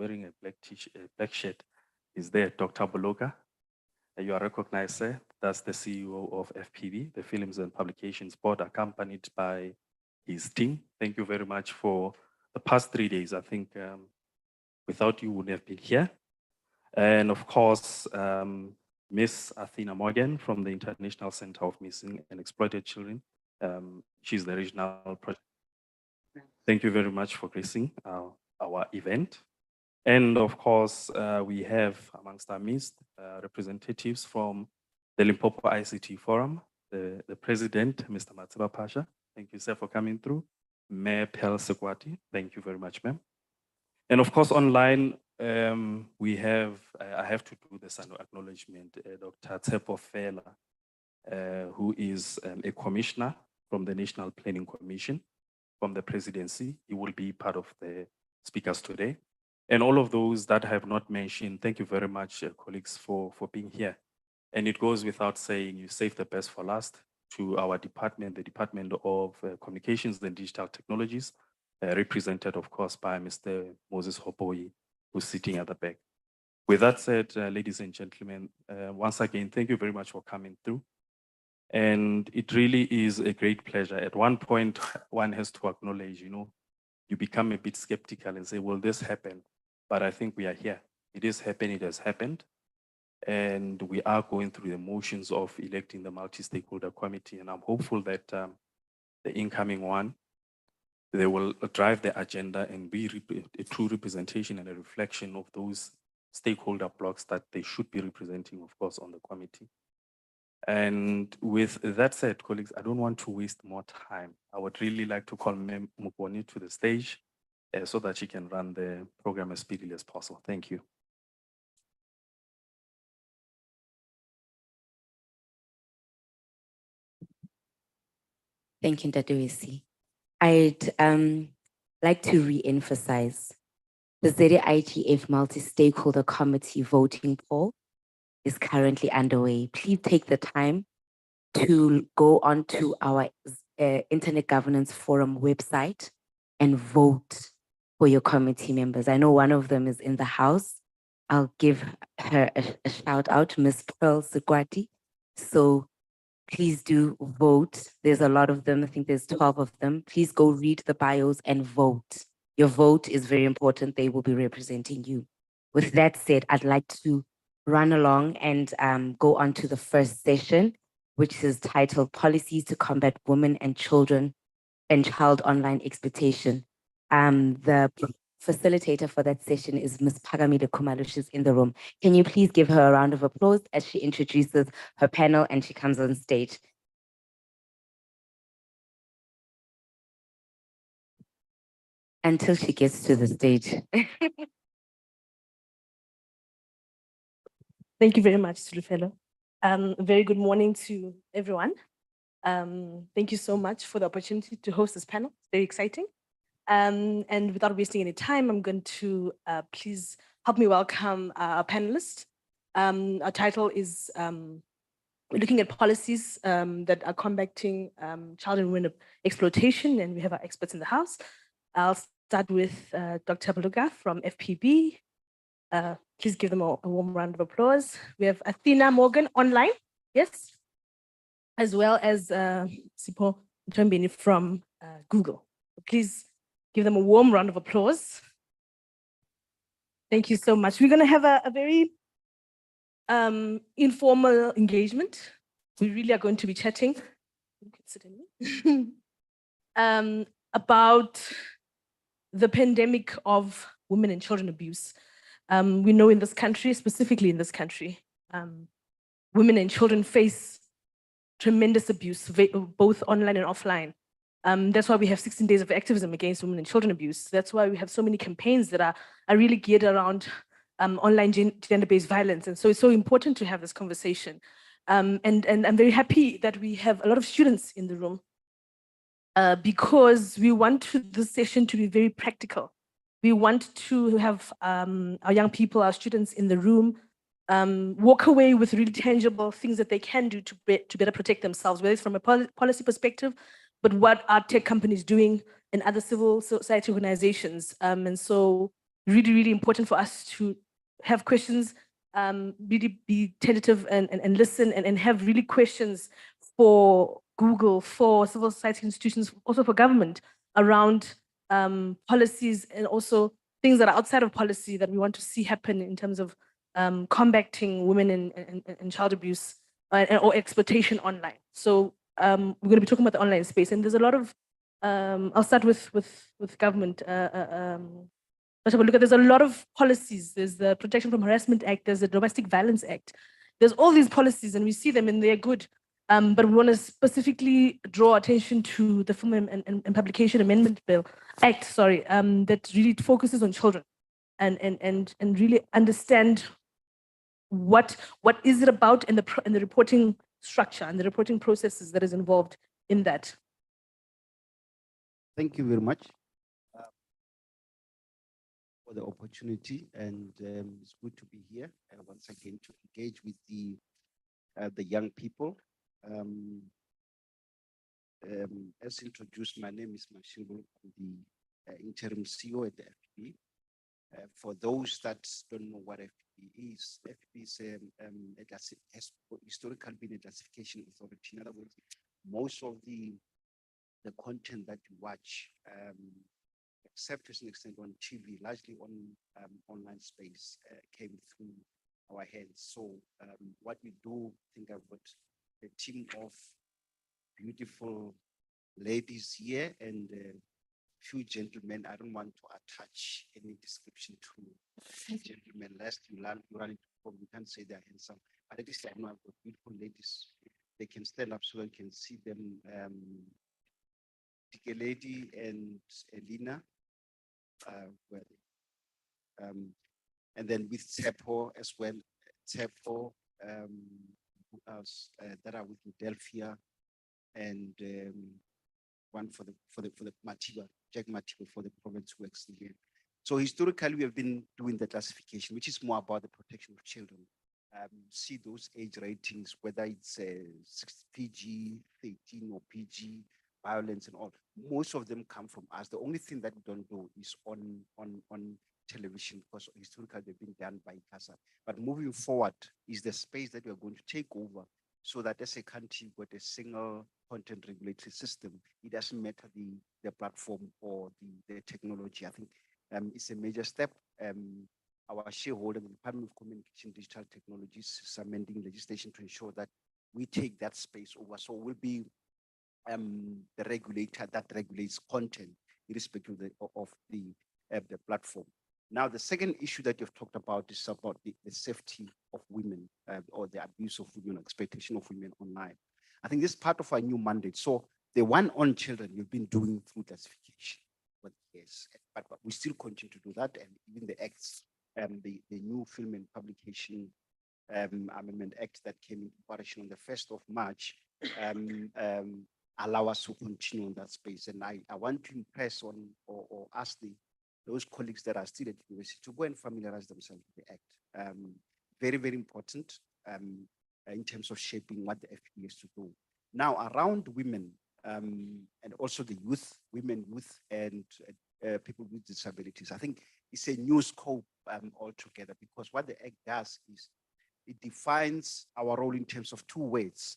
wearing a black shirt is there, Dr. Bologa. You are recognized, sir. That's the CEO of FPB, the Films and Publications Board, accompanied by his team. Thank you very much for the past 3 days. I think without you, wouldn't have been here. And of course, Miss Athena Morgan from the International Center of Missing and Exploited Children. She's the regional project. Thank you very much for gracing our event. And of course, we have amongst our midst representatives from the Limpopo ICT Forum, the president, Mr. Matsiba Pasha. Thank you, sir, for coming through. Mayor Pel Sekwati, thank you very much, ma'am. And of course, online, we have, I have to do this acknowledgement, Dr. Tsepo Fela, who is a commissioner from the National Planning Commission from the presidency. He will be part of the speakers today. And all of those that I have not mentioned, thank you very much, colleagues, for being here. And it goes without saying, you save the best for last to our department, the Department of Communications and Digital Technologies, represented, of course, by Mr. Moses Hopoi, who's sitting at the back. With that said, ladies and gentlemen, once again, thank you very much for coming through. And it really is a great pleasure. At one point, one has to acknowledge, you become a bit skeptical and say, will this happen? But I think we are here. It is happening, it has happened. And we are going through the motions of electing the multi-stakeholder committee. And I'm hopeful that the incoming one, they will drive the agenda and be a true representation and a reflection of those stakeholder blocks that they should be representing, of course, on the committee. And with that said, colleagues, I don't want to waste more time. I would really like to call Mem Mukoni to the stage so that she can run the program as speedily as possible. Thank you. Thank you, Ndadewisi. I'd like to re-emphasize the ZIGF Multi-Stakeholder Committee voting poll is currently underway. Please take the time to go onto our Internet Governance Forum website and vote for your committee members. I know one of them is in the house. I'll give her a shout out, Ms. Pearl Sekwati. So please do vote. There's a lot of them. I think there's 12 of them. Please go read the bios and vote. Your vote is very important. They will be representing you. With that said, I'd like to run along and go on to the first session, which is titled Policies to Combat Women and Children and Child Online Exploitation. The facilitator for that session is Ms. Pagamile Khumalo. She's in the room. Can you please give her a round of applause as she introduces her panel and she comes on stage? Until she gets to the stage. Thank you very much, Tulufelo. Very good morning to everyone. Thank you so much for the opportunity to host this panel. It's very exciting. And without wasting any time, I'm going to please help me welcome our panelists. Our title is looking at policies that are combating child and women exploitation, and we have our experts in the house. I'll start with Dr. Bologa from FPB. Please give them a warm round of applause. We have Athena Morgan online, yes, as well as Sipo Ntombeni from Google. Please give them a warm round of applause. Thank you so much. We're going to have a very informal engagement. We really are going to be chatting about the pandemic of women and children abuse. We know in this country, specifically in this country, women and children face tremendous abuse, both online and offline. That's why we have 16 days of activism against women and children abuse. That's why we have so many campaigns that are really geared around online gender-based violence. And so it's so important to have this conversation. And I'm very happy that we have a lot of students in the room because we want this session to be very practical. We want to have our young people, our students in the room, walk away with really tangible things that they can do to better protect themselves, whether it's from a policy perspective, but what are tech companies doing and other civil society organizations. And so really, really important for us to have questions, really be tentative and listen and have really questions for Google, for civil society institutions, also for government around policies and also things that are outside of policy that we want to see happen in terms of combating women and child abuse or exploitation online. So we're going to be talking about the online space, and there's a lot of I'll start with government. Let's have a look at. There's a lot of policies. There's the Protection from Harassment Act. There's the Domestic Violence Act. There's all these policies, and we see them, and they're good. But we want to specifically draw attention to the Film and Publication Amendment Bill Act. Sorry, that really focuses on children, and really understand what is it about in the reporting structure and the reporting processes that is involved in that. Thank you very much for the opportunity, and it's good to be here once again to engage with the young people. As introduced, my name is Mashingo. I'm the interim CEO at the FPB. For those that don't know what FPB is has historically been a classification authority. In other words, most of the content that you watch, except to an extent on TV, largely on online space, came through our hands. So what we do, I think I've got a team of beautiful ladies here and a few gentlemen. I don't want to attach any description to gentlemen, lest you run into problem. You can't say they're handsome, but at least I know I've got beautiful ladies. They can stand up so I can see them. Lady and Elina, and then with Tepo as well. Tepo, who else that are with Delphia, and one for the Matiba, Jack Matiba for the province works here. So historically, we have been doing the classification, which is more about the protection of children. See those age ratings, whether it's PG 13 or PG. Violence and all, most of them come from us. The only thing that we don't do is on television, because historically they've been done by CASA. But moving forward is the space that we are going to take over, so that as a country with a single content regulatory system, it doesn't matter the platform or the technology. I think it's a major step. Our shareholder, the Department of Communication Digital Technologies, is amending legislation to ensure that we take that space over. So we'll be the regulator that regulates content, irrespective of the platform. Now, the second issue that you've talked about is about the safety of women or the abuse of women, exploitation of women online. I think this is part of our new mandate. So the one on children we've been doing through classification for years, but we still continue to do that, and even the acts, the new Film and Publication Amendment Act that came into operation on the 1st of March. Allow us to continue in that space. And I want to impress on or ask those colleagues that are still at the university to go and familiarize themselves with the Act. Very, very important in terms of shaping what the FPB is to do. Now, around women and also the youth, women, youth, and people with disabilities, I think it's a new scope altogether, because what the Act does is it defines our role in terms of two ways.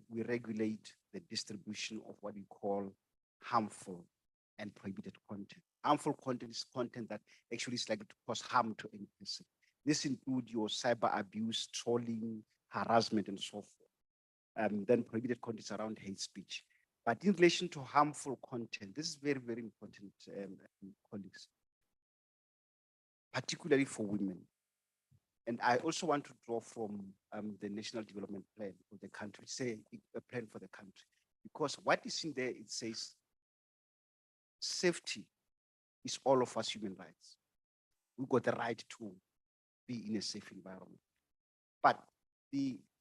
We regulate the distribution of what we call harmful and prohibited content. Harmful content is content that actually is likely to cause harm to any person. This includes your cyber abuse, trolling, harassment, and so forth. Then prohibited content is around hate speech. But in relation to harmful content, this is very, very important, colleagues, particularly for women. And I also want to draw from the National Development Plan of the country, say a plan for the country, because what is in there, it says safety is all of us human rights. We've got the right to be in a safe environment. But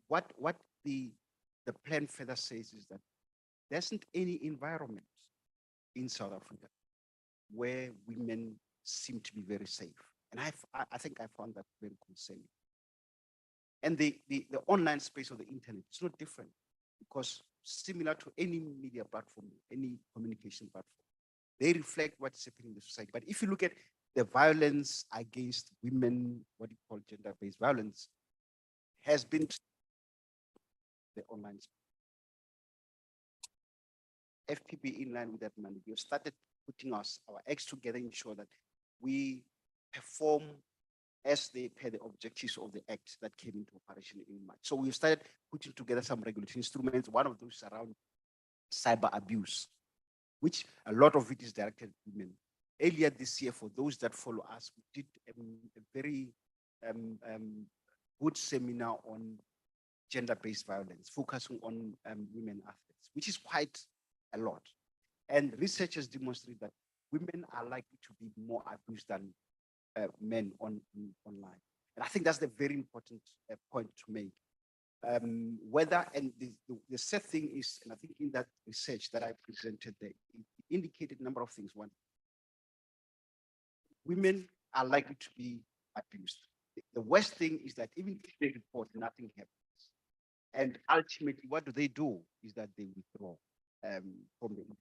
what the plan further says is that there isn't any environment in South Africa where women seem to be very safe. And I think I found that very concerning. And the online space of the internet is not different, because similar to any media platform, any communication platform, they reflect what's happening in the society. But if you look at the violence against women, what you call gender-based violence, has been the online space. FPB in line with that mandate, we have started putting our acts together, ensure that we perform as they per the objectives of the act that came into operation in March. So we started putting together some regulatory instruments. One of those is around cyber abuse, which a lot of it is directed at women. Earlier this year, for those that follow us, we did a very good seminar on gender-based violence, focusing on women athletes, which is quite a lot. And researchers demonstrate that women are likely to be more abused than men online. And I think that's the very important point to make. And the sad thing is, and I think in that research that I presented there, it indicated a number of things. One, women are likely to be abused. The worst thing is that even if they report, nothing happens. And ultimately, what do? Is that they withdraw from the internet.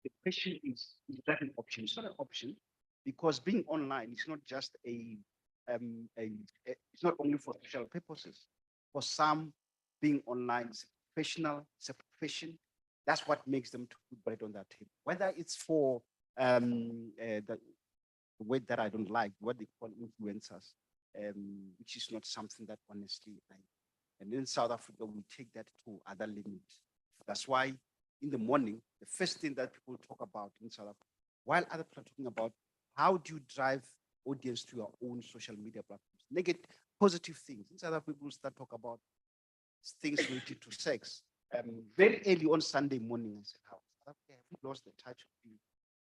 The question is that an option? It's not an option, because being online is not just it's not only for social purposes. For some, being online is it's a profession. That's what makes them to put bread on that table. Whether it's for the word that I don't like, what they call influencers, which is not something that honestly I. And in South Africa, we take that to other limits. That's why in the morning, the first thing that people talk about in South Africa, while other people are talking about how do you drive audience to your own social media platforms, negative, positive things. In South Africa, people start talk about things related to sex. Very early on Sunday morning, I said, how South Africa have lost the touch of being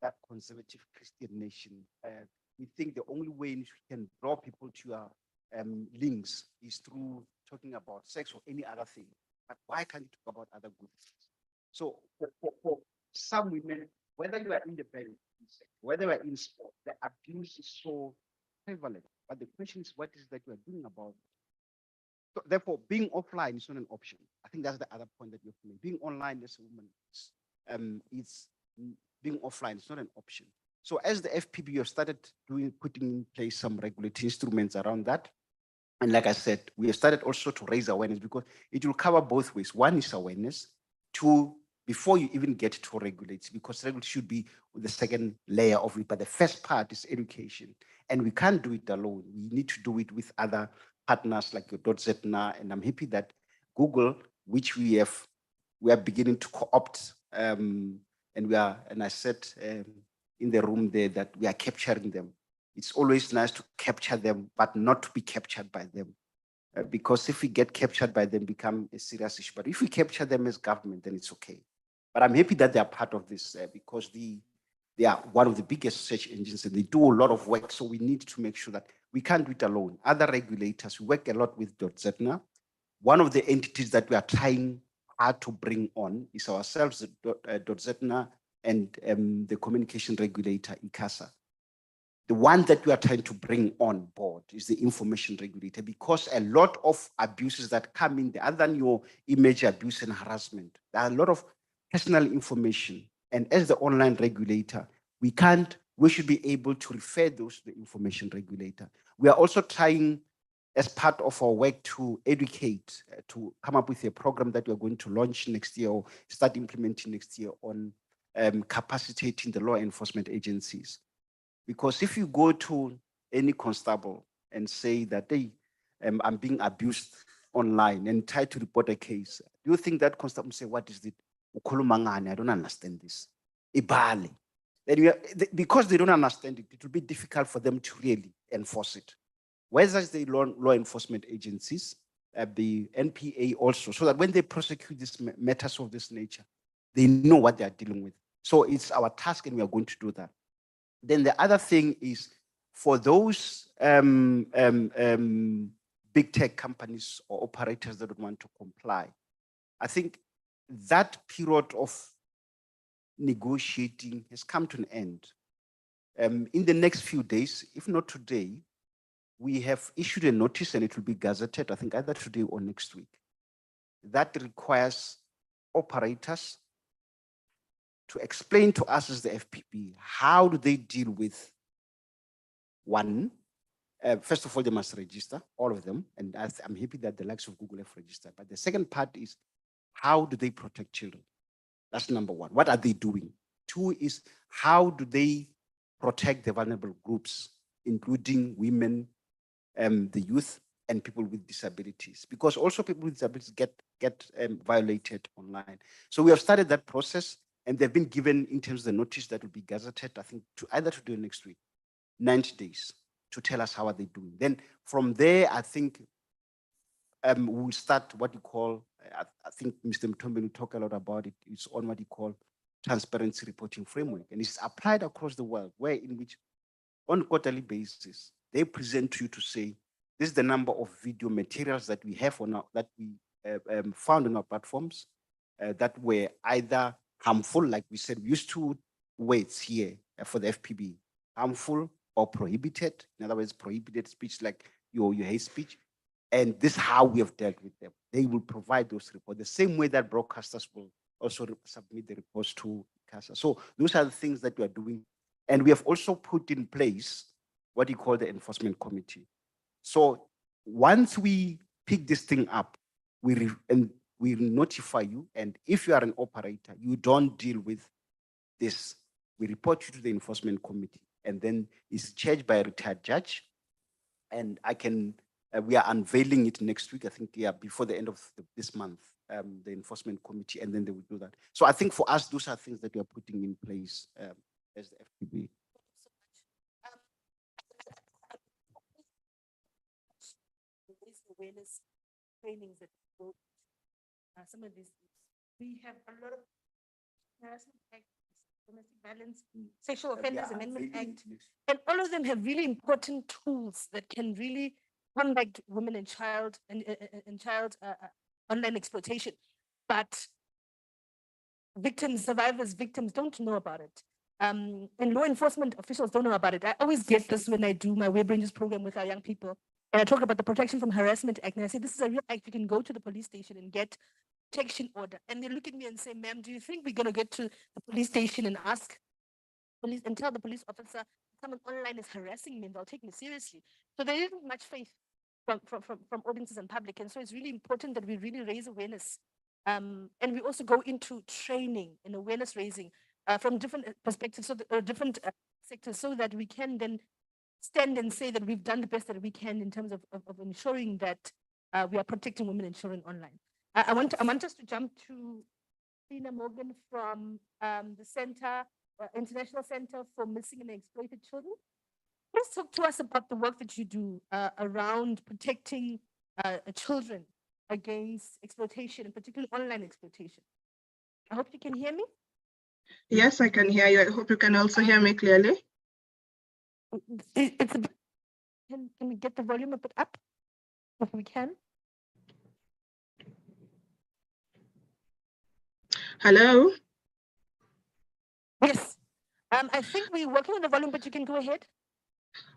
that conservative Christian nation. We think the only way in which we can draw people to your links is through talking about sex or any other thing. But why can't you talk about other good things? So for some women, whether you are in the bank, whether you are in sport, the abuse is so prevalent. But the question is, what is that you are doing about it? So therefore, being offline is not an option. I think that's the other point that you have to make. Being online as a woman, being offline is not an option. So as the FPB, you have started putting in place some regulatory instruments around that. And like I said, we have started also to raise awareness, because it will cover both ways. One is awareness. Two, before you even get to regulate, because regulation should be the second layer of it. But the first part is education. And we can't do it alone. We need to do it with other partners like your .ZNA. And I'm happy that Google, which we are beginning to co-opt, and I said in the room there that we are capturing them. It's always nice to capture them, but not to be captured by them. Because if we get captured by them, become a serious issue. But if we capture them as government, then it's okay. But I'm happy that they are part of this because they are one of the biggest search engines and they do a lot of work. So we need to make sure that we can't do it alone. Other regulators, we work a lot with .ZNA. One of the entities that we are trying hard to bring on is ourselves, .ZNA, and the communication regulator, ICASA. The one that we are trying to bring on board is the information regulator, because a lot of abuses that come in, other than your image abuse and harassment, there are a lot of personal information. And as the online regulator, we should be able to refer those to the information regulator. We are also trying, as part of our work, to educate, to come up with a program that we're going to launch next year or start implementing next year on capacitating the law enforcement agencies. Because if you go to any constable and say that I'm being abused online and try to report a case, do you think that constable will say, what is it? I don't understand this. Ibali. Because they don't understand it, it will be difficult for them to really enforce it. Whereas the law enforcement agencies, the NPA also, so that when they prosecute these matters of this nature, they know what they are dealing with. So it's our task and we are going to do that. Then the other thing is for those big tech companies or operators that don't want to comply, I think that period of negotiating has come to an end. In the next few days, if not today, we have issued a notice and it will be gazetted, I think either today or next week. That requires operators to explain to us as the FPB, how do they deal with One, first of all, they must register, all of them. And I'm happy that the likes of Google have registered. But the second part is, how do they protect children? That's number one. What are they doing? Two is, how do they protect the vulnerable groups, including women, the youth, and people with disabilities? Because also people with disabilities get violated online. So we have started that process, and they've been given, in terms of the notice that will be gazetted, I think, to either to do next week, 90 days, to tell us how are they doing. Then from there, I think we'll start what you call, I think Mr. Mtombe will talk a lot about it. It's on what you call transparency reporting framework. And it's applied across the world, where in which on a quarterly basis, they present to you to say, this is the number of video materials that we have on our, that we found on our platforms that were either harmful, like we said, we used two words here for the FPB, harmful or prohibited. In other words, prohibited speech, like your hate speech. And this is how we have dealt with them. They will provide those reports the same way that broadcasters will also submit the reports to CASA. So those are the things that we are doing. And we have also put in place what you call the enforcement committee. So once we pick this thing up, we notify you. And if you are an operator, you don't deal with this, we report you to the enforcement committee. And then it's chaired by a retired judge. And I can, we are unveiling it next week, I think, yeah, before the end of this month, the enforcement committee, and then they will do that. So I think for us, those are things that we are putting in place as the FPB. Awareness trainings that some of these, we have a lot of harassment act, domestic violence, sexual offenders amendment act, and all of them have really important tools that can really combat women and child online exploitation. But survivors, victims don't know about it. And law enforcement officials don't know about it. I always get this when I do my Web Rangers program with our young people. And I talk about the Protection from Harassment Act. And I say, this is a real act. You can go to the police station and get protection order. And they look at me and say, ma'am, do you think we're going to get to the police station and ask police and tell the police officer someone online is harassing me and they'll take me seriously? So there isn't much faith from audiences and public. And so it's really important that we really raise awareness. And we also go into training and awareness raising from different perspectives, so different sectors, so that we can then stand and say that we've done the best that we can in terms of ensuring that we are protecting women and children online. I want us to jump to Tina Morgan from the Center, International Center for Missing and Exploited Children. Please talk to us about the work that you do around protecting children against exploitation, and particularly online exploitation. I hope you can hear me. Yes, I can hear you. I hope you can also hear me clearly. Can we get the volume a bit up if we can? Hello? Yes. I think we're working on the volume, but you can go ahead.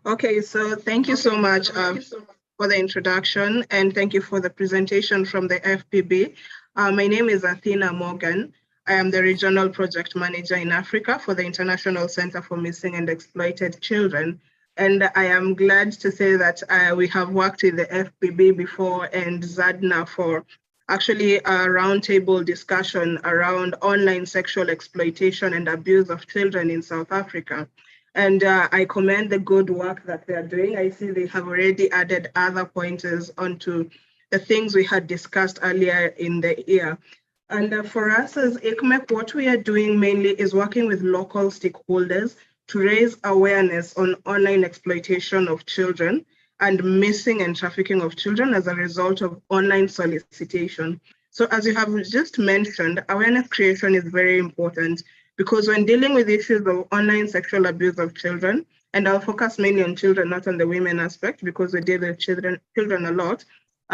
Okay, so thank you so much for the introduction, and thank you for the presentation from the FPB. My name is Athena Morgan. I am the Regional Project Manager in Africa for the International Center for Missing and Exploited Children. And I am glad to say that we have worked with the FPB before and ZADNA for actually a roundtable discussion around online sexual exploitation and abuse of children in South Africa. And I commend the good work that they are doing. I see they have already added other pointers onto the things we had discussed earlier in the year. And for us as ICMEC, what we are doing mainly is working with local stakeholders to raise awareness on online exploitation of children and missing and trafficking of children as a result of online solicitation. So as you have just mentioned, awareness creation is very important, because when dealing with issues of online sexual abuse of children, and I'll focus mainly on children, not on the women aspect, because we deal with children a lot,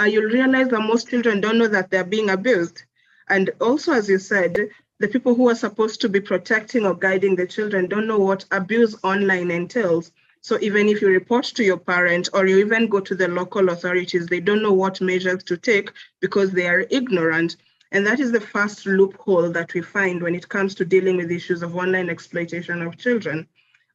you'll realize that most children don't know that they're being abused. And also, as you said, the people who are supposed to be protecting or guiding the children don't know what abuse online entails. So even if you report to your parent or you even go to the local authorities, they don't know what measures to take because they are ignorant. And that is the first loophole that we find when it comes to dealing with issues of online exploitation of children.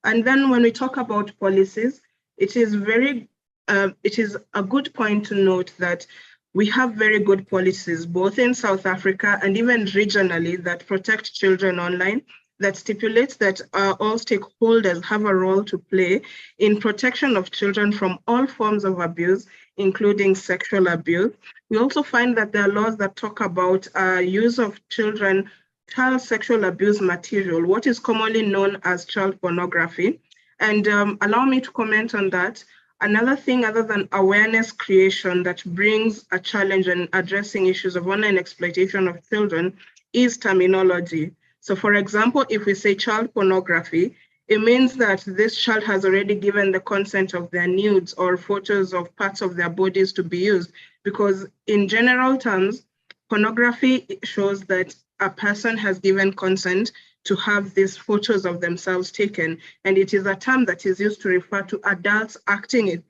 And then when we talk about policies, it is a good point to note that we have very good policies, both in South Africa and even regionally, that protect children online, that stipulates that all stakeholders have a role to play in protection of children from all forms of abuse, including sexual abuse. We also find that there are laws that talk about use of child sexual abuse material, what is commonly known as child pornography. And allow me to comment on that. Another thing other than awareness creation that brings a challenge in addressing issues of online exploitation of children is terminology. So for example, if we say child pornography, it means that this child has already given the consent of their nudes or photos of parts of their bodies to be used, because in general terms, pornography shows that a person has given consent to have these photos of themselves taken. And it is a term that is used to refer to adults acting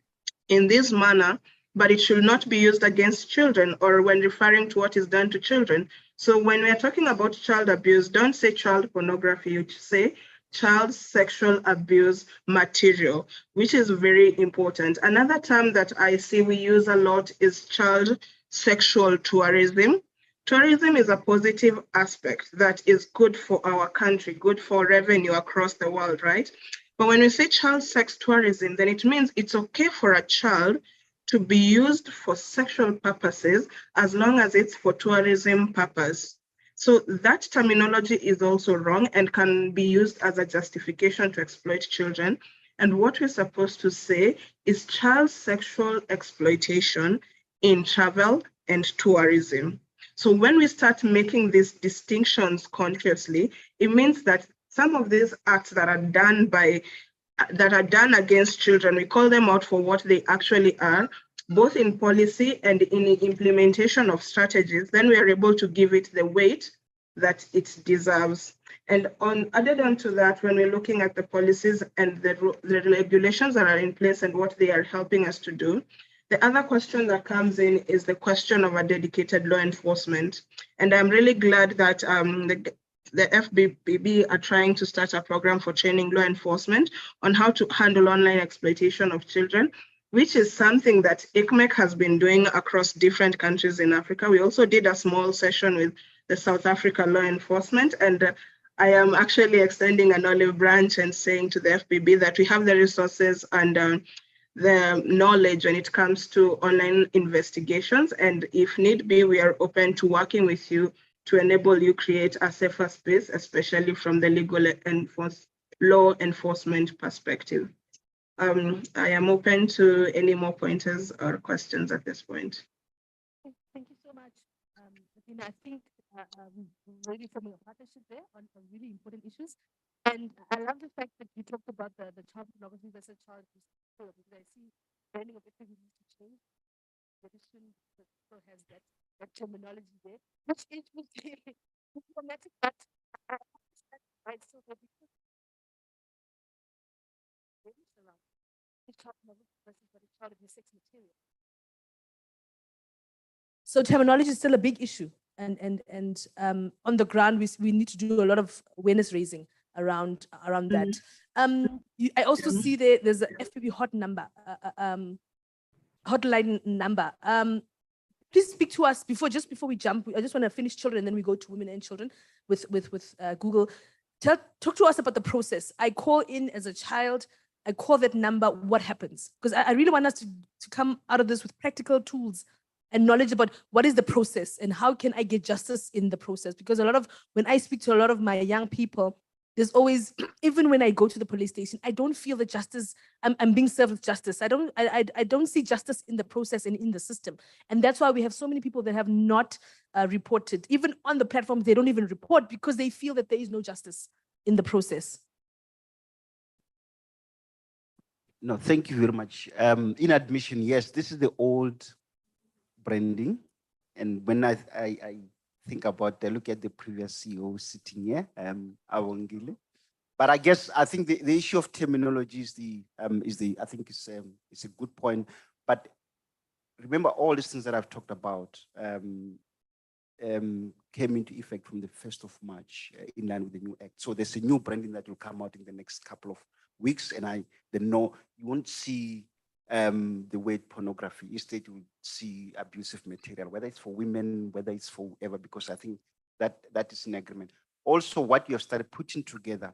in this manner, but it should not be used against children or when referring to what is done to children. So when we're talking about child abuse, don't say child pornography, you say child sexual abuse material, which is very important. Another term that I see we use a lot is child sexual tourism. Tourism is a positive aspect that is good for our country, good for revenue across the world, right? But when we say child sex tourism, then it means it's okay for a child to be used for sexual purposes as long as it's for tourism purpose. So that terminology is also wrong and can be used as a justification to exploit children. And what we're supposed to say is child sexual exploitation in travel and tourism. So when we start making these distinctions consciously, it means that some of these acts that are done against children, we call them out for what they actually are, both in policy and in the implementation of strategies. Then we are able to give it the weight that it deserves. And added on to that, when we're looking at the policies and the regulations that are in place and what they are helping us to do, the other question that comes in is the question of a dedicated law enforcement. And I'm really glad that the FBB are trying to start a program for training law enforcement on how to handle online exploitation of children, which is something that ICMEC has been doing across different countries in Africa. We also did a small session with the South Africa law enforcement, and I am actually extending an olive branch and saying to the FBB that we have the resources and the knowledge when it comes to online investigations. And if need be, we are open to working with you to enable you create a safer space, especially from the law enforcement perspective. I am open to any more pointers or questions at this point. Thank you so much. Athena, I think really forming a partnership there on really important issues. And I love the fact that you talked about the child pornography versus child abuse. Because I see branding of everything needs to change. The edition still has that terminology there, which is problematic, but I understand why it's still there because around child pornography versus what is child abuse sex material. So terminology is still a big issue. And on the ground, we need to do a lot of awareness raising around that. I also see there's a FPB hotline number. Please speak to us just before we jump. I just want to finish children, and then we go to women and children with Google. Talk to us about the process. I call in as a child. I call that number. What happens? Because I really want us to come out of this with practical tools and knowledge about what is the process and how can I get justice in the process. Because when I speak to a lot of my young people, there's always, even when I go to the police station, I don't feel the justice, I'm being served with justice. I don't see justice in the process and in the system. And that's why we have so many people that have not reported. Even on the platform, they don't even report because they feel that there is no justice in the process. No, thank you very much. In admission, yes, this is the old branding. And when I think about, I look at the previous CEO sitting here, Awongile. But I think the issue of terminology I think it's a good point. But remember, all these things that I've talked about came into effect from the 1st of March in line with the new act. So there's a new branding that will come out in the next couple of weeks, and you won't see the word pornography. Instead, you will see abusive material, whether it's for women, whether it's for whoever, because I think that is in agreement. Also, what you have started putting together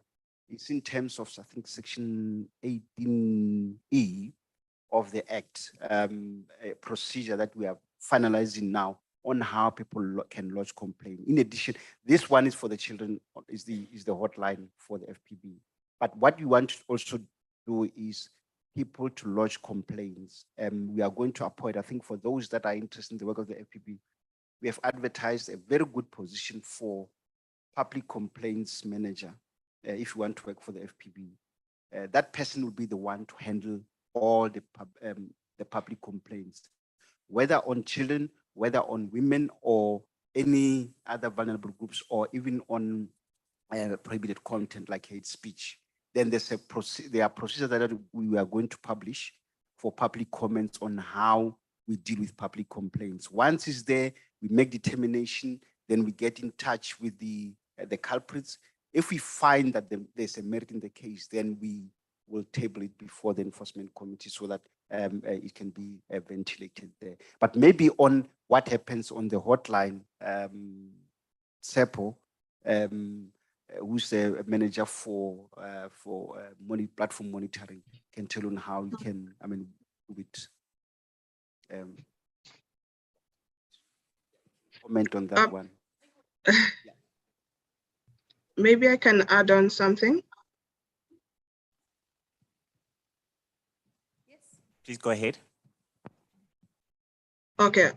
is in terms of, I think, Section 18E of the Act, a procedure that we are finalizing now on how people can lodge complaint. In addition, this one is for the children, is the hotline for the FPB. But what we want to also do is people to lodge complaints. We are going to appoint, I think, for those that are interested in the work of the FPB, we have advertised a very good position for public complaints manager, if you want to work for the FPB. That person will be the one to handle all the public complaints, whether on children, whether on women or any other vulnerable groups, or even on prohibited content like hate speech. Then there are procedures that we are going to publish for public comments on how we deal with public complaints. Once it's there, we make determination, then we get in touch with the culprits. If we find that there's a merit in the case, then we will table it before the enforcement committee so that it can be ventilated there. But maybe on what happens on the hotline, Seppo, who's the manager for platform monitoring, can tell on how you can, do it. Comment on that one. Maybe I can add on something. Yes. Please go ahead. Okay,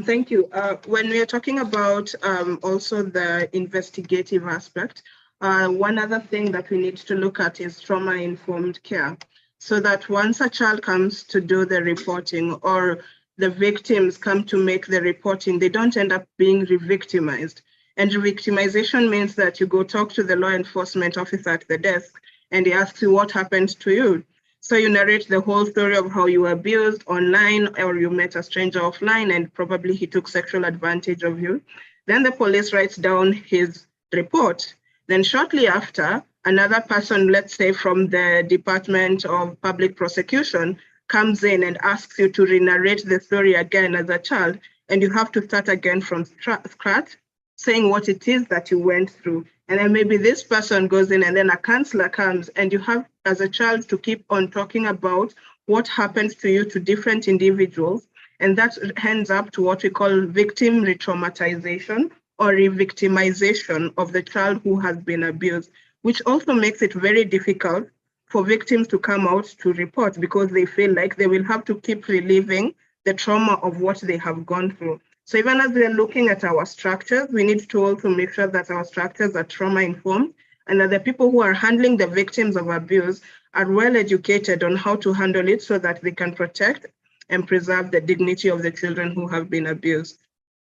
thank you. When we are talking about also the investigative aspect, one other thing that we need to look at is trauma-informed care. So that once a child comes to do the reporting or the victims come to make the reporting, they don't end up being re-victimized. And re-victimization means that you go talk to the law enforcement officer at the desk and he asks you what happened to you. So you narrate the whole story of how you were abused online, or you met a stranger offline and probably he took sexual advantage of you. Then the police writes down his report. Then shortly after, another person, let's say from the Department of Public Prosecution, comes in and asks you to re-narrate the story again as a child, and you have to start again from scratch, saying what it is that you went through. And then maybe this person goes in and then a counselor comes, and you have as a child to keep on talking about what happens to you to different individuals. And that ends up to what we call victim re-traumatization or re-victimization of the child who has been abused, which also makes it very difficult for victims to come out to report because they feel like they will have to keep reliving the trauma of what they have gone through. So even as we are looking at our structures, we need to also make sure that our structures are trauma-informed and that the people who are handling the victims of abuse are well educated on how to handle it so that they can protect and preserve the dignity of the children who have been abused.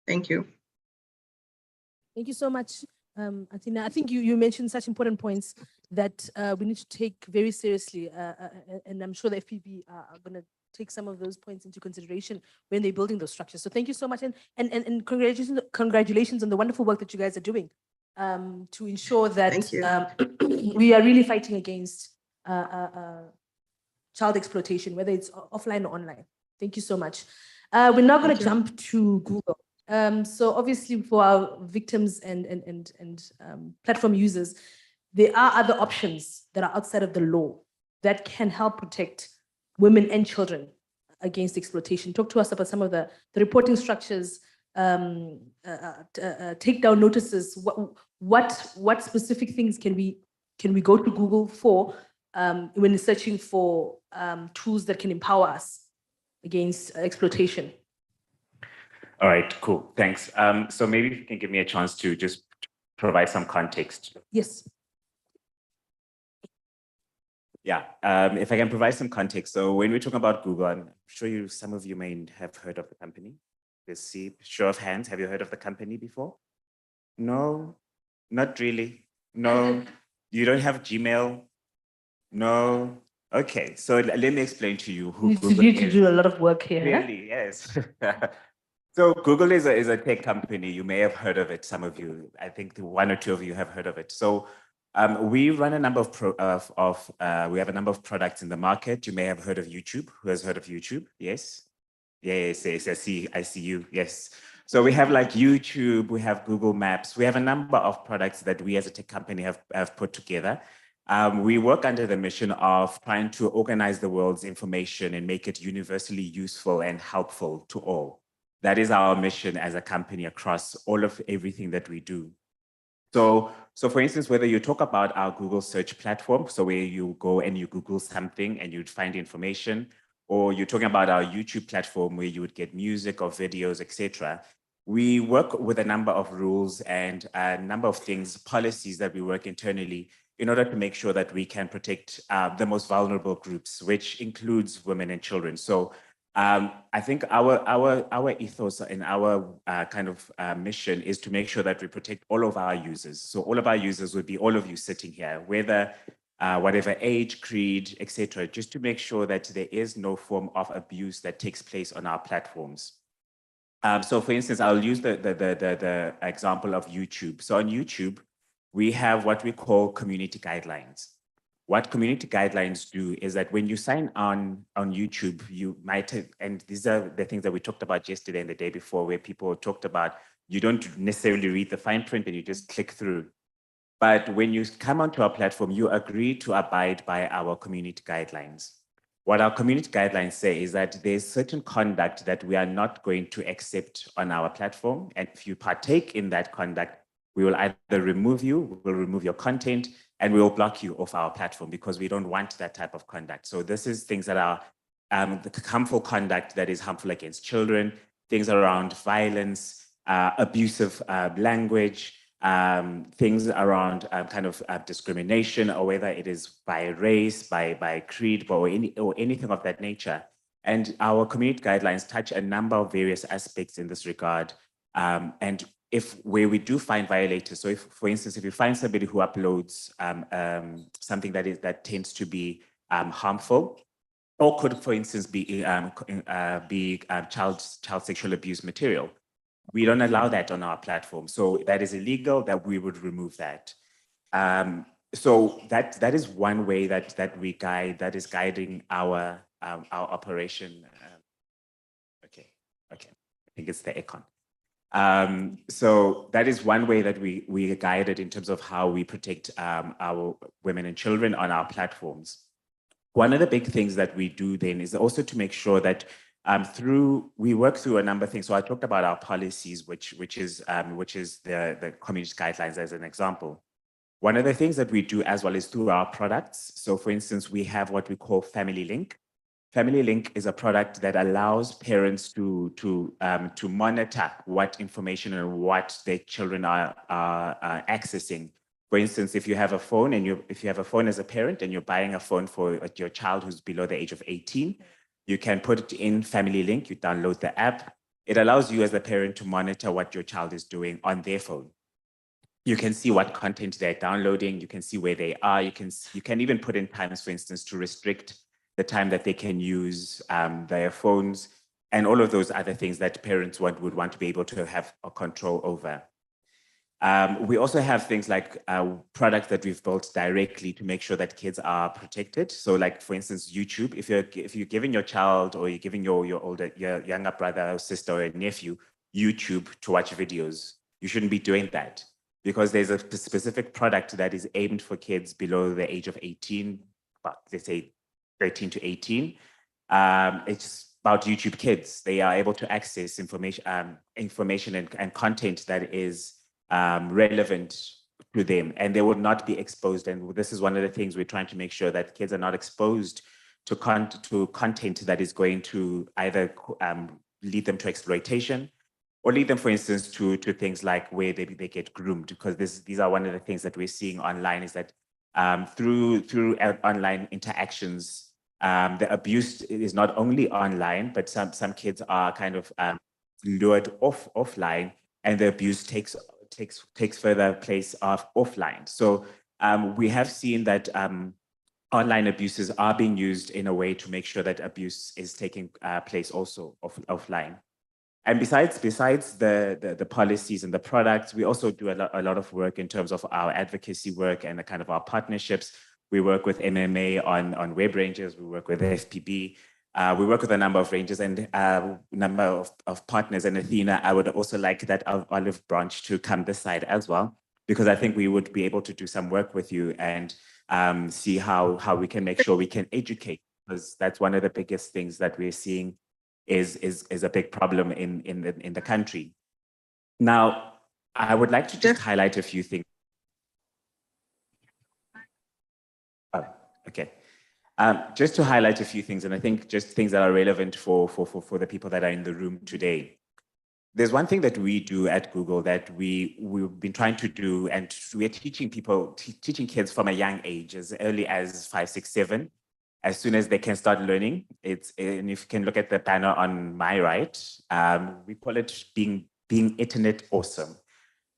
Thank you. Thank you so much, Athena. I think you mentioned such important points that we need to take very seriously, and I'm sure the FPB are going to take some of those points into consideration when they're building those structures. So thank you so much, and congratulations on the wonderful work that you guys are doing to ensure that we are really fighting against child exploitation, whether it's offline or online. Thank you so much. We're now going to jump to Google. So obviously for our victims and platform users, there are other options that are outside of the law that can help protect women and children against exploitation. Talk to us about some of the reporting structures, takedown notices. What specific things can we go to Google for when searching for tools that can empower us against exploitation? All right, cool, thanks. So maybe if you can give me a chance to just provide some context. Yes. Yeah, if I can provide some context. So when we're talking about Google, I'm sure some of you may have heard of the company. Let's see, show of hands, have you heard of the company before? No, not really. No, you don't have Gmail? No. Okay, so let me explain to you who Google is. You need to do a lot of work here. Really, yes. So Google is a tech company. You may have heard of it, some of you. I think one or two of you have heard of it. So We run a number of we have a number of products in the market. You may have heard of YouTube. Who has heard of YouTube? Yes. Yes, yes, I see you. Yes. So we have like YouTube, we have Google Maps, we have a number of products that we as a tech company have put together. We work under the mission of trying to organize the world's information and make it universally useful and helpful to all. That is our mission as a company across all of everything that we do. So for instance, whether you talk about our Google search platform, so where you go and you Google something and you'd find information, or you're talking about our YouTube platform where you would get music or videos, etc. We work with a number of rules and a number of things, policies that we work internally in order to make sure that we can protect the most vulnerable groups, which includes women and children. So I think our ethos and our kind of mission is to make sure that we protect all of our users. So all of our users would be all of you sitting here, whether whatever age, creed, etc., just to make sure that there is no form of abuse that takes place on our platforms. So for instance, I'll use the example of YouTube. So on YouTube, we have what we call community guidelines. What community guidelines do is that when you sign on YouTube, you might, and these are the things that we talked about yesterday and the day before, where people talked about, you don't necessarily read the fine print and you just click through. But when you come onto our platform, you agree to abide by our community guidelines. What our community guidelines say is that there's certain conduct that we are not going to accept on our platform. And if you partake in that conduct, we will either remove you, we'll remove your content, and we will block you off our platform because we don't want that type of conduct. So this is things that are the harmful conduct that is harmful against children, things around violence, abusive language, things around kind of discrimination, or whether it is by race, by creed, or anything of that nature. And our community guidelines touch a number of various aspects in this regard. And where we do find violators, so if, for instance, if you find somebody who uploads something that tends to be harmful, or could, for instance, be child sexual abuse material, we don't allow that on our platform. So that is illegal, that we would remove that. So that is one way that we guide, that is guiding our operation. Okay, I think it's the icon. So that is one way that we guide it in terms of how we protect our women and children on our platforms. One of the big things that we do then is also to make sure that we work through a number of things. So I talked about our policies, which is the community guidelines as an example. One of the things that we do as well is through our products. So for instance, we have what we call Family Link. Family Link is a product that allows parents to monitor what information and what their children are accessing. For instance, if you have a phone if you have a phone as a parent and you're buying a phone for your child who's below the age of 18, you can put it in Family Link, you download the app. It allows you as a parent to monitor what your child is doing on their phone. You can see what content they're downloading, you can see where they are, you can even put in times, for instance, to restrict the time that they can use their phones, and all of those other things that parents would want to be able to have a control over. We also have things like products that we've built directly to make sure that kids are protected. So like, for instance, YouTube, if you're giving your child or you're giving your younger brother or sister or nephew YouTube to watch videos, you shouldn't be doing that, because there's a specific product that is aimed for kids below the age of 18, about, let's say, 13 to 18. It's about YouTube Kids. They are able to access information and content that is relevant to them, and they would not be exposed. And this is one of the things we're trying to make sure, that kids are not exposed to content that is going to either lead them to exploitation, or lead them, for instance, to things like where they get groomed, because these are one of the things that we're seeing online, is that through online interactions, the abuse is not only online, but some kids are kind of lured offline, and the abuse takes further place offline. So we have seen that online abuses are being used in a way to make sure that abuse is taking place also offline. And besides the policies and the products, we also do a lot of work in terms of our advocacy work and the kind of our partnerships. We work with MMA on web ranges. We work with FPB. We work with a number of ranges and a number of partners. And Athena, I would also like that olive branch to come this side as well, because I think we would be able to do some work with you and see how we can make sure we can educate, because that's one of the biggest things that we're seeing is a big problem in the country. Now, I would like to just highlight a few things. Oh, okay. Just to highlight a few things, and I think just things that are relevant for the people that are in the room today. There's one thing that we do at Google that we've been trying to do, and we're teaching people, teaching kids from a young age, as early as 5, 6, 7, as soon as they can start learning. And if you can look at the banner on my right, we call it being internet awesome.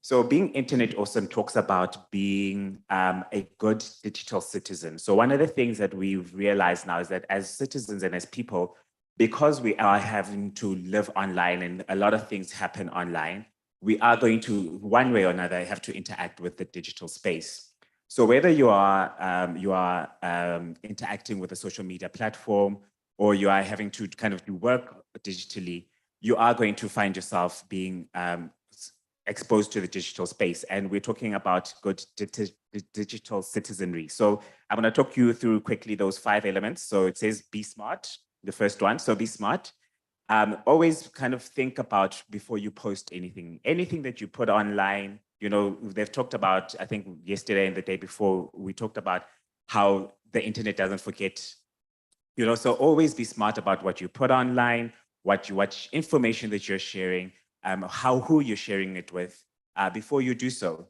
So being internet awesome talks about being a good digital citizen. So one of the things that we've realized now is that as citizens and as people, because we are having to live online and a lot of things happen online, we are going to, one way or another, have to interact with the digital space. So whether you are interacting with a social media platform or you are having to kind of do work digitally, you are going to find yourself being exposed to the digital space. And we're talking about good digital citizenry. So I'm going to talk you through quickly those 5 elements. So it says be smart, the first one. So be smart. Always kind of think about before you post anything that you put online. You know, they've talked about, I think yesterday and the day before, we talked about how the internet doesn't forget. You know, so always be smart about what you put online, what information that you're sharing, who you're sharing it with before you do so.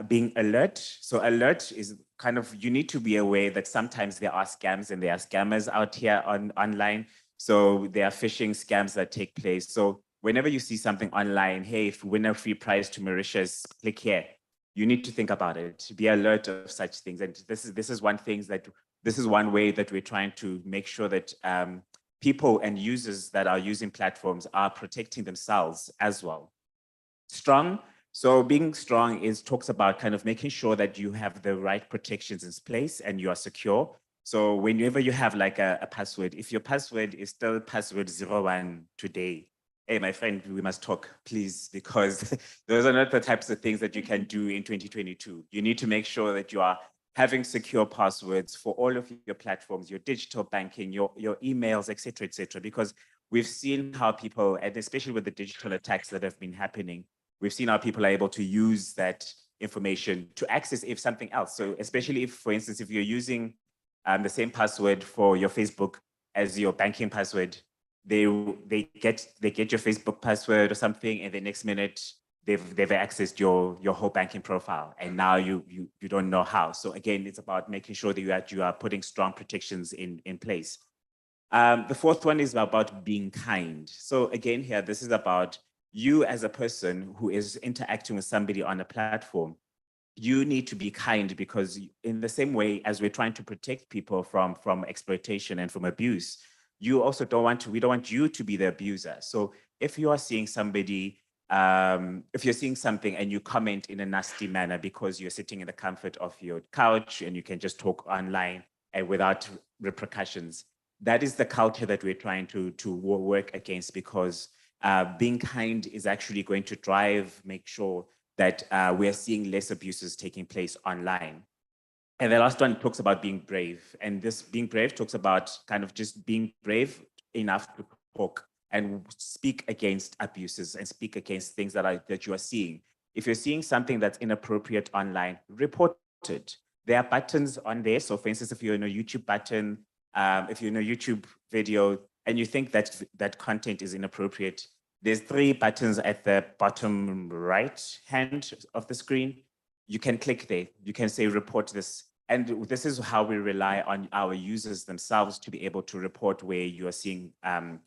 Being alert. So alert is kind of, you need to be aware that sometimes there are scams and there are scammers out here online. So there are phishing scams that take place. So whenever you see something online, hey, if you win a free prize to Mauritius, click here. You need to think about it, be alert of such things. And this is one way that we're trying to make sure that people and users that are using platforms are protecting themselves as well. Strong. So being strong talks about kind of making sure that you have the right protections in place and you are secure. So whenever you have like a password, if your password is still password 01 today, hey, my friend, we must talk, please, because those are not the types of things that you can do in 2022. You need to make sure that you are having secure passwords for all of your platforms, your digital banking, your emails, et cetera, because we've seen how people, and especially with the digital attacks that have been happening, we've seen how people are able to use that information to access something else. So especially if, for instance, if you're using the same password for your Facebook as your banking password, they get your Facebook password or something, and the next minute they've accessed your whole banking profile, and now you don't know how. So again, it's about making sure that you are putting strong protections in place. The fourth one is about being kind. So again, here, this is about you as a person who is interacting with somebody on a platform. You need to be kind, because in the same way as we're trying to protect people from exploitation and from abuse, you also we don't want you to be the abuser. So if you are seeing somebody, if you're seeing something and you comment in a nasty manner because you're sitting in the comfort of your couch and you can just talk online and without repercussions, that is the culture that we're trying to work against, because being kind is actually going to make sure that we're seeing less abuses taking place online. And the last one talks about being brave. And this being brave talks about kind of just being brave enough to talk and speak against abuses and speak against things that you are seeing. If you're seeing something that's inappropriate online, report it. There are buttons on there. So for instance, if you're in a YouTube button, if you're in a YouTube video and you think that content is inappropriate, there's 3 buttons at the bottom right hand of the screen. You can click there. You can say report this. And this is how we rely on our users themselves to be able to report where you are seeing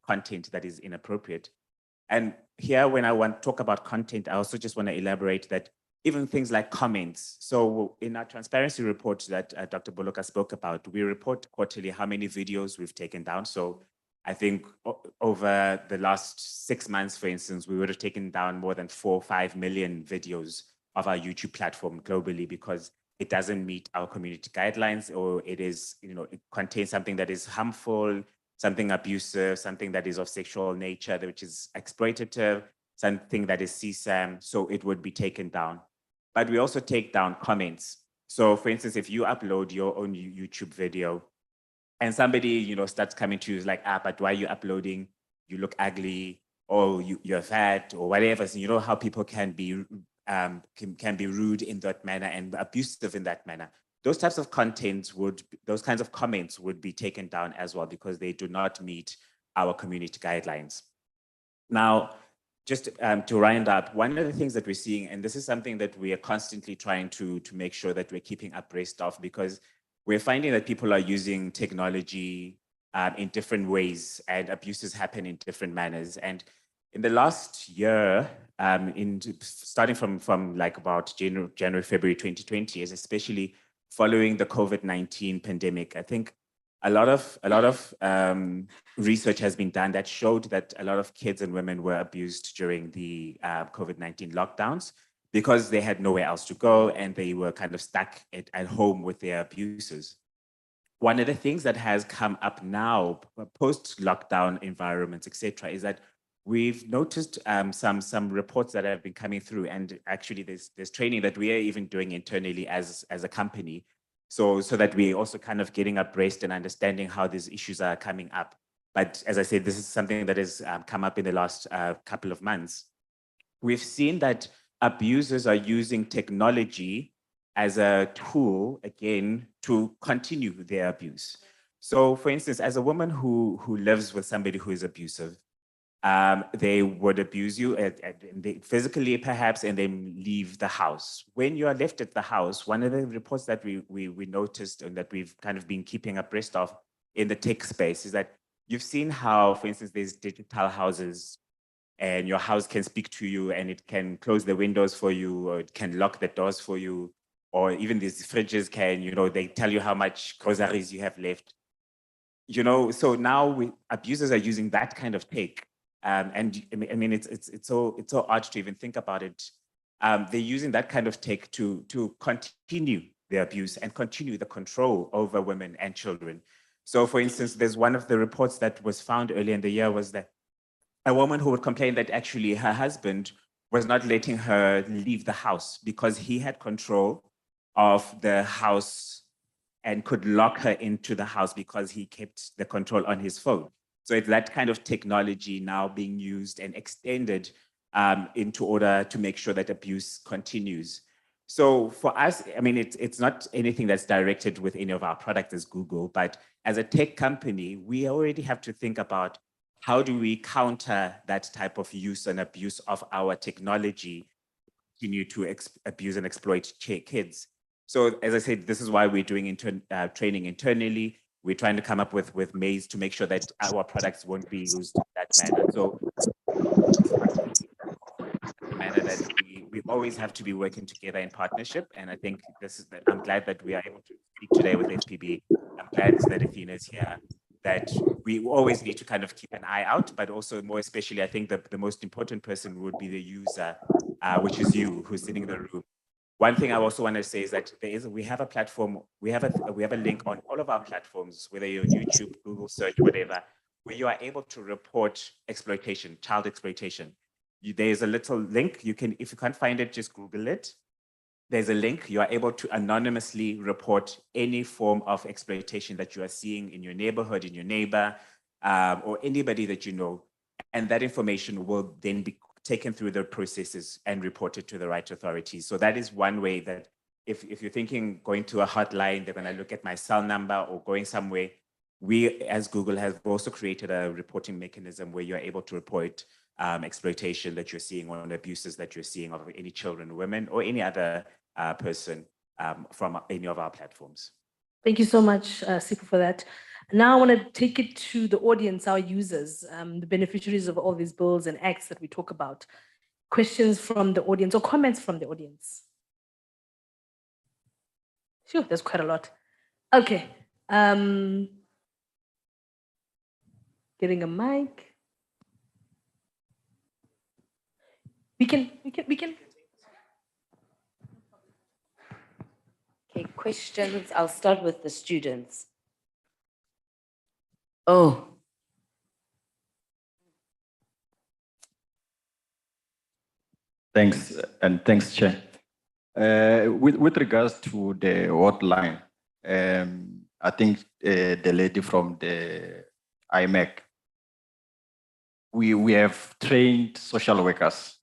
content that is inappropriate. And here, when I want to talk about content, I also just want to elaborate that even things like comments. So in our transparency report that Dr. Boloka spoke about, we report quarterly how many videos we've taken down. So I think over the last 6 months, for instance, we would have taken down more than 4 or 5 million videos of our YouTube platform globally because it doesn't meet our community guidelines, or it is, it contains something that is harmful, something abusive, something that is of sexual nature, which is exploitative, something that is CSAM, so it would be taken down. But we also take down comments. So for instance, if you upload your own YouTube video and somebody, starts coming to you like, but why are you uploading? You look ugly, or you're fat, or whatever. So you know how people can be rude in that manner and abusive in that manner. Those types of those kinds of comments would be taken down as well because they do not meet our community guidelines. Now, just to round up, one of the things that we're seeing, and this is something that we are constantly trying to make sure that we're keeping abreast of, because we're finding that people are using technology in different ways and abuses happen in different manners. And in the last year, starting from like about January, February 2020, especially following the COVID-19 pandemic, I think a lot of research has been done that showed that a lot of kids and women were abused during the COVID-19 lockdowns because they had nowhere else to go and they were kind of stuck at home with their abusers. One of the things that has come up now, post-lockdown environments, etc., is that we've noticed some reports that have been coming through, and actually there's training that we are even doing internally as a company, so that we're also kind of getting abreast and understanding how these issues are coming up. But as I said, this is something that has come up in the last couple of months. We've seen that abusers are using technology as a tool, again, to continue their abuse. So for instance, as a woman who lives with somebody who is abusive, they would abuse you physically perhaps, and then leave the house. When you are left at the house, one of the reports that we noticed and that we've kind of been keeping abreast of in the tech space is that you've seen how, for instance, there's digital houses and your house can speak to you and it can close the windows for you, or it can lock the doors for you, or even these fridges can, they tell you how much groceries you have left. So now abusers are using that kind of tech. And I mean, it's so odd to even think about it. They're using that kind of tech to continue the abuse and continue the control over women and children. So for instance, there's one of the reports that was found earlier in the year was that a woman who would complain that actually her husband was not letting her leave the house because he had control of the house and could lock her into the house because he kept the control on his phone. So it's that kind of technology now being used and extended into order to make sure that abuse continues. So for us, I mean, it's not anything that's directed with any of our products as Google, but as a tech company, we already have to think about how do we counter that type of use and abuse of our technology, continue to abuse and exploit kids. So as I said, this is why we're doing training internally. We're trying to come up with ways to make sure that our products won't be used in that manner. So the manner that we always have to be working together in partnership. And I think I'm glad that we are able to speak today with FPB. I'm glad that Athena is here, that we always need to kind of keep an eye out, but also more especially, I think the most important person would be the user, which is you who's sitting in the room. One thing I also want to say is that we have a platform, we have a link on all of our platforms, whether you're on YouTube, Google search, whatever, where you are able to report exploitation, child exploitation. There's a little link. You can, if you can't find it, just Google it. There's a link. You are able to anonymously report any form of exploitation that you are seeing in your neighborhood, in your neighbor, or anybody that you know. And that information will then be taken through the processes and reported to the right authorities. So that is one way that if you're thinking going to a hotline, they're going to look at my cell number or going somewhere, we as Google have also created a reporting mechanism where you're able to report exploitation that you're seeing or abuses that you're seeing of any children, women, or any other person from any of our platforms. Thank you so much, Sipho, for that. Now I want to take it to the audience, our users, the beneficiaries of all these bills and acts that we talk about. Questions from the audience or comments from the audience? Sure, there's quite a lot. Okay. getting a mic. We can. Okay, questions. I'll start with the students. Oh. Thanks, and thanks, Chair. With regards to the hotline, I think the lady from the IMEC, we have trained social workers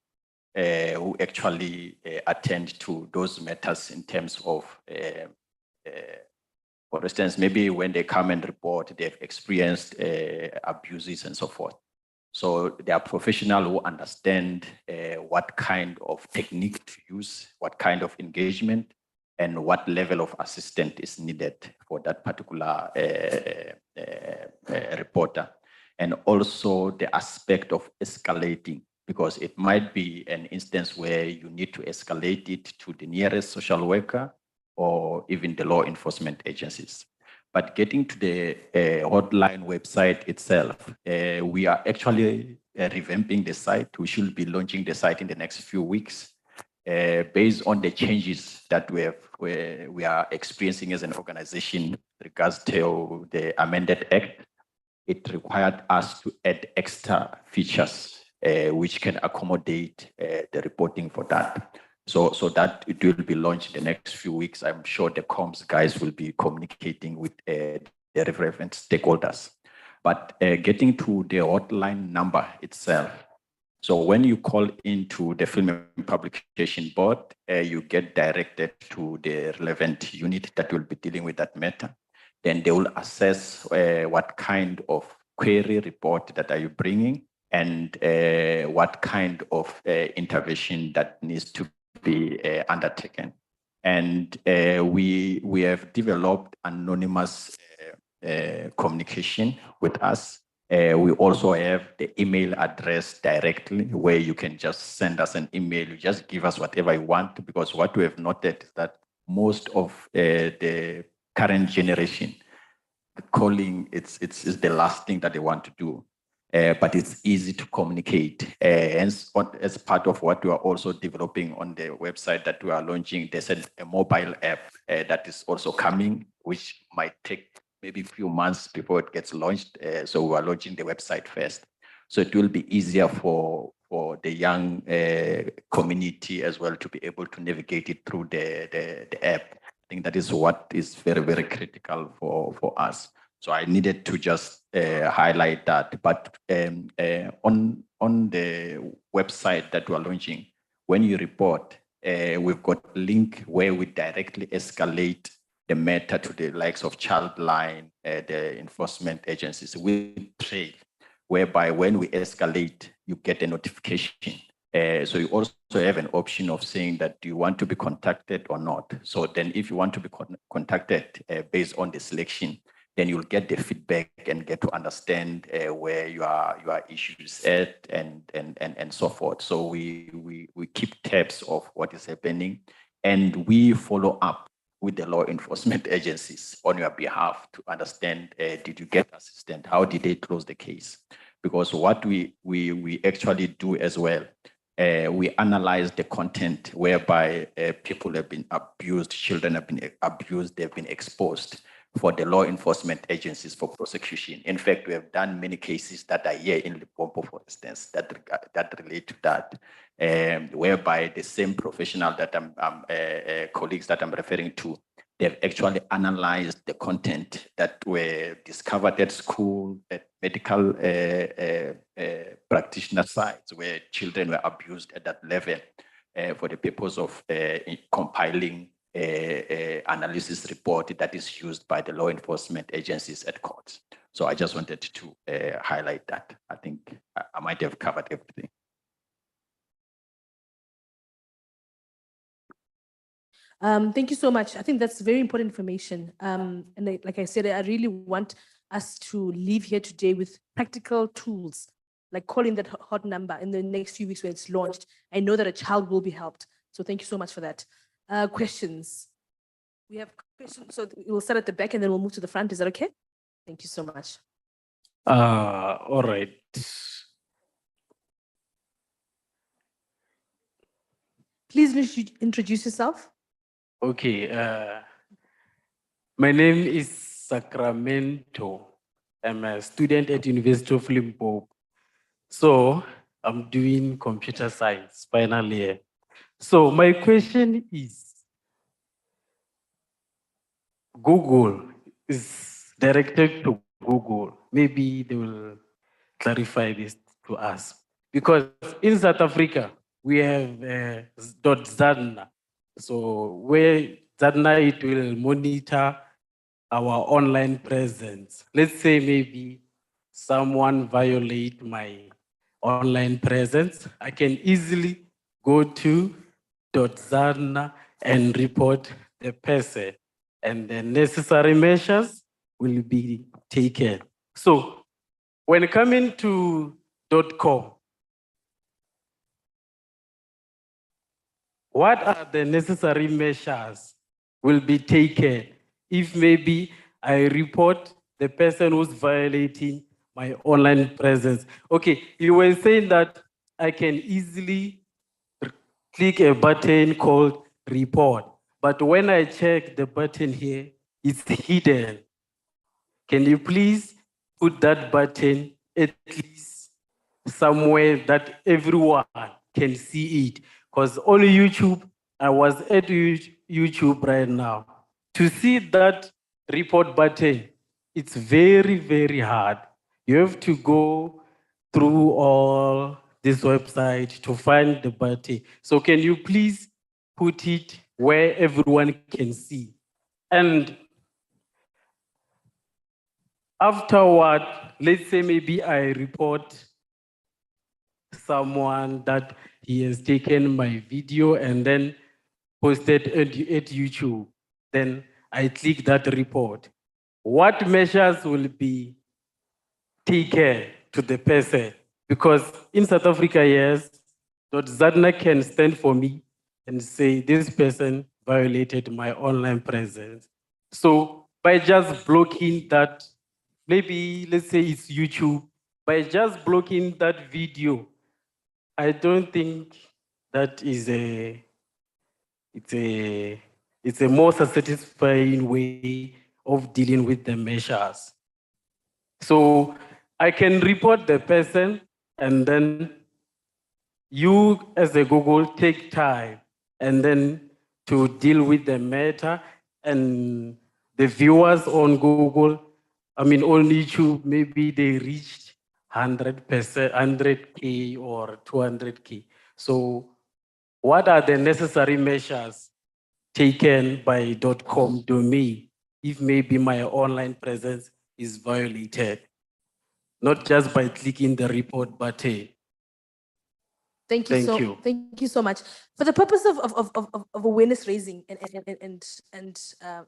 who actually attend to those matters in terms of, for instance, maybe when they come and report, they've experienced abuses and so forth. So they are professionals who understand what kind of technique to use, what kind of engagement, and what level of assistance is needed for that particular reporter. And also the aspect of escalating, because it might be an instance where you need to escalate it to the nearest social worker or even the law enforcement agencies. But getting to the hotline website itself, we are actually revamping the site. We should be launching the site in the next few weeks based on the changes that we are experiencing as an organization regards to the amended act. It required us to add extra features which can accommodate the reporting for that. So that it will be launched in the next few weeks. I'm sure the comms guys will be communicating with the relevant stakeholders. But getting to the hotline number itself. So when you call into the Film and Publication Board, you get directed to the relevant unit that will be dealing with that matter. Then they will assess what kind of query report that are you bringing and what kind of intervention that needs to be undertaken. And we have developed anonymous communication with us. We also have the email address directly where you can just send us an email. You just give us whatever you want, because what we have noted is that most of the current generation, calling it's the last thing that they want to do. But it's easy to communicate. Hence, as part of what we are also developing on the website that we are launching, there's a mobile app that is also coming, which might take maybe a few months before it gets launched. So we are launching the website first. So it will be easier for the young community as well to be able to navigate it through the app. I think that is what is very, very critical for us. So I needed to just highlight that. But on the website that we're launching, when you report, we've got a link where we directly escalate the matter to the likes of Childline, the enforcement agencies with Trail, whereby when we escalate, you get a notification. So you also have an option of saying that do you want to be contacted or not. So then if you want to be contacted based on the selection, then you'll get the feedback and get to understand where your issues at and so forth. So we keep tabs of what is happening, and we follow up with the law enforcement agencies on your behalf to understand, did you get assistance? How did they close the case? Because what we actually do as well, we analyze the content whereby people have been abused, children have been abused, they've been exposed for the law enforcement agencies for prosecution. In fact, we have done many cases that are here in Limpopo, for instance, that relate to that, whereby the same professional that colleagues that I'm referring to, they've actually analyzed the content that were discovered at school, at medical practitioner sites where children were abused at that level for the purpose of compiling analysis report that is used by the law enforcement agencies at courts. So I just wanted to highlight that. I think I might have covered everything. Thank you so much. I think that's very important information. And like I said, I really want us to leave here today with practical tools, like calling that hot number in the next few weeks when it's launched. I know that a child will be helped. So thank you so much for that. Questions? We have questions. So we'll start at the back and then we'll move to the front. Is that okay? Thank you so much. All right. Please introduce yourself. Okay. My name is Sacramento. I'm a student at University of Limpopo. So I'm doing computer science final year. So my question is, Google is directed to Google. Maybe they will clarify this to us. Because in South Africa, we have .ZADNA. So where ZADNA, it will monitor our online presence. Let's say maybe someone violate my online presence. I can easily go to .ZADNA and report the person, and the necessary measures will be taken. So when coming to .com, what are the necessary measures will be taken if maybe I report the person who's violating my online presence? Okay, you were saying that I can easily click a button called report, but when I check the button here, it's hidden. Can you please put that button at least somewhere that everyone can see it? Because on YouTube, I was at YouTube right now. To see that report button, it's very, very hard. You have to go through all this website to find the button. So can you please put it where everyone can see? And afterward, let's say maybe I report someone that he has taken my video and then posted at YouTube. Then I click that report. What measures will be taken to the person? Because in South Africa, yes, .ZADNA can stand for me and say this person violated my online presence. So by just blocking that, maybe let's say it's YouTube, by just blocking that video, I don't think that is it's a more satisfying way of dealing with the measures. So I can report the person, and then you as a Google take time and then to deal with the matter, and the viewers on Google, I mean on YouTube, maybe they reached 100%, 100K or 200K. So what are the necessary measures taken by .com domain if maybe my online presence is violated? Not just by clicking the report button. Thank you Thank you so much. For the purpose of awareness raising, and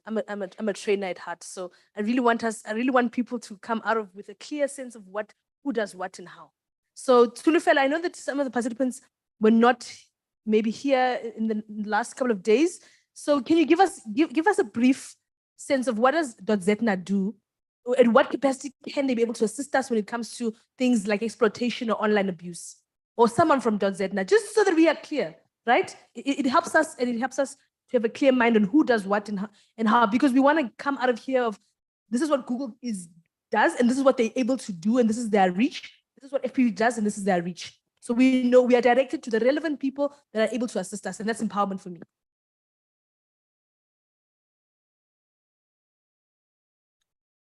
I'm a trainer at heart, so I really want people to come out of with a clear sense of who does what and how. So Tulufela, I know that some of the participants were not maybe here in the last couple of days. So can you give us a brief sense of what does .ZADNA do? In what capacity can they be able to assist us when it comes to things like exploitation or online abuse? Or someone from .ZADNA, just so that we are clear, right? It helps us, and it helps us to have a clear mind on who does what and how, because we want to come out of here of this is what Google does, and this is what they're able to do, and this is their reach. This is what FPV does, and this is their reach. So we know we are directed to the relevant people that are able to assist us, and that's empowerment for me.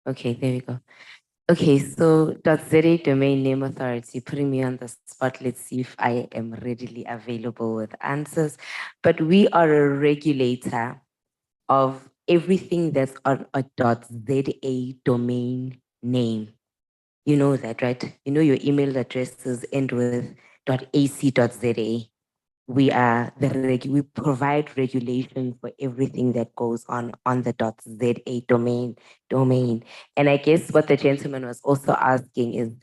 Okay, there we go. Okay, so .ZA domain name authority, putting me on the spot. Let's see if I am readily available with answers. But we are a regulator of everything that's on a .ZA domain name. You know that, right? You know your email addresses end with .ac.za. We provide regulation for everything that goes on the .za domain. And I guess what the gentleman was also asking is,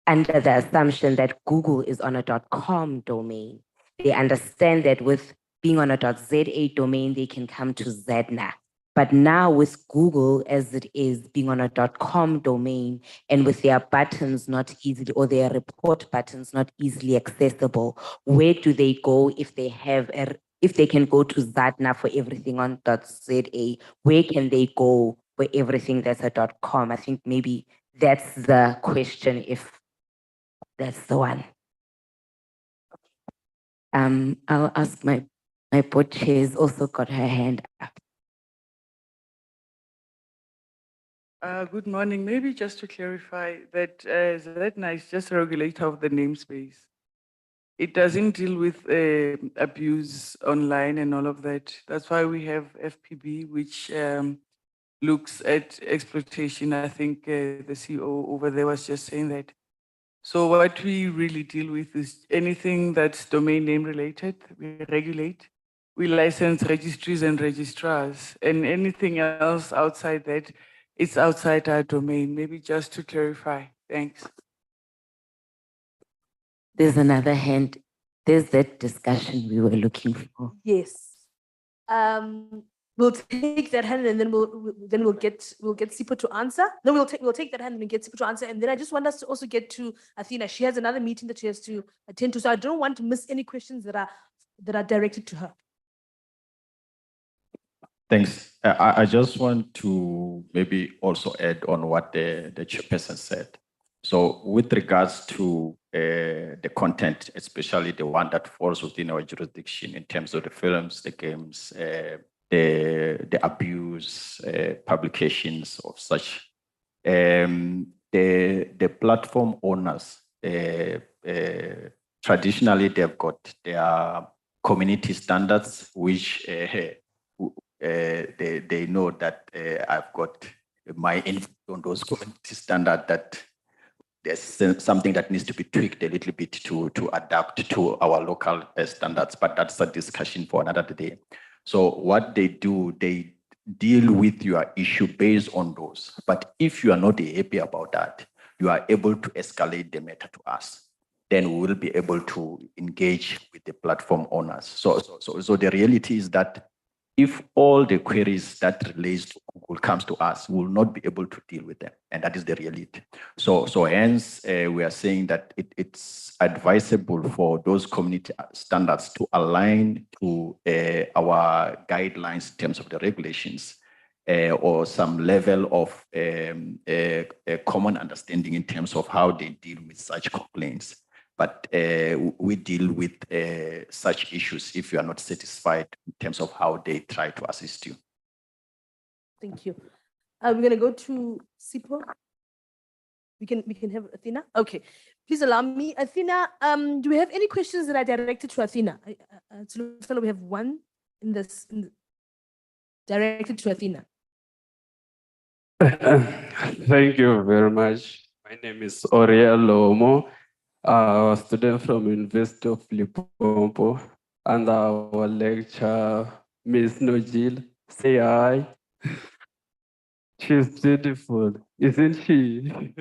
under the assumption that Google is on a .com domain, they understand that with being on a .za domain, they can come to ZADNA. But now with Google as it is being on a .com domain and with their buttons not easily, or their report buttons not easily accessible, where do they go if they have if they can go to Zatna for everything on .za? Where can they go for everything that's a .com? I think maybe that's the question, if that's the one. I'll ask my board chair's also got her hand up. Good morning. Maybe just to clarify that Zatna is just a regulator of the namespace. It doesn't deal with abuse online and all of that. That's why we have FPB, which looks at exploitation. I think the CEO over there was just saying that. So what we really deal with is anything that's domain name related, we regulate. We license registries and registrars, and anything else outside that, it's outside our domain. Maybe just to clarify. Thanks. There's another hand. There's that discussion we were looking for. Yes. We'll take that hand and then we'll get Sipho to answer. Then we'll take that hand and get Sipho to answer. And then I just want us to also get to Athena. She has another meeting that she has to attend to. So I don't want to miss any questions that are directed to her. Thanks. I just want to maybe also add on what the chairperson said. So with regards to the content, especially the one that falls within our jurisdiction in terms of the films, the games, the abuse, publications of such, the platform owners, traditionally they've got their community standards, which they know that I've got my influence on those community standards, that there's something that needs to be tweaked a little bit to adapt to our local standards, but that's a discussion for another day. So what they do, they deal with your issue based on those. But if you are not happy about that, you are able to escalate the matter to us. Then we will be able to engage with the platform owners. So the reality is that if all the queries that relates to Google comes to us, we will not be able to deal with them. And that is the reality. So hence, we are saying that it's advisable for those community standards to align to our guidelines in terms of the regulations, or some level of a common understanding in terms of how they deal with such complaints. But we deal with such issues if you are not satisfied in terms of how they try to assist you. Thank you. We're going to go to Sipho. We can have Athena. Okay, please allow me. Athena, do we have any questions that are directed to Athena? We have one directed to Athena. Thank you very much. My name is Oriel Lomo, a student from University of Limpopo, and our lecturer, Miss Nojil. Say hi. She's beautiful, isn't she?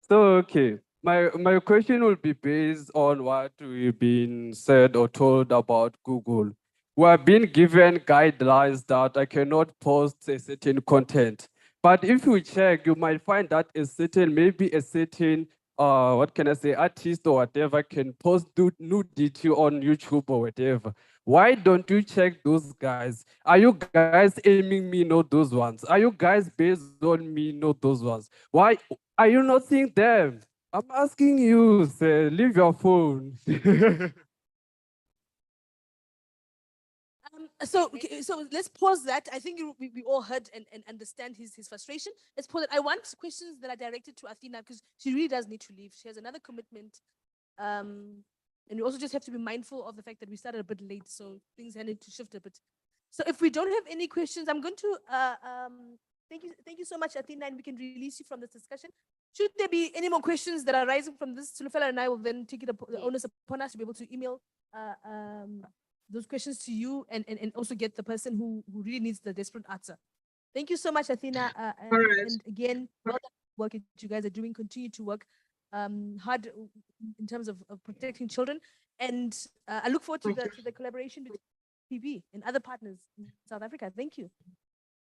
So, okay. My question will be based on what we've been said or told about Google. We have been given guidelines that I cannot post a certain content. But if you check, you might find that maybe a certain, what can I say, artist or whatever can post nudity on YouTube or whatever. Why don't you check those guys? Are you guys aiming me, not those ones? Are you guys based on me, not those ones? Why are you not seeing them? I'm asking you, sir, leave your phone. So let's pause that. I think we all heard and understand his frustration. Let's pause it. I want questions that are directed to Athena because she really does need to leave. She has another commitment. And we also just have to be mindful of the fact that we started a bit late, so things need to shift a bit. So if we don't have any questions, I'm going to thank you so much, Athena, and we can release you from this discussion. Should there be any more questions that are arising from this, Tulufela and I will then take it the onus upon us to be able to email those questions to you and also get the person who really needs the desperate answer. Thank you so much, Athena. And again, well done work that you guys are doing. Continue to work hard in terms of protecting children. And I look forward to the collaboration between PB and other partners in South Africa. Thank you.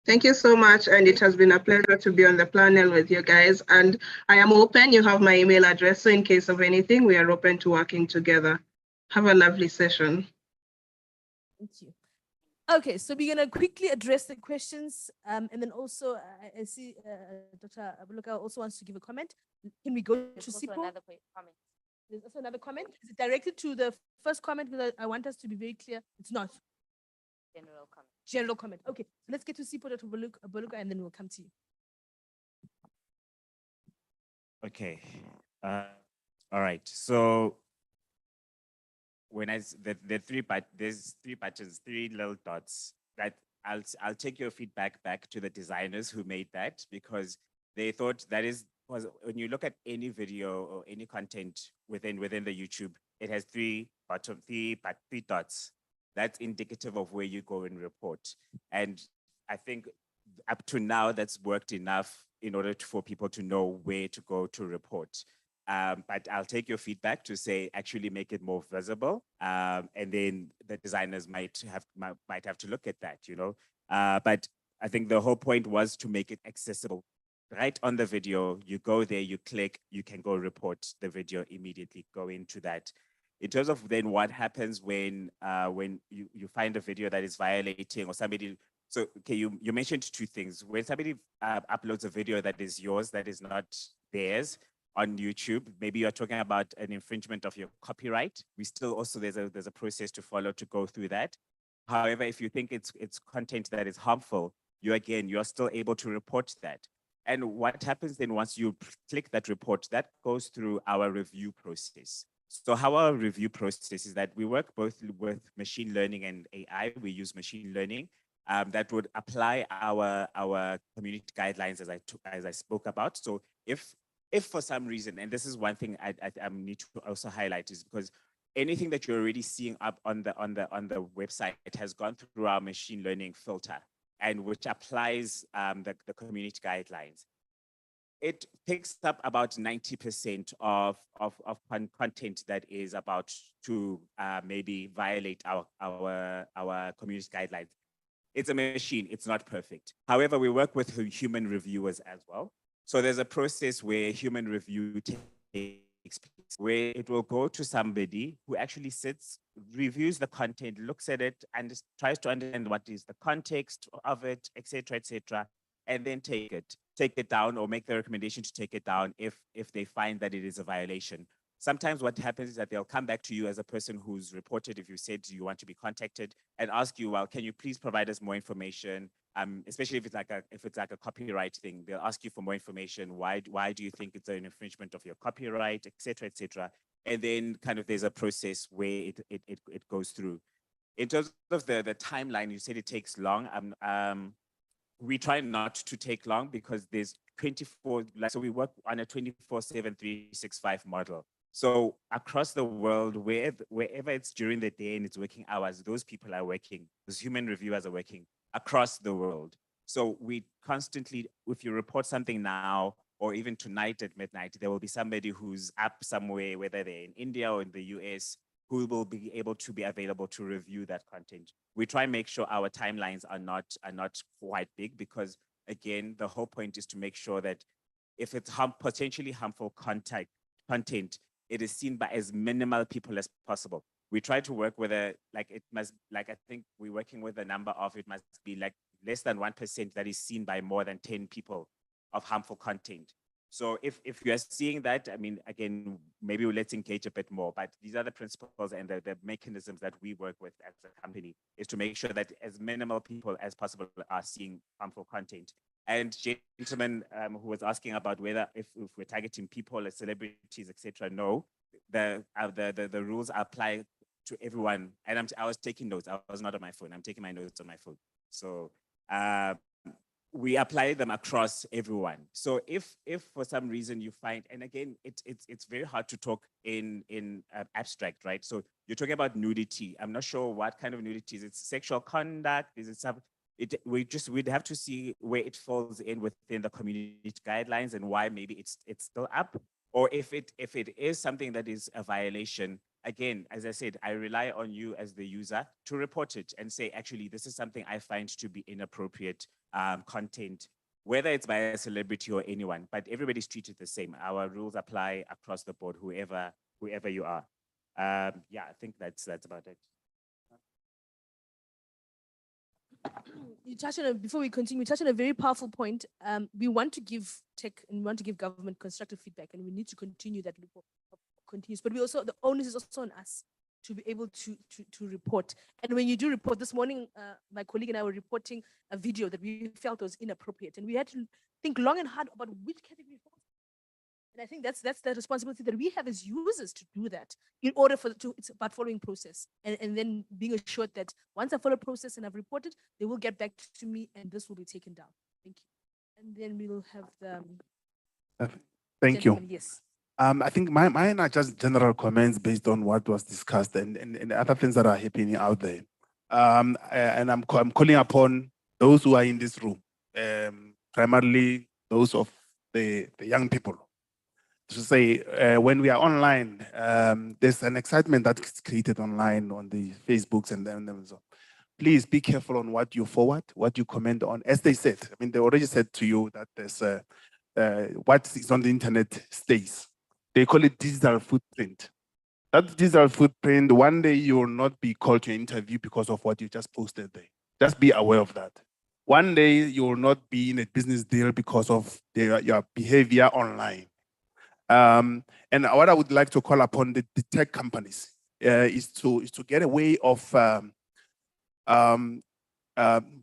Thank you so much. And it has been a pleasure to be on the panel with you guys. And I am open. You have my email address. So in case of anything, we are open to working together. Have a lovely session. Thank you. Okay, so we're going to quickly address the questions. And then also, I see Dr. Abuluka also wants to give a comment. Can we go to Sipo? Another comment. There's also another comment. Is it directed to the first comment? Because I want us to be very clear. It's not. General comment. General comment. Okay, so let's get to Sipo, Dr. Abuluka, and then we'll come to you. Okay. All right. So when the three there's three patches, three little dots that I'll take your feedback back to the designers who made that, because they thought that was when you look at any video or any content within the YouTube, it has three dots. That's indicative of where you go and report. And I think up to now that's worked enough in order for people to know where to go to report. But I'll take your feedback to say actually make it more visible, and then the designers might have to look at that, you know. But I think the whole point was to make it accessible. Right on the video, you go there, you click, you can go report the video immediately, go into that. In terms of then what happens when you find a video that is violating or somebody. So, okay, you mentioned two things. When somebody uploads a video that is yours, that is not theirs on YouTube, maybe you're talking about an infringement of your copyright. We still also, there's a process to follow to go through that. However, if you think it's content that is harmful, you're still able to report that. And what happens then once you click that report, that goes through our review process. So how our review process is that we work both with machine learning and AI. We use machine learning that would apply our community guidelines as I spoke about. So if for some reason, and this is one thing I need to also highlight, is because anything that you're already seeing up on the website, it has gone through our machine learning filter, and which applies the community guidelines. It picks up about 90% of content that is about to maybe violate our community guidelines. It's a machine, it's not perfect. However, we work with human reviewers as well. So there's a process where human review takes place, where it will go to somebody who actually sits, reviews the content, looks at it, and tries to understand what is the context of it, etc., and then take it down or make the recommendation to take it down if they find that it is a violation. Sometimes what happens is that they'll come back to you as a person who's reported, if you said you want to be contacted, and ask you, well, can you please provide us more information? Especially if it's like a copyright thing, they'll ask you for more information. Why do you think it's an infringement of your copyright, etc., etc. And then kind of there's a process where it goes through. In terms of the timeline, you said it takes long. We try not to take long because there's 24, so we work on a 24/7, 365 model. So across the world, wherever it's during the day and it's working hours, those people are working, those human reviewers are working across the world. So we constantly, if you report something now, or even tonight at midnight, there will be somebody who's up somewhere, whether they're in India or in the US, who will be able to be available to review that content. We try and make sure our timelines are not quite big, because again, the whole point is to make sure that if it's potentially harmful content, it is seen by as minimal people as possible. We try to work with I think we're working with a number of, it must be like less than 1% that is seen by more than 10 people of harmful content. So if you are seeing that, I mean, again, maybe let's engage a bit more, but these are the principles and the mechanisms that we work with as a company, is to make sure that as minimal people as possible are seeing harmful content. And gentleman who was asking about whether if we're targeting people as celebrities, etc. No, the rules apply to everyone. And I was taking notes. I was not on my phone. I'm taking my notes on my phone. So we apply them across everyone. So if for some reason you find, and again, it's very hard to talk in abstract, right? So you're talking about nudity. I'm not sure what kind of nudity is. It sexual conduct? Is it some? We'd have to see where it falls in within the community guidelines and why maybe it's still up, or if it is something that is a violation, again, as I said, I rely on you as the user to report it and say, actually, this is something I find to be inappropriate content, whether it's by a celebrity or anyone, but everybody's treated the same. Our rules apply across the board, whoever you are. Yeah, I think that's about it. You touched on before we continue, you touched on a very powerful point. We want to give tech and we want to give government constructive feedback, and we need to continue that loop of continuous. But we also, the onus is also on us to be able to report. And when you do report, this morning, my colleague and I were reporting a video that we felt was inappropriate, and we had to think long and hard about which category. And I think that's the responsibility that we have as users to do that in order it's about following process and then being assured that once I follow process and I've reported, they will get back to me and this will be taken down. Thank you. And then we will have the. Thank you. Yes. I think mine are just general comments based on what was discussed and other things that are happening out there. And I'm calling upon those who are in this room, primarily those of the young people, to say when we are online, there's an excitement that's created online on the Facebooks and then so. Please be careful on what you forward, what you comment on. As they said, I mean, they already said to you that there's what is on the internet stays. They call it digital footprint. That digital footprint, one day you will not be called to an interview because of what you just posted there. Just be aware of that. One day you will not be in a business deal because of your behavior online. And what I would like to call upon the tech companies is to get a way of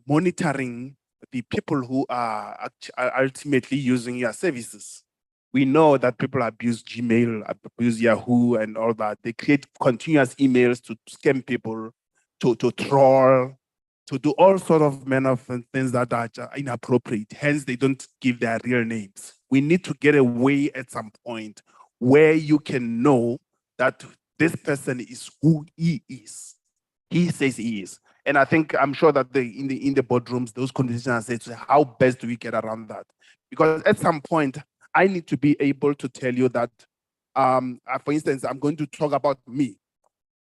monitoring the people who are ultimately using your services. We know that people abuse Gmail, abuse Yahoo and all that. They create continuous emails to scam people, to troll, to do all sorts of manner of things that are inappropriate. Hence, they don't give their real names. We need to get away at some point where you can know that this person is who he is. He says he is. And I think I'm sure that in the boardrooms, those conversations are said, how best do we get around that? Because at some point, I need to be able to tell you that, for instance, I'm going to talk about me.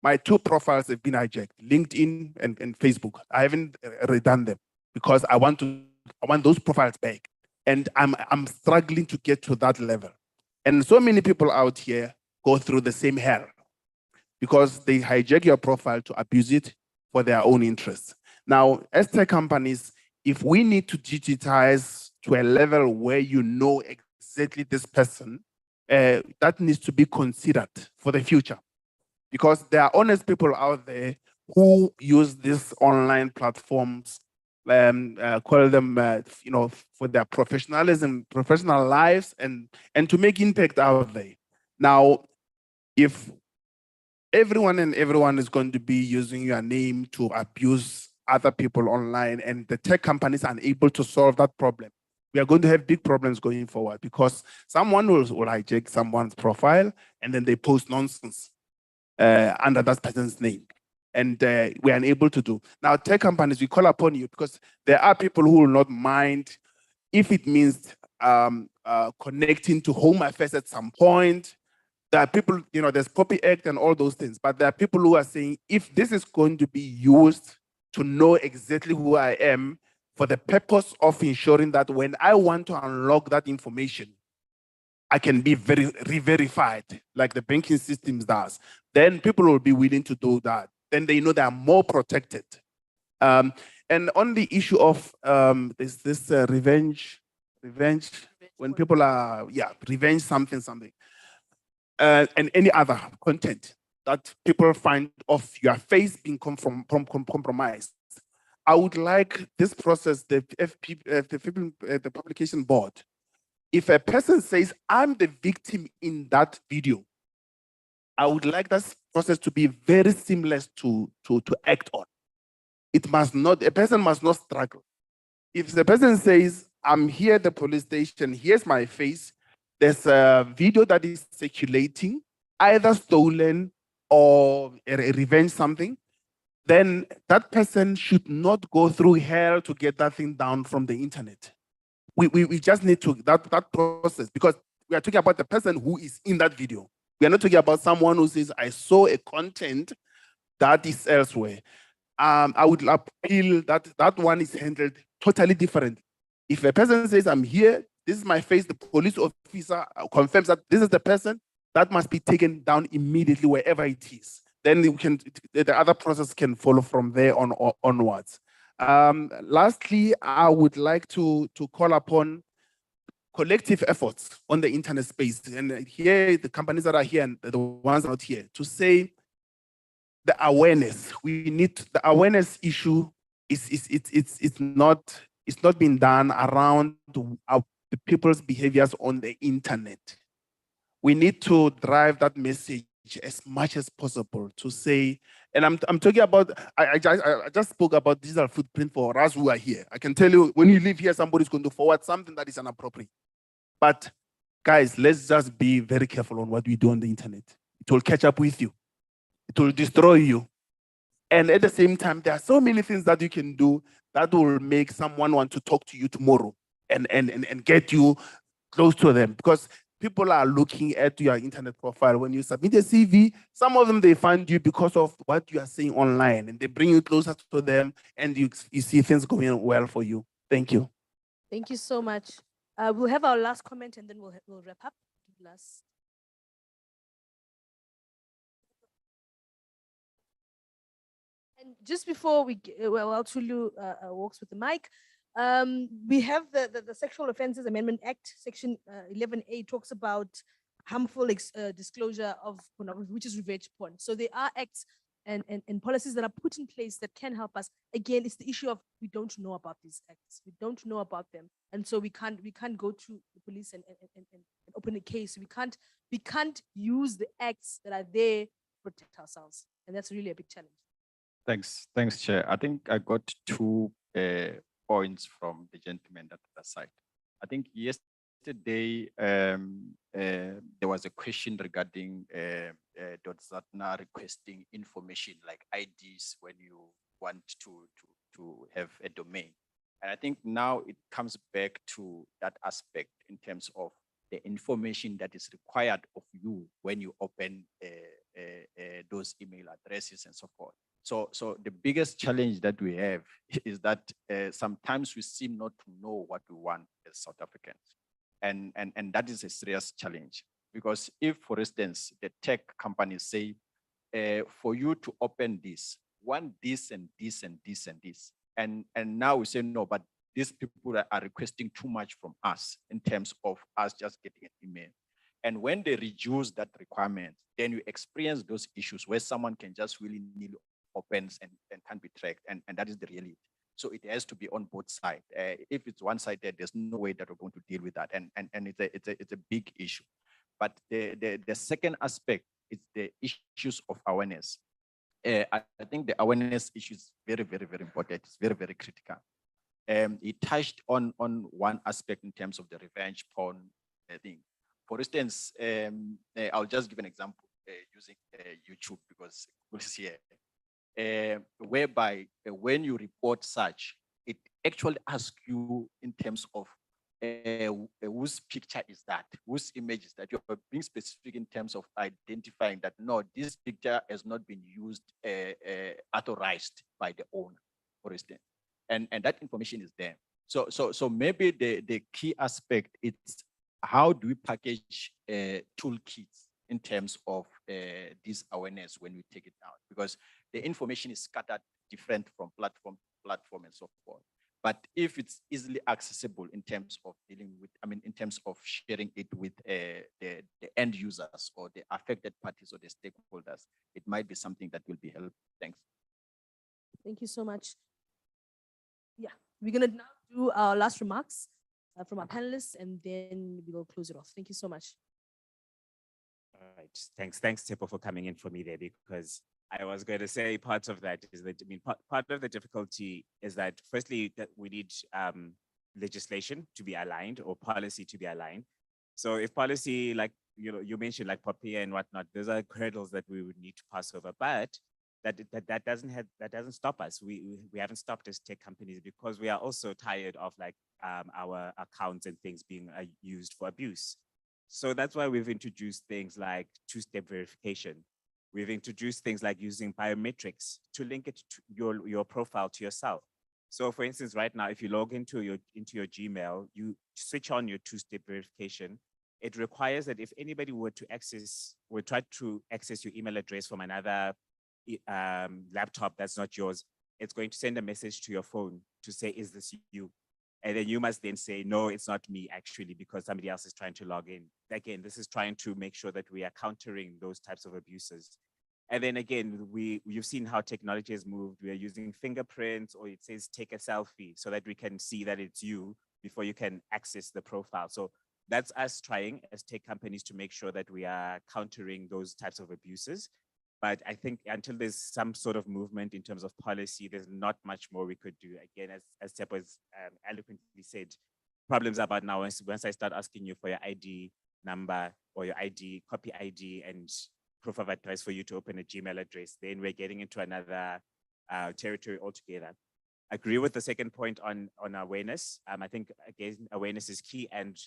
My 2 profiles have been hijacked, LinkedIn and Facebook. I haven't redone them because I want those profiles back. And I'm struggling to get to that level. And so many people out here go through the same hell because they hijack your profile to abuse it for their own interests. Now, as tech companies, if we need to digitize to a level where you know exactly this person, that needs to be considered for the future. Because there are honest people out there who use these online platforms, call them, for their professionalism, professional lives, and to make impact out there. Now, if everyone is going to be using your name to abuse other people online, and the tech companies are unable to solve that problem, we are going to have big problems going forward because someone will hijack someone's profile and then they post nonsense under that person's name. And we are unable to do. Now, tech companies, we call upon you because there are people who will not mind if it means connecting to Home Affairs at some point. There are people, there's Poppy Act and all those things, but there are people who are saying, if this is going to be used to know exactly who I am for the purpose of ensuring that when I want to unlock that information, I can be re-verified like the banking systems does, then people will be willing to do that. Then they know they are more protected. And on the issue of this revenge, when people are, revenge something. And any other content that people find of your face being compromised. I would like this process, the publication board, if a person says, I'm the victim in that video, I would like that process to be very seamless to act on. It must not, a person must not struggle. If the person says, I'm here at the police station, here's my face, there's a video that is circulating, either stolen or a revenge something, then that person should not go through hell to get that thing down from the internet. We just need to, that process, because we are talking about the person who is in that video. We are not talking about someone who says, I saw a content that is elsewhere. I would appeal that that one is handled totally different. If a person says, I'm here, this is my face, the police officer confirms that this is the person, that must be taken down immediately wherever it is. Then we can, the other process can follow from there on onwards. Lastly, I would like to call upon collective efforts on the internet space. And here, the companies that are here and the ones not here, to say the awareness. We need the awareness issue it's not being done around the people's behaviors on the internet. We need to drive that message as much as possible to say, and I'm talking about, I just spoke about digital footprint for us who are here. I can tell you, when you live here, somebody's going to forward something that is inappropriate. But guys, let's just be very careful on what we do on the internet. It will catch up with you. It will destroy you. And at the same time, there are so many things that you can do that will make someone want to talk to you tomorrow and get you close to them, because people are looking at your internet profile. When you submit a CV, some of them, they find you because of what you are saying online, and they bring you closer to them, and you see things going well for you. Thank you. Thank you so much. We'll have our last comment and then we'll wrap up. Last. And just before while Tulu walks with the mic, we have the Sexual Offences Amendment Act, Section 11A talks about harmful disclosure of pornography, which is revenge porn. So there are acts and policies that are put in place that can help us. Again, it's the issue of we don't know about these acts. We don't know about them. And so we can't go to the police and open a case. We can't use the acts that are there to protect ourselves. And that's really a big challenge. Thanks, Chair. I think I got 2 points from the gentleman at the side. I think yesterday there was a question regarding Dotzatna requesting information like IDs when you want to have a domain. And I think now it comes back to that aspect in terms of the information that is required of you when you open those email addresses and so forth. So the biggest challenge that we have is that sometimes we seem not to know what we want as South Africans. And that is a serious challenge, because if, for instance, the tech companies say, for you to open this, want this and this and this and this, and now we say, no, but these people are requesting too much from us in terms of us just getting an email. And when they reduce that requirement, then you experience those issues where someone can just willy-nilly opens and can be tracked, and that is the reality. So it has to be on both sides. If it's one-sided, there's no way that we're going to deal with that, and it's a big issue. But the second aspect is the issues of awareness. I think the awareness issue is very, very, very important. It's very, very critical. He touched on one aspect in terms of the revenge porn thing. For instance, I'll just give an example using YouTube, because it's here. Whereby when you report such, it actually asks you in terms of whose picture is that, whose image is that. You're being specific in terms of identifying that, no, this picture has not been used, authorized by the owner, for instance. And that information is there. So maybe the key aspect is how do we package toolkits in terms of this awareness when we take it out, because the information is scattered different from platform to platform and so forth. But if it's easily accessible in terms of dealing with, in terms of sharing it with the end users or the affected parties or the stakeholders, it might be something that will be helpful. Thanks. Thank you so much. Yeah, we're gonna now do our last remarks from our panelists, and then we will close it off. Thank you so much. All right, thanks Tepo for coming in for me there, because I was going to say part of that is that, part of the difficulty is that firstly, that we need legislation to be aligned or policy to be aligned. So if policy, like, you mentioned like POPIA and whatnot, those are hurdles that we would need to pass over, but that doesn't stop us. We haven't stopped as tech companies, because we are also tired of like our accounts and things being used for abuse. So that's why we've introduced things like two-step verification. We've introduced things like using biometrics to link it to your profile to yourself. So for instance, right now, if you log into your Gmail, you switch on your two-step verification. It requires that if anybody would try to access your email address from another laptop that's not yours, it's going to send a message to your phone to say, is this you? And then you must then say, no, it's not me actually, because somebody else is trying to log in. Again, this is trying to make sure that we are countering those types of abuses. And then again, you've seen how technology has moved. We are using fingerprints, or it says take a selfie, so that we can see that it's you before you can access the profile. So that's us trying as tech companies to make sure that we are countering those types of abuses. But I think until there's some sort of movement in terms of policy, there's not much more we could do. Again, as Tsepo has eloquently said, problems about now, once I start asking you for your ID number or your ID, copy ID and proof of address for you to open a Gmail address, then we're getting into another territory altogether. I agree with the second point on awareness. I think, again, awareness is key. And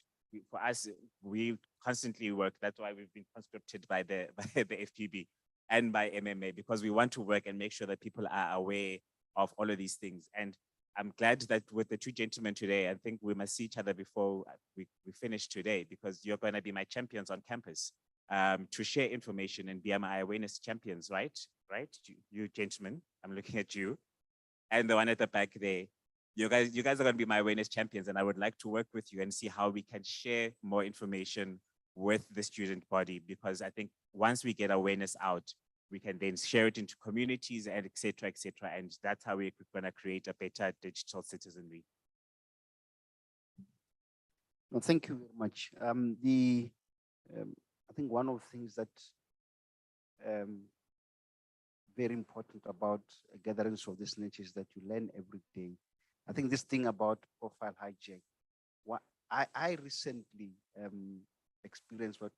for us, we constantly work. That's why we've been conscripted by the FPB and by MMA, because we want to work and make sure that people are aware of all of these things. And I'm glad that with the two gentlemen today, I think we must see each other before we finish today, because you're going to be my champions on campus to share information and be my awareness champions, right? Right? You gentlemen, I'm looking at you. And the one at the back there, you guys are going to be my awareness champions, and I would like to work with you and see how we can share more information with the student body, because I think once we get awareness out, we can then share it into communities and et cetera, and that's how we're going to create a better digital citizenry. No, thank you very much. I think one of the things that very important about gatherings of this nature is that you learn every day. I think this thing about profile hijack, I recently experienced what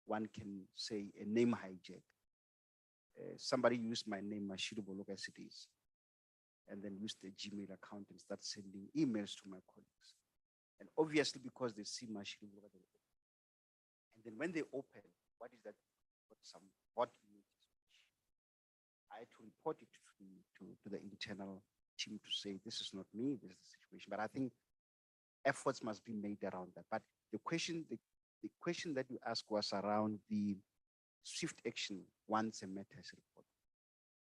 one can say a name hijack. Somebody used my name, Mashiru Bologa Cities, and then used the Gmail account and start sending emails to my colleagues. And obviously, because they see Mashiru Bologa, and then when they open, what is that? Some bot images. I had to report it to the internal team to say, this is not me, this is the situation. But I think efforts must be made around that. But the question that you asked was around the swift action once a matter is reported.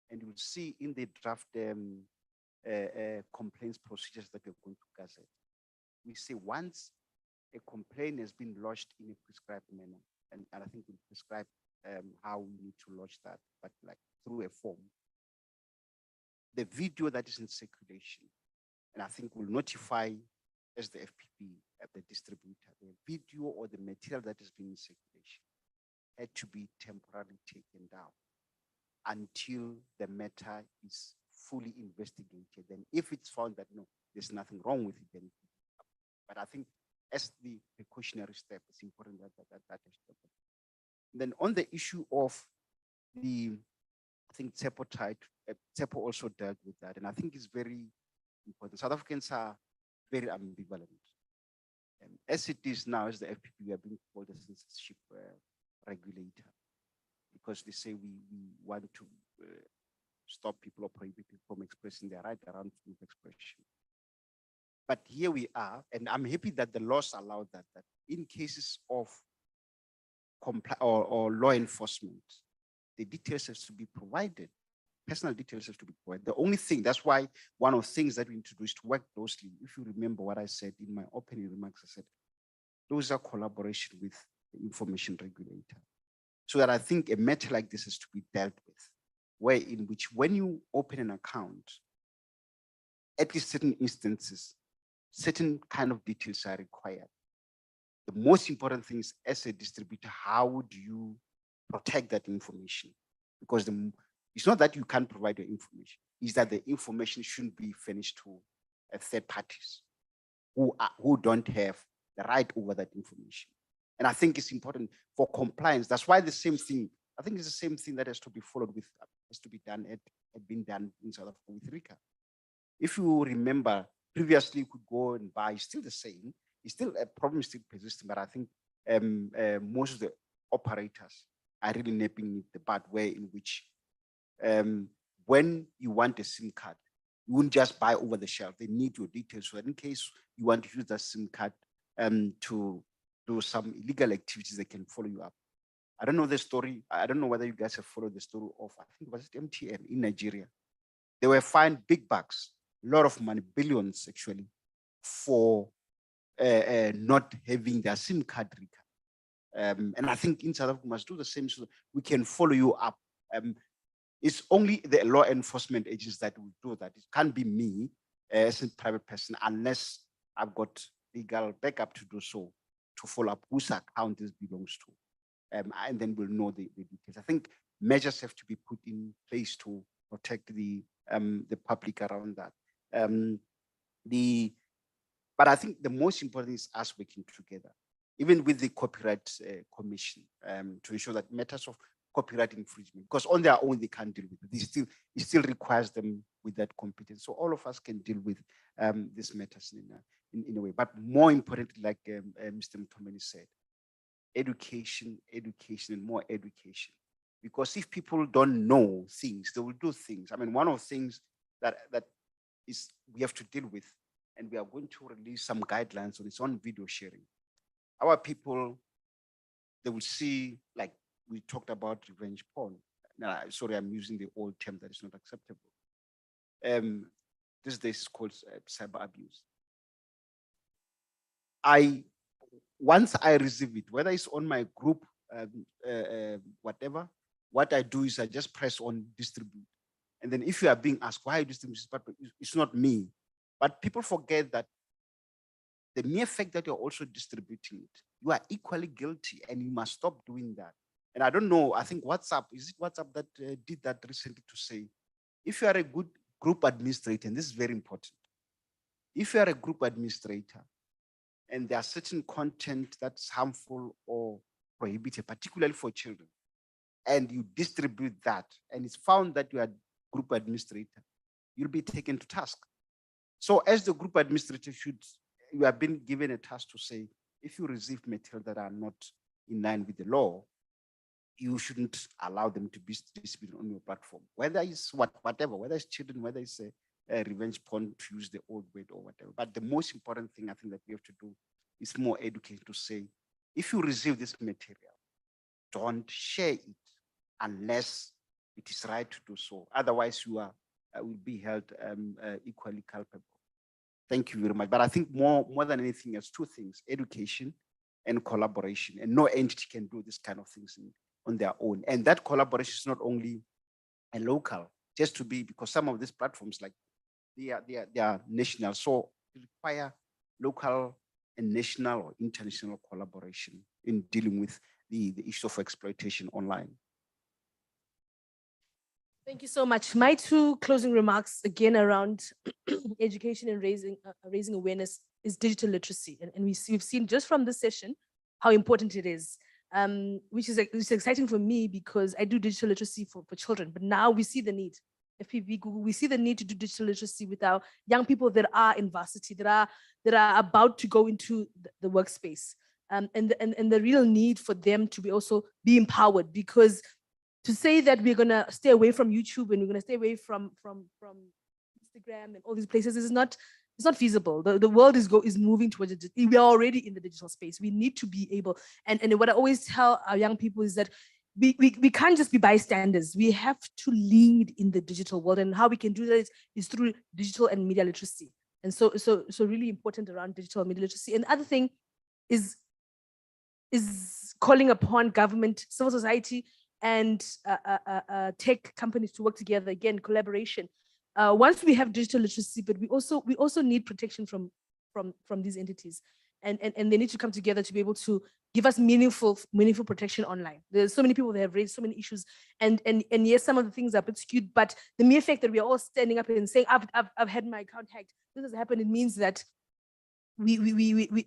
And you'll see in the draft complaints procedures that we're going to gazette, we say once a complaint has been lodged in a prescribed manner, and I think we'll prescribe how we need to lodge that, but like through a form. The video that is in circulation, and I think we'll notify as the FPP, the distributor, the video or the material that has been in circulation had to be temporarily taken down until the matter is fully investigated. Then if it's found that no, there's nothing wrong with it, then. But I think as the precautionary step, it's important that is taken. Then on the issue of the, I think Tsepo also dealt with that, and I think it's very important. South Africans are very ambivalent. As it is now, as the FPP, we are being called a censorship regulator, because they say we want to stop people or prohibit people from expressing their right around freedom of expression. But here we are, and I'm happy that the laws allow that in cases of or law enforcement, the details have to be provided. Personal details have to be provided. The only thing, that's why one of the things that we introduced to work closely, if you remember what I said in my opening remarks, I said, those are collaboration with the information regulator. So that I think a matter like this is to be dealt with, where in which when you open an account, at least certain instances, certain kind of details are required. The most important thing is, as a distributor, how would you protect that information? Because it's not that you can't provide the information, it's that the information shouldn't be furnished to third parties who don't have the right over that information. And I think it's important for compliance. That's why the same thing, I think it's the same thing that has to be followed with, has to be done, had been done in South Africa with RICA. If you remember, previously you could go and buy, still the same, it's still a problem still persisting, but I think most of the operators are really napping the bad way in which when you want a SIM card, you wouldn't just buy over the shelf. They need your details so that in case you want to use that SIM card to do some illegal activities, they can follow you up. I don't know the story. I don't know whether you guys have followed the story of, I think it was MTN in Nigeria. They were fined big bucks, a lot of money, billions actually, for not having their SIM card record. And I think in South Africa we must do the same so we can follow you up. It's only the law enforcement agents that will do that. It can't be me as a private person unless I've got legal backup to do so, to follow up whose account this belongs to. And then we'll know the details. I think measures have to be put in place to protect the public around that. But I think the most important is us working together, even with the Copyright Commission, to ensure that matters of copyright infringement, because on their own they can't deal with it. It still requires them with that competence. So all of us can deal with these matters in a way. But more importantly, like Mr. Mtomeni said, education, and more education. Because if people don't know things, they will do things. I mean, one of the things that is we have to deal with, and we are going to release some guidelines on its own video sharing. Our people, they will see, like we talked about revenge porn. Now, sorry, I'm using the old term that is not acceptable. This is called cyber abuse. Once I receive it, whether it's on my group, whatever, what I do is I just press on distribute. And then if you are being asked, why are you distributing, but it's not me. But people forget that the mere fact that you're also distributing it, you are equally guilty and you must stop doing that. And I don't know, I think WhatsApp, is it WhatsApp that did that recently to say, if you are a good group administrator, and this is very important, if you are a group administrator and there are certain content that's harmful or prohibited, particularly for children, and you distribute that, and it's found that you are a group administrator, you'll be taken to task. So as the group administrator, you have been given a task to say, if you receive material that are not in line with the law, you shouldn't allow them to be distributed on your platform, whether it's whatever, whether it's children, whether it's a revenge porn, to use the old word or whatever. But the most important thing I think that we have to do is more education to say, if you receive this material, don't share it unless it is right to do so. Otherwise, you will be held equally culpable. Thank you very much. But I think more than anything else, two things: education and collaboration. And no entity can do this kind of things on their own. And that collaboration is not only a local, just to be, because some of these platforms, like they are national, so they require local and national or international collaboration in dealing with the issue of exploitation online. Thank you so much. My two closing remarks, again, around education and raising awareness, is digital literacy. And we've seen just from this session how important it is, which is exciting for me because I do digital literacy for children. But now we see the need. FPB Google, we see the need to do digital literacy with our young people that are in varsity, that are about to go into the workspace, and the real need for them to be empowered, because to say that we're gonna stay away from YouTube and we're gonna stay away from Instagram and all these places is not, it's not feasible. The world is moving towards it. We are already in the digital space. We need to be able, and what I always tell our young people is that we can't just be bystanders. We have to lead in the digital world, and how we can do that is through digital and media literacy. And so really important around digital and media literacy. And the other thing is calling upon government, civil society, and tech companies to work together. Again, collaboration. Once we have digital literacy, but we also need protection from these entities, and they need to come together to be able to give us meaningful protection online. There's so many people that have raised so many issues, and yes, some of the things are a bit skewed, but the mere fact that we are all standing up and saying, I've had my account hacked, this has happened, it means that the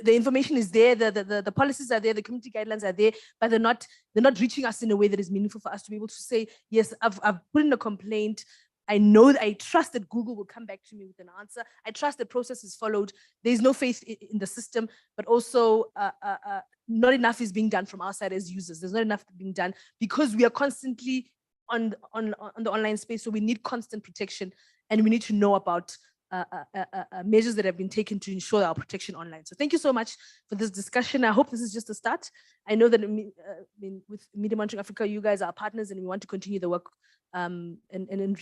information is there, the policies are there, the community guidelines are there, but they're not reaching us in a way that is meaningful for us to be able to say, yes, I've put in a complaint, I know that I trust that Google will come back to me with an answer. I trust the process is followed. There's no faith in the system, but also not enough is being done from our side as users. There's not enough being done because we are constantly on the online space. So we need constant protection, and we need to know about measures that have been taken to ensure our protection online. So thank you so much for this discussion. I hope this is just a start. I know that with Media Monitoring Africa, you guys are partners, and we want to continue the work and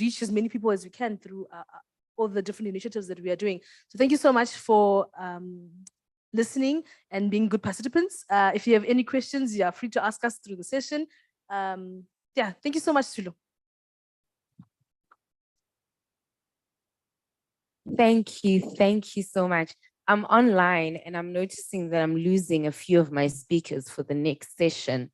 reach as many people as we can through all the different initiatives that we are doing. So thank you so much for listening and being good participants. If you have any questions, you are free to ask us through the session. Yeah, thank you so much, Sulu. Thank you so much. I'm online and I'm noticing that I'm losing a few of my speakers for the next session.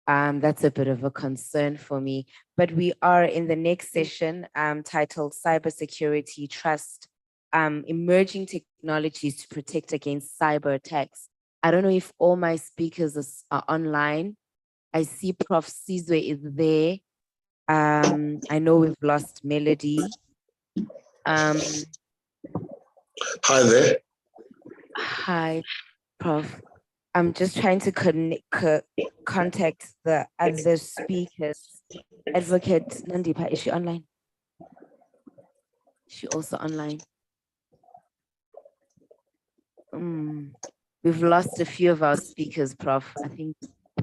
That's a bit of a concern for me, but we are in the next session titled Cybersecurity Trust, Emerging Technologies to Protect Against Cyber Attacks. I don't know if all my speakers are online. I see Prof. Sizwe is there. I know we've lost Melody. Hi there. Hi, Prof. I'm just trying to contact the other speakers. Advocate Nandipa, is she online? Is she also online? We've lost a few of our speakers, Prof. I think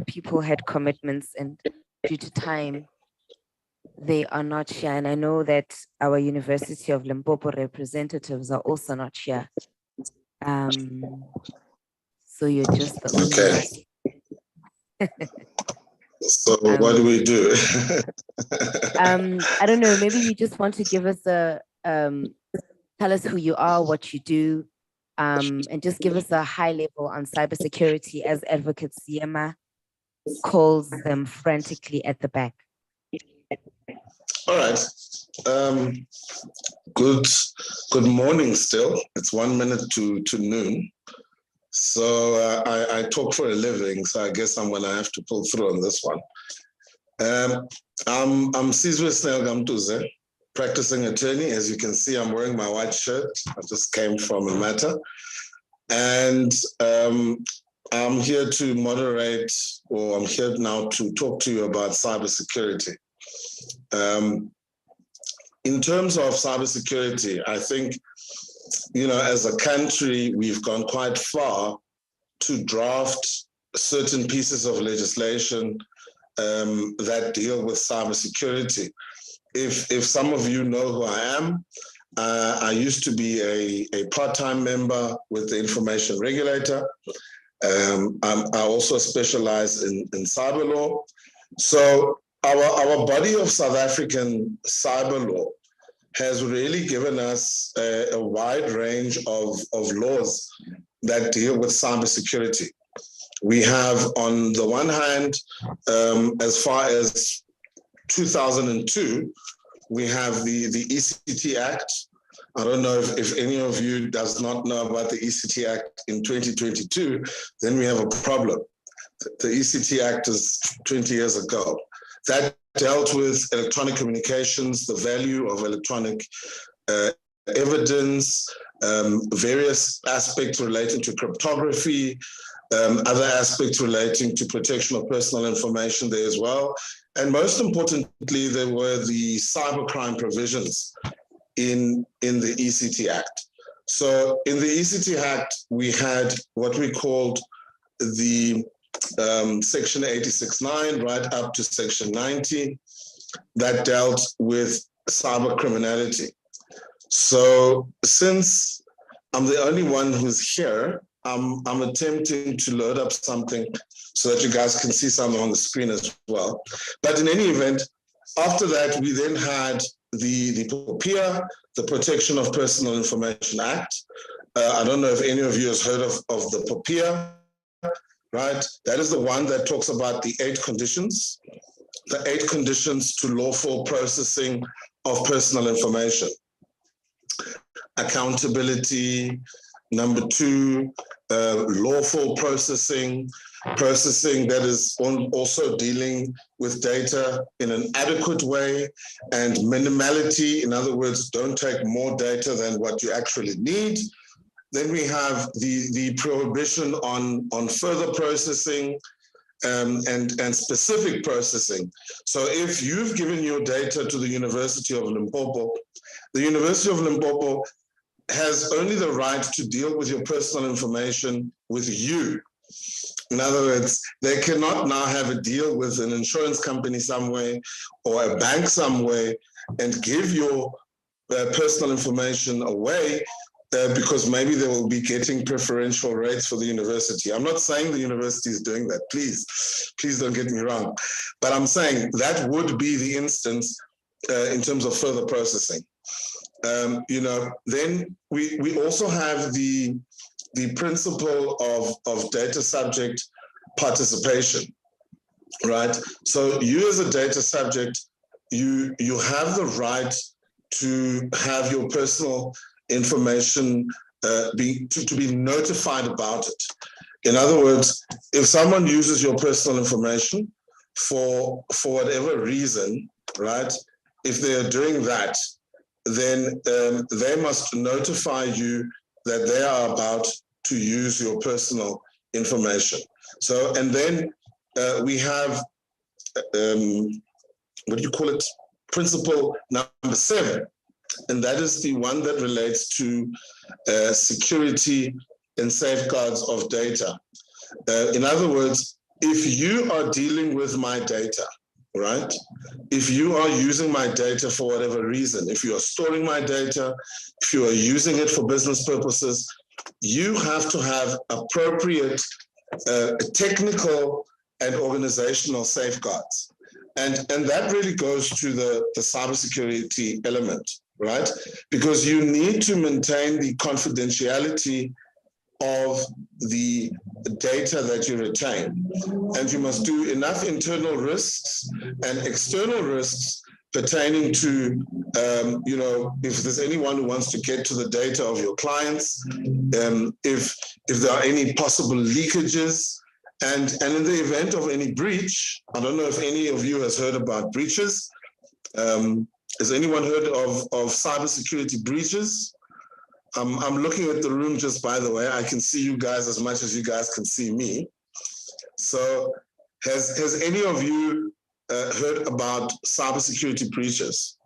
people had commitments and due to time, they are not here. And I know that our University of Limpopo representatives are also not here. So you're just the only one. So what do we do? I don't know, maybe you just want to give us tell us who you are, what you do, and just give us a high level on cybersecurity as Advocate Siema calls them frantically at the back. All right. Good morning still. It's 1 minute to noon. So I talk for a living, so I guess I'm gonna have to pull through on this one. I'm Sizwe Snell-Gamtuze, practicing attorney. As you can see, I'm wearing my white shirt. I just came from a matter. And I'm here to moderate, or I'm here now to talk to you about cybersecurity. In terms of cybersecurity, I think, you know, as a country, we've gone quite far to draft certain pieces of legislation that deal with cybersecurity. If some of you know who I am, I used to be a part-time member with the information regulator. I also specialize in cyber law. So our body of South African cyber law has really given us a wide range of laws that deal with cybersecurity. We have, on the one hand, as far as 2002, we have the ECT Act. I don't know if any of you does not know about the ECT Act in 2022, then we have a problem. The ECT Act is 20 years ago. That dealt with electronic communications, the value of electronic evidence, various aspects relating to cryptography, other aspects relating to protection of personal information there as well. And most importantly, there were the cybercrime provisions in the ECT Act. So in the ECT Act, we had what we called the Section 86.9 right up to Section 90 that dealt with cyber criminality. So since I'm the only one who's here, I'm attempting to load up something so that you guys can see something on the screen as well. But in any event, after that, we then had the POPIA, the Protection of Personal Information Act. I don't know if any of you has heard of the POPIA, right? That is the one that talks about the 8 conditions, the 8 conditions to lawful processing of personal information. Accountability, number 2, lawful processing, processing that is also dealing with data in an adequate way, and minimality, in other words, don't take more data than what you actually need. Then we have the prohibition on further processing and specific processing. So if you've given your data to the University of Limpopo, the University of Limpopo has only the right to deal with your personal information with you. In other words, they cannot now have a deal with an insurance company somewhere or a bank somewhere and give your personal information away because maybe they will be getting preferential rates for the university. I'm not saying the university is doing that, please don't get me wrong. But I'm saying that would be the instance in terms of further processing. Then we also have the principle of data subject participation, right? So you as a data subject, you have the right to have your personal information to be notified about it. In other words, if someone uses your personal information for whatever reason, right? If they are doing that, then they must notify you that they are about to use your personal information. So, and then we have, what do you call it? Principle number 7, and that is the one that relates to security and safeguards of data. In other words, if you are dealing with my data, right? If you are using my data for whatever reason, if you are storing my data, if you are using it for business purposes, you have to have appropriate technical and organizational safeguards. And that really goes to the cybersecurity element, right? Because you need to maintain the confidentiality of the data that you retain. And you must do enough internal risks and external risks pertaining to, if there's anyone who wants to get to the data of your clients, if there are any possible leakages, and in the event of any breach, I don't know if any of you has heard about breaches. Has anyone heard of cybersecurity breaches? I'm looking at the room just by the way. I can see you guys as much as you guys can see me. So has any of you heard about cybersecurity breaches?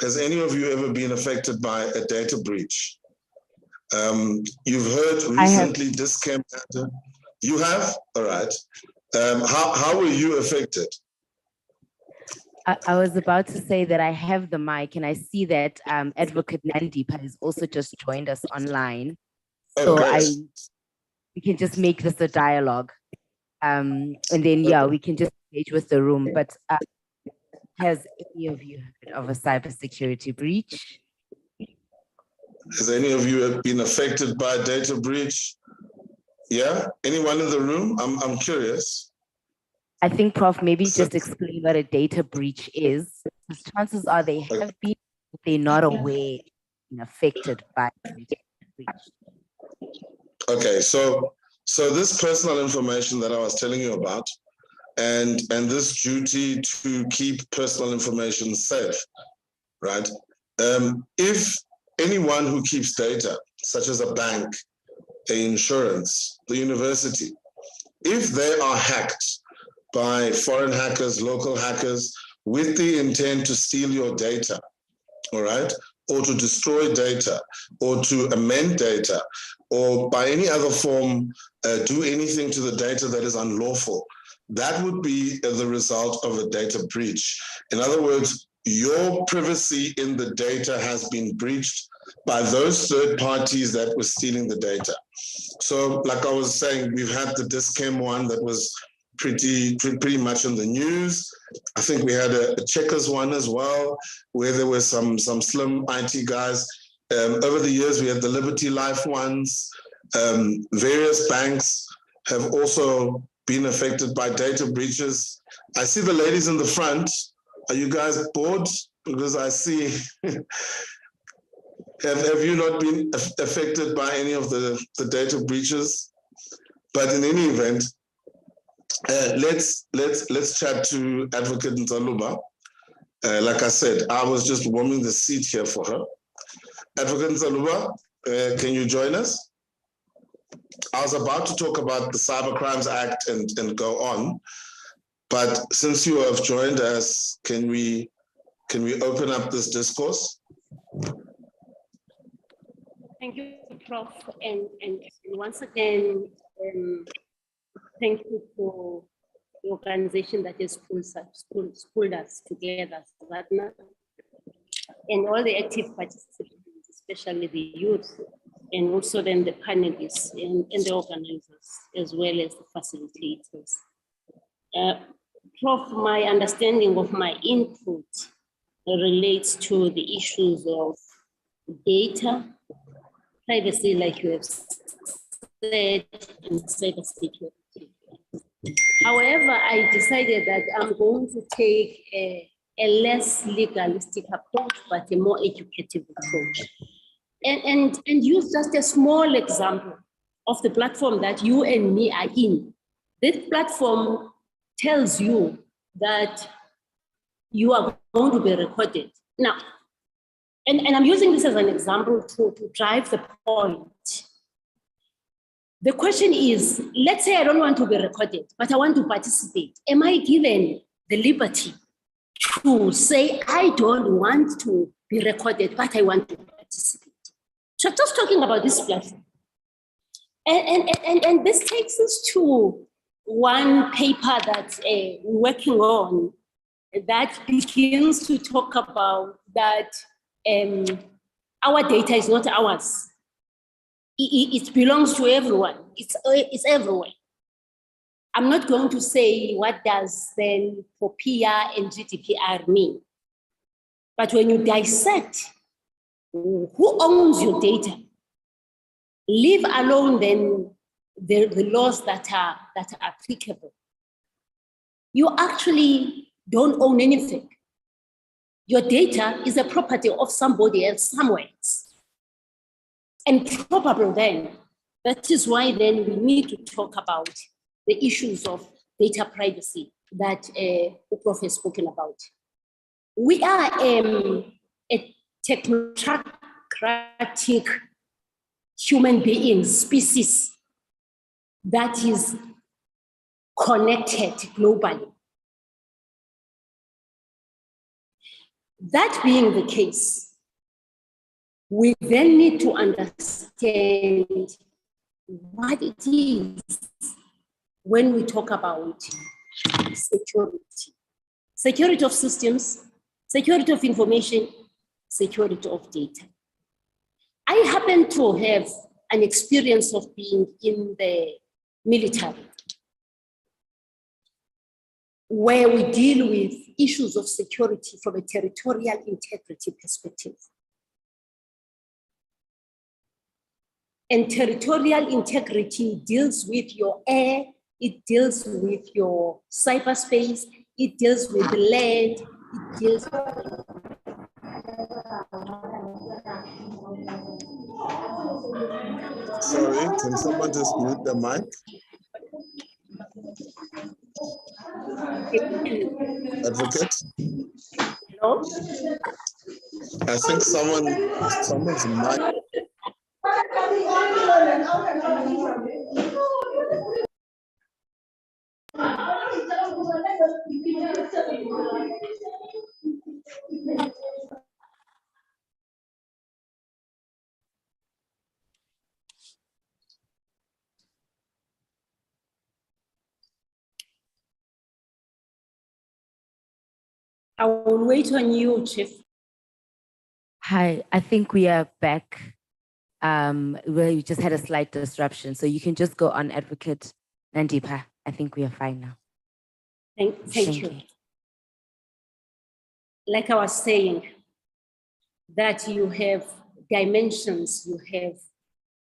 Has any of you ever been affected by a data breach? You've heard recently this came out. You have? All right. How were you affected? I was about to say that I have the mic and I see that Advocate Nandipa has also just joined us online. So we can just make this a dialogue. And then, we can just engage with the room. But has any of you heard of a cybersecurity breach? Has any of you been affected by a data breach? Yeah? Anyone in the room? I'm curious. I think, Prof, maybe just explain what a data breach is. Because chances are they have been, but they're not aware and affected by a data breach. Okay, so this personal information that I was telling you about, and this duty to keep personal information safe, right? If anyone who keeps data, such as a bank, an insurance, the university, if they are hacked by foreign hackers, local hackers, with the intent to steal your data, all right, or to destroy data, or to amend data, or by any other form do anything to the data that is unlawful, that would be the result of a data breach. In other words, your privacy in the data has been breached by those third parties that were stealing the data. So like I was saying, we've had the Discam one that was pretty much in the news. I think we had a Checkers one as well, where there were some slim IT guys. Over the years, we had the Liberty Life ones. Various banks have also been affected by data breaches. I see the ladies in the front. Are you guys bored? Because I see, have you not been affected by any of the data breaches? But in any event, Let's chat to Advocate Nzaluma. Like I said, I was just warming the seat here for her. Advocate Nzaluma, can you join us? I was about to talk about the Cyber Crimes Act and go on, but since you have joined us, can we open up this discourse? Thank you, Prof. And once again, thank you for the organization that has pulled us together, and all the active participants, especially the youth, and also then the panelists and the organizers, as well as the facilitators. Prof, my understanding of my input relates to the issues of data, privacy, like you have said, and cybersecurity. However, I decided that I'm going to take a less legalistic approach, but a more educative approach. And use just a small example of the platform that you and me are in. This platform tells you that you are going to be recorded. Now, and I'm using this as an example to drive the point. The question is, let's say I don't want to be recorded, but I want to participate. Am I given the liberty to say, I don't want to be recorded, but I want to participate? So just talking about this platform. And this takes us to one paper that we're working on that begins to talk about that our data is not ours. It belongs to everyone. It's everywhere. I'm not going to say what does then for PR and GDPR mean. But when you dissect who owns your data, leave alone then the laws that are applicable, you actually don't own anything. Your data is a property of somebody else somewhere else. And probably then, that is why then we need to talk about the issues of data privacy that the Prof has spoken about. We are a technocratic human being species that is connected globally. That being the case, we then need to understand what it is when we talk about security. Security of systems, security of information, security of data. I happen to have an experience of being in the military, where we deal with issues of security from a territorial integrity perspective. And territorial integrity deals with your air, it deals with your cyberspace, it deals with the land, it deals with... Sorry, can someone just mute the mic? Advocate? Hello? I think someone's mic. I will wait on you, Chief. Hi, I think we are back. We just had a slight disruption, so you can just go on, Advocate Nandipa. I think we are fine now. Thank you. Like I was saying, that you have dimensions, you have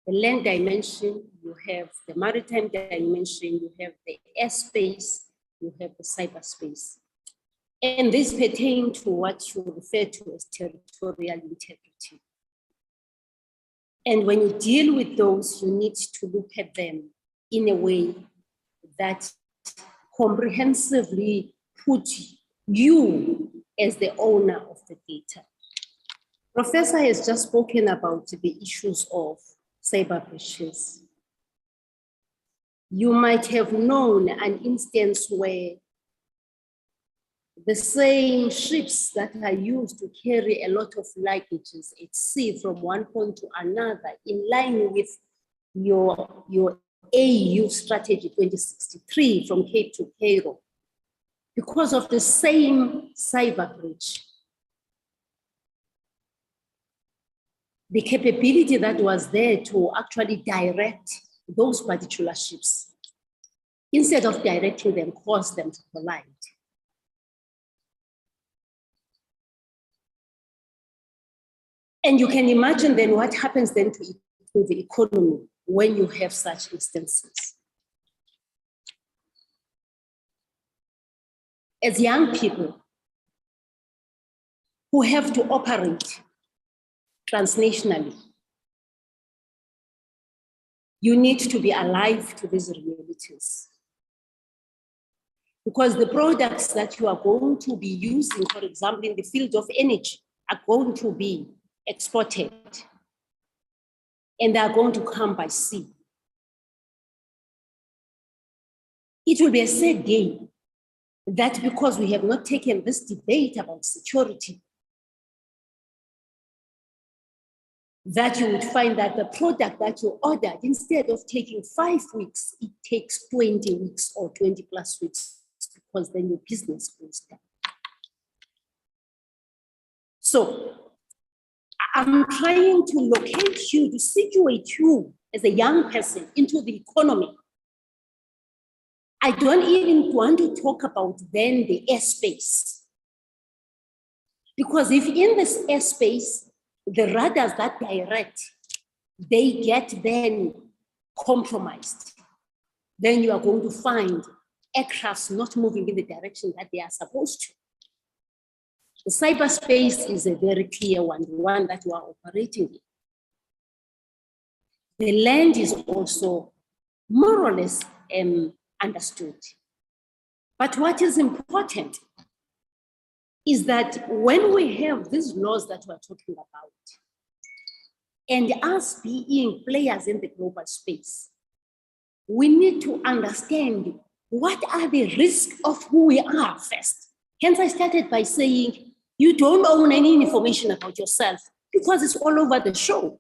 the land dimension, you have the maritime dimension, you have the airspace, you have the cyberspace. And this pertain to what you refer to as territorial integrity. And when you deal with those, you need to look at them in a way that comprehensively put you as the owner of the data. Professor has just spoken about the issues of cyber breaches. You might have known an instance where the same ships that are used to carry a lot of luggages at sea from one point to another, in line with your AU strategy 2063 from Cape to Cairo, because of the same cyber breach. The capability that was there to actually direct those particular ships, instead of directing them, caused them to collide. And you can imagine then what happens then to the economy when you have such instances. As young people who have to operate transnationally, you need to be alive to these realities. Because the products that you are going to be using, for example, in the field of energy, are going to be exported, and they are going to come by sea. It will be a sad day that because we have not taken this debate about security, that you would find that the product that you ordered, instead of taking 5 weeks, it takes 20 weeks or 20 plus weeks, because then your business goes down. So I'm trying to locate you, to situate you as a young person into the economy. I don't even want to talk about then the airspace. Because if in this airspace, the radars that direct, they get then compromised, then you are going to find aircrafts not moving in the direction that they are supposed to. The cyberspace is a very clear one, the one that you are operating in. The land is also more or less understood. But what is important is that when we have these laws that we're talking about, and us being players in the global space, we need to understand what are the risks of who we are first. Hence, I started by saying, you don't own any information about yourself because it's all over the show.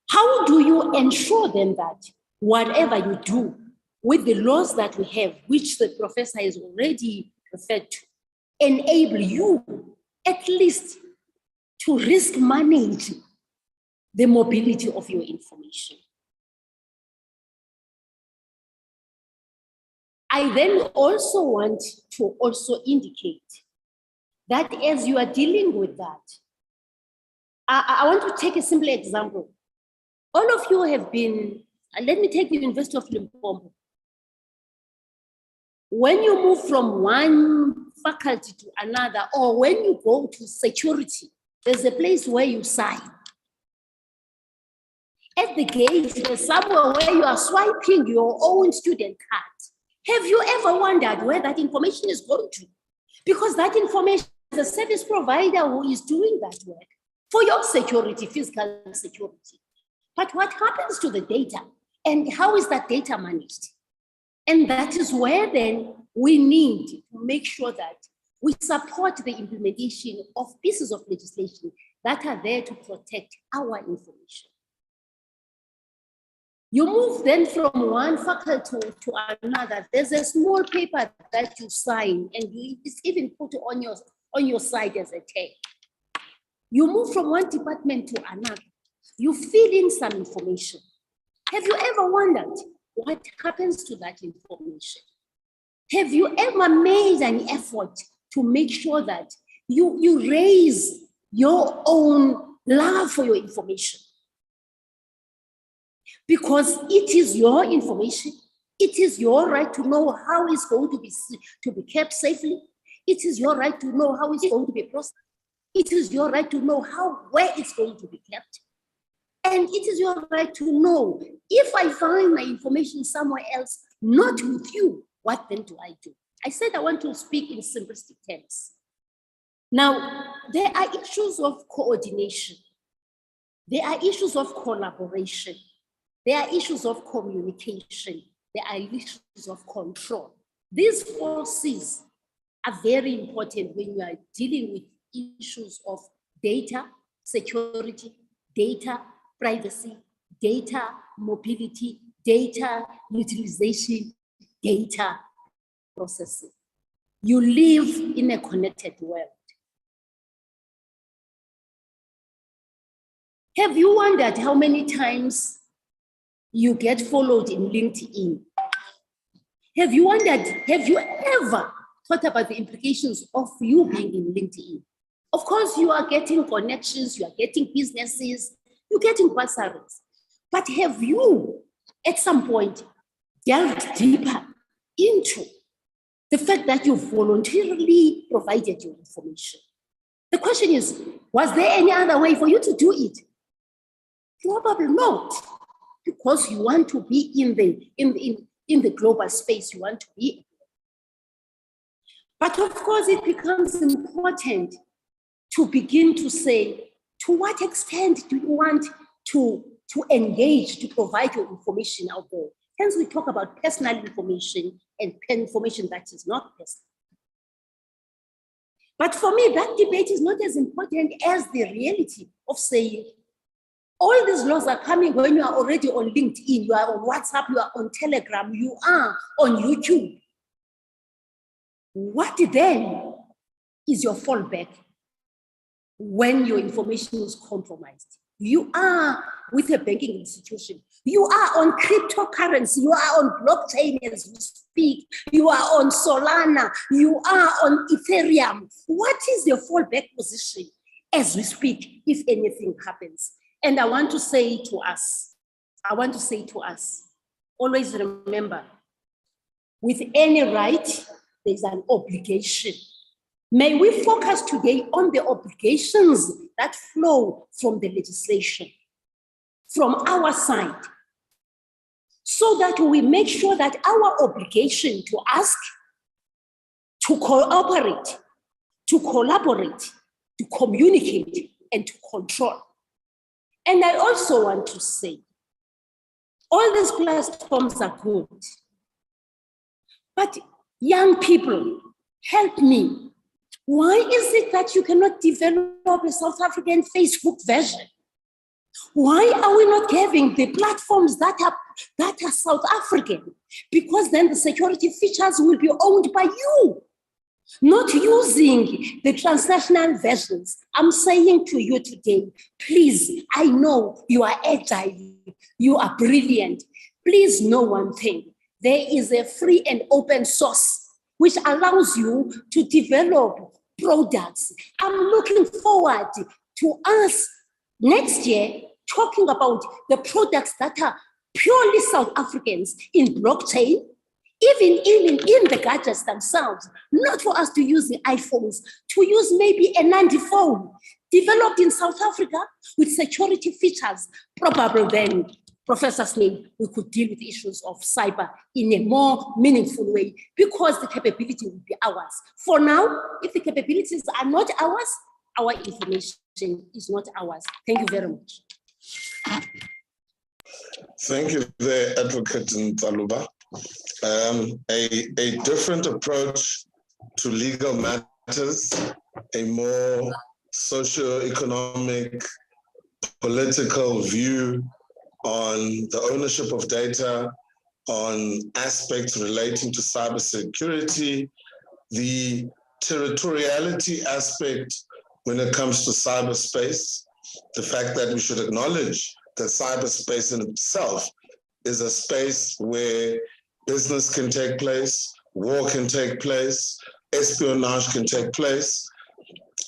How do you ensure then that whatever you do with the laws that we have, which the professor has already referred to, enable you at least to risk manage the mobility of your information? I then also want to also indicate that as you are dealing with that, I want to take a simple example. All of you have been, let me take the University of Limpopo. When you move from one faculty to another, or when you go to security, there's a place where you sign. At the gate, there's somewhere where you are swiping your own student card. Have you ever wondered where that information is going to? Because that information is a service provider who is doing that work for your security, physical security. But what happens to the data, and how is that data managed? And that is where then we need to make sure that we support the implementation of pieces of legislation that are there to protect our information. You move then from one faculty to another. There's a small paper that you sign, and it's even put on your side as a tag. You move from one department to another. You fill in some information. Have you ever wondered what happens to that information? Have you ever made an effort to make sure that you raise your own love for your information? Because it is your information. It is your right to know how it's going to be kept safely. It is your right to know how it's going to be processed. It is your right to know where it's going to be kept. And it is your right to know, if I find my information somewhere else, not with you, what then do I do? I said I want to speak in simplistic terms. Now, there are issues of coordination. There are issues of collaboration. There are issues of communication. There are issues of control. These 4 C's are very important when you are dealing with issues of data security, data privacy, data mobility, data utilization, data processing. You live in a connected world. Have you wondered how many times you get followed in LinkedIn? Have you wondered, have you ever thought about the implications of you being in LinkedIn? Of course, you are getting connections, you are getting businesses, you're getting bursaries. But have you, at some point, delved deeper into the fact that you voluntarily provided your information? The question is, was there any other way for you to do it? Probably not, because you want to be in the global space, you want to be. But of course, it becomes important to begin to say, to what extent do you want to engage, to provide your information out there? Hence, we talk about personal information and information that is not personal. But for me, that debate is not as important as the reality of saying, all these laws are coming when you are already on LinkedIn, you are on WhatsApp, you are on Telegram, you are on YouTube. What then is your fallback when your information is compromised? You are with a banking institution. You are on cryptocurrency. You are on blockchain as we speak. You are on Solana. You are on Ethereum. What is your fallback position as we speak if anything happens? And I want to say to us, always remember, with any right, there's an obligation. May we focus today on the obligations that flow from the legislation, from our side, so that we make sure that our obligation to ask, to cooperate, to collaborate, to communicate, and to control. And I also want to say, all these platforms are good, but young people, help me. Why is it that you cannot develop a South African Facebook version? Why are we not having the platforms that are South African? Because then the security features will be owned by you, not using the transnational versions. I'm saying to you today, please, I know you are agile, you are brilliant. Please know one thing. There is a free and open source which allows you to develop products. I'm looking forward to us next year talking about the products that are purely South Africans in blockchain, even in the gadgets themselves, not for us to use the iPhones, to use maybe a Nandi phone developed in South Africa with security features. Probably then, Professor Slade, we could deal with issues of cyber in a more meaningful way because the capability will be ours. For now, if the capabilities are not ours, our information is not ours. Thank you very much. Thank you there, Advocate Ntaluba. A different approach to legal matters, a more socio-economic, political view on the ownership of data, on aspects relating to cybersecurity, the territoriality aspect when it comes to cyberspace, the fact that we should acknowledge that cyberspace in itself is a space where business can take place, war can take place, espionage can take place.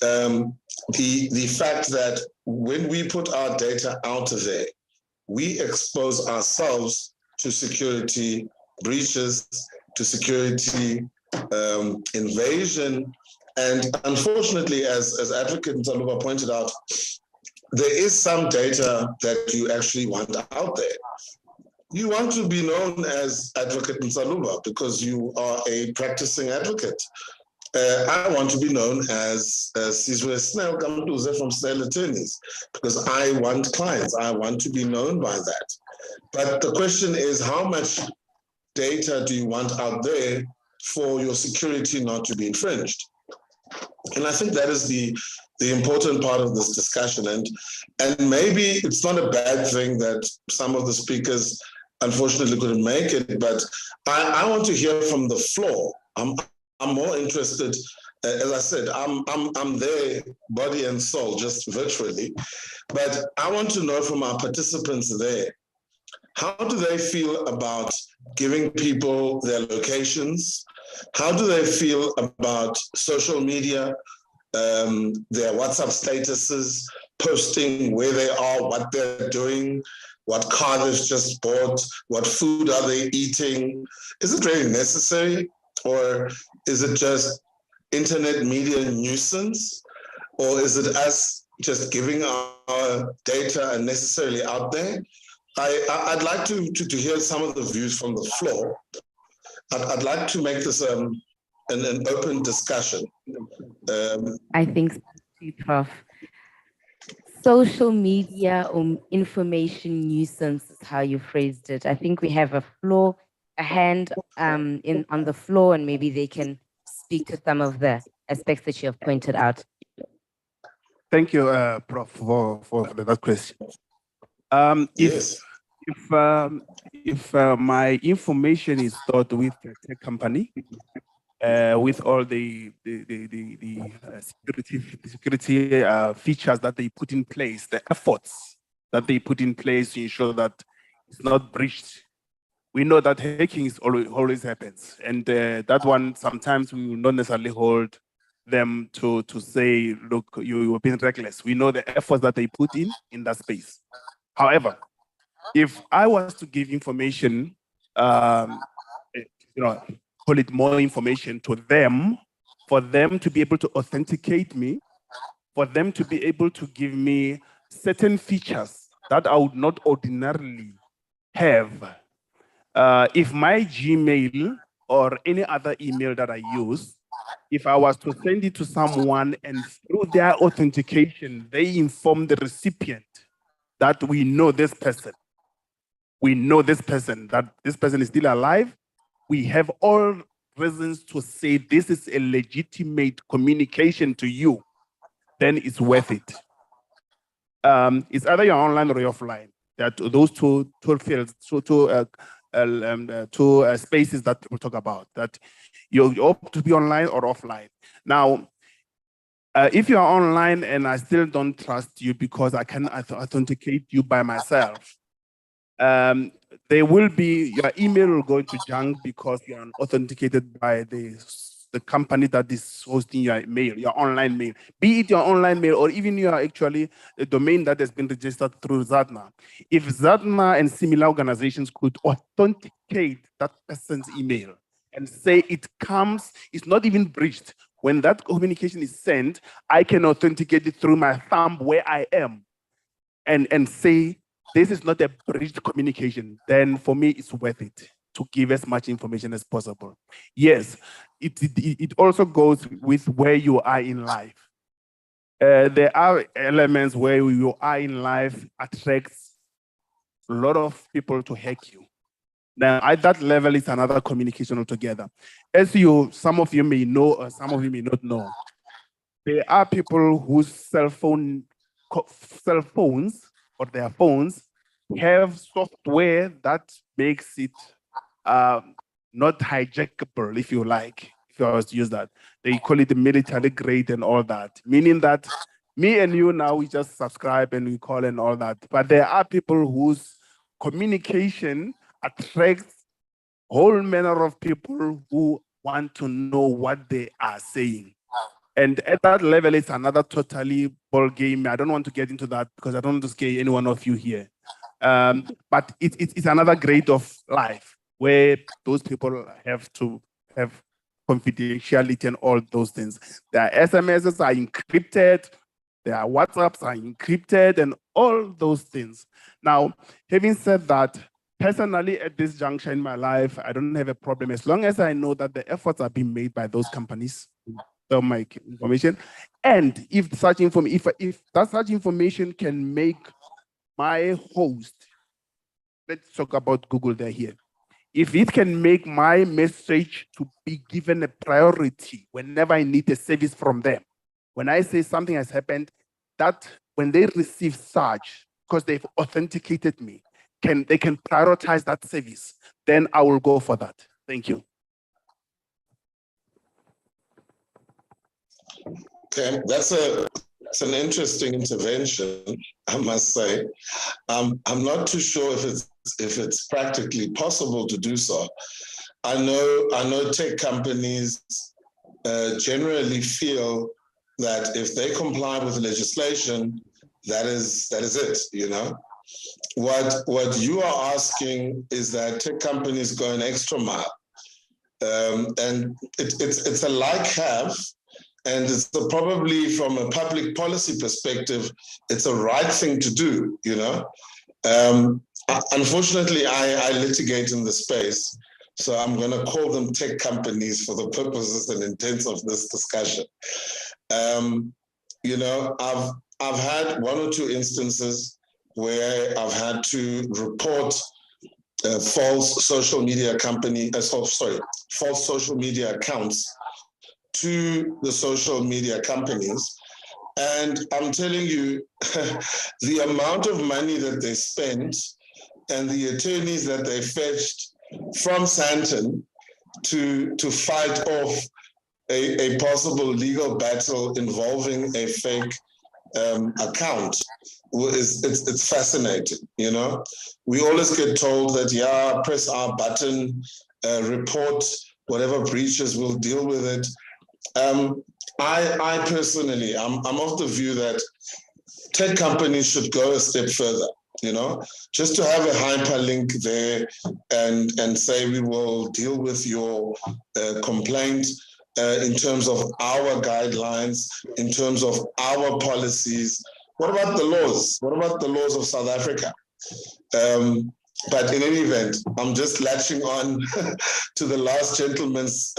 The fact that when we put our data out there, we expose ourselves to security breaches, to security invasion. And unfortunately, as Advocate Ntaluba pointed out, there is some data that you actually want out there. you want to be known as Advocate Nsaluba because you are a practicing advocate. I want to be known as Sizwe Snell Kamduze from Snell Attorneys because I want clients. I want to be known by that. But the question is, how much data do you want out there for your security not to be infringed? And I think that is the important part of this discussion. And maybe it's not a bad thing that some of the speakers unfortunately couldn't make it, but I want to hear from the floor. I'm more interested, as I said, I'm there, body and soul, just virtually. But I want to know from our participants there, how do they feel about giving people their locations? How do they feel about social media, their WhatsApp statuses, posting where they are, what they're doing, what car they've just bought, what food are they eating? Is it really necessary? Or is it just internet media nuisance? Or is it us just giving our data unnecessarily out there? I'd like to hear some of the views from the floor. I'd like to make this an open discussion. I think, Prof. Social media information nuisance is how you phrased it. I think we have a hand on the floor, and maybe they can speak to some of the aspects that you have pointed out. Thank you, Prof, for that question. Yes. If my information is stored with a tech company, with all the security features that they put in place, the efforts that they put in place to ensure that it's not breached, we know that hacking is always happens, and that one sometimes we will not necessarily hold them to say, look, you were being reckless. We know the efforts that they put in that space. However, if I was to give information, call it more information to them, for them to be able to authenticate me, for them to be able to give me certain features that I would not ordinarily have. If my Gmail or any other email that I use, if I was to send it to someone and through their authentication, they inform the recipient that we know this person. We know this person, that this person is still alive. We have all reasons to say this is a legitimate communication to you, then it's worth it. It's either you're online or you're offline. That those two fields, two spaces that people talk about, that you opt to be online or offline. Now, if you're online and I still don't trust you because I can authenticate you by myself, there will be, your email will go into junk because you're authenticated by the company that is hosting your mail, your online mail, be it your online mail or even your actually a domain that has been registered through Zadna. If Zadna and similar organizations could authenticate that person's email and say it comes, it's not even breached. When that communication is sent, I can authenticate it through my thumb where I am and say, this is not a breached communication, then for me, it's worth it to give as much information as possible. Yes, it also goes with where you are in life. There are elements where you are in life attracts a lot of people to hack you. Now, at that level, it's another communication altogether. As some of you may know, or some of you may not know, there are people whose cell phones or their phones have software that makes it not hijackable, if you like, if I was to use that. They call it the military grade and all that, meaning that me and you now, we just subscribe and we call and all that. But there are people whose communication attracts whole manner of people who want to know what they are saying. And at that level, it's another totally ball game. I don't want to get into that because I don't want to scare any one of you here. But it's another grade of life where those people have to have confidentiality and all those things. Their SMSs are encrypted, their WhatsApps are encrypted and all those things. Now, having said that, personally, at this juncture in my life, I don't have a problem as long as I know that the efforts are being made by those companies to sell my information. And if such information can make my host, let's talk about Google, they're here. If it can make my message to be given a priority whenever I need a service from them, when I say something has happened, that when they receive such, because they've authenticated me, they can prioritize that service, then I will go for that. Thank you. Okay, that's an interesting intervention, I must say. I'm not too sure if it's practically possible to do so. I know tech companies generally feel that if they comply with legislation, that is it, you know. What you are asking is that tech companies go an extra mile. And it's a like-have, and it's probably from a public policy perspective, it's a right thing to do, you know. Unfortunately, I litigate in the space, so I'm going to call them tech companies for the purposes and intents of this discussion. You know, I've had one or two instances where I've had to report false social media false social media accounts to the social media companies. And I'm telling you, the amount of money that they spent and the attorneys that they fetched from Santon to fight off a possible legal battle involving a fake account it's fascinating, you know. We always get told that, yeah, press our button, report whatever breaches, we'll deal with it. I personally, I'm of the view that tech companies should go a step further, you know, just to have a hyperlink there and say we will deal with your complaint in terms of our guidelines, in terms of our policies. What about the laws? What about the laws of South Africa? But in any event, I'm just latching on to the last gentleman's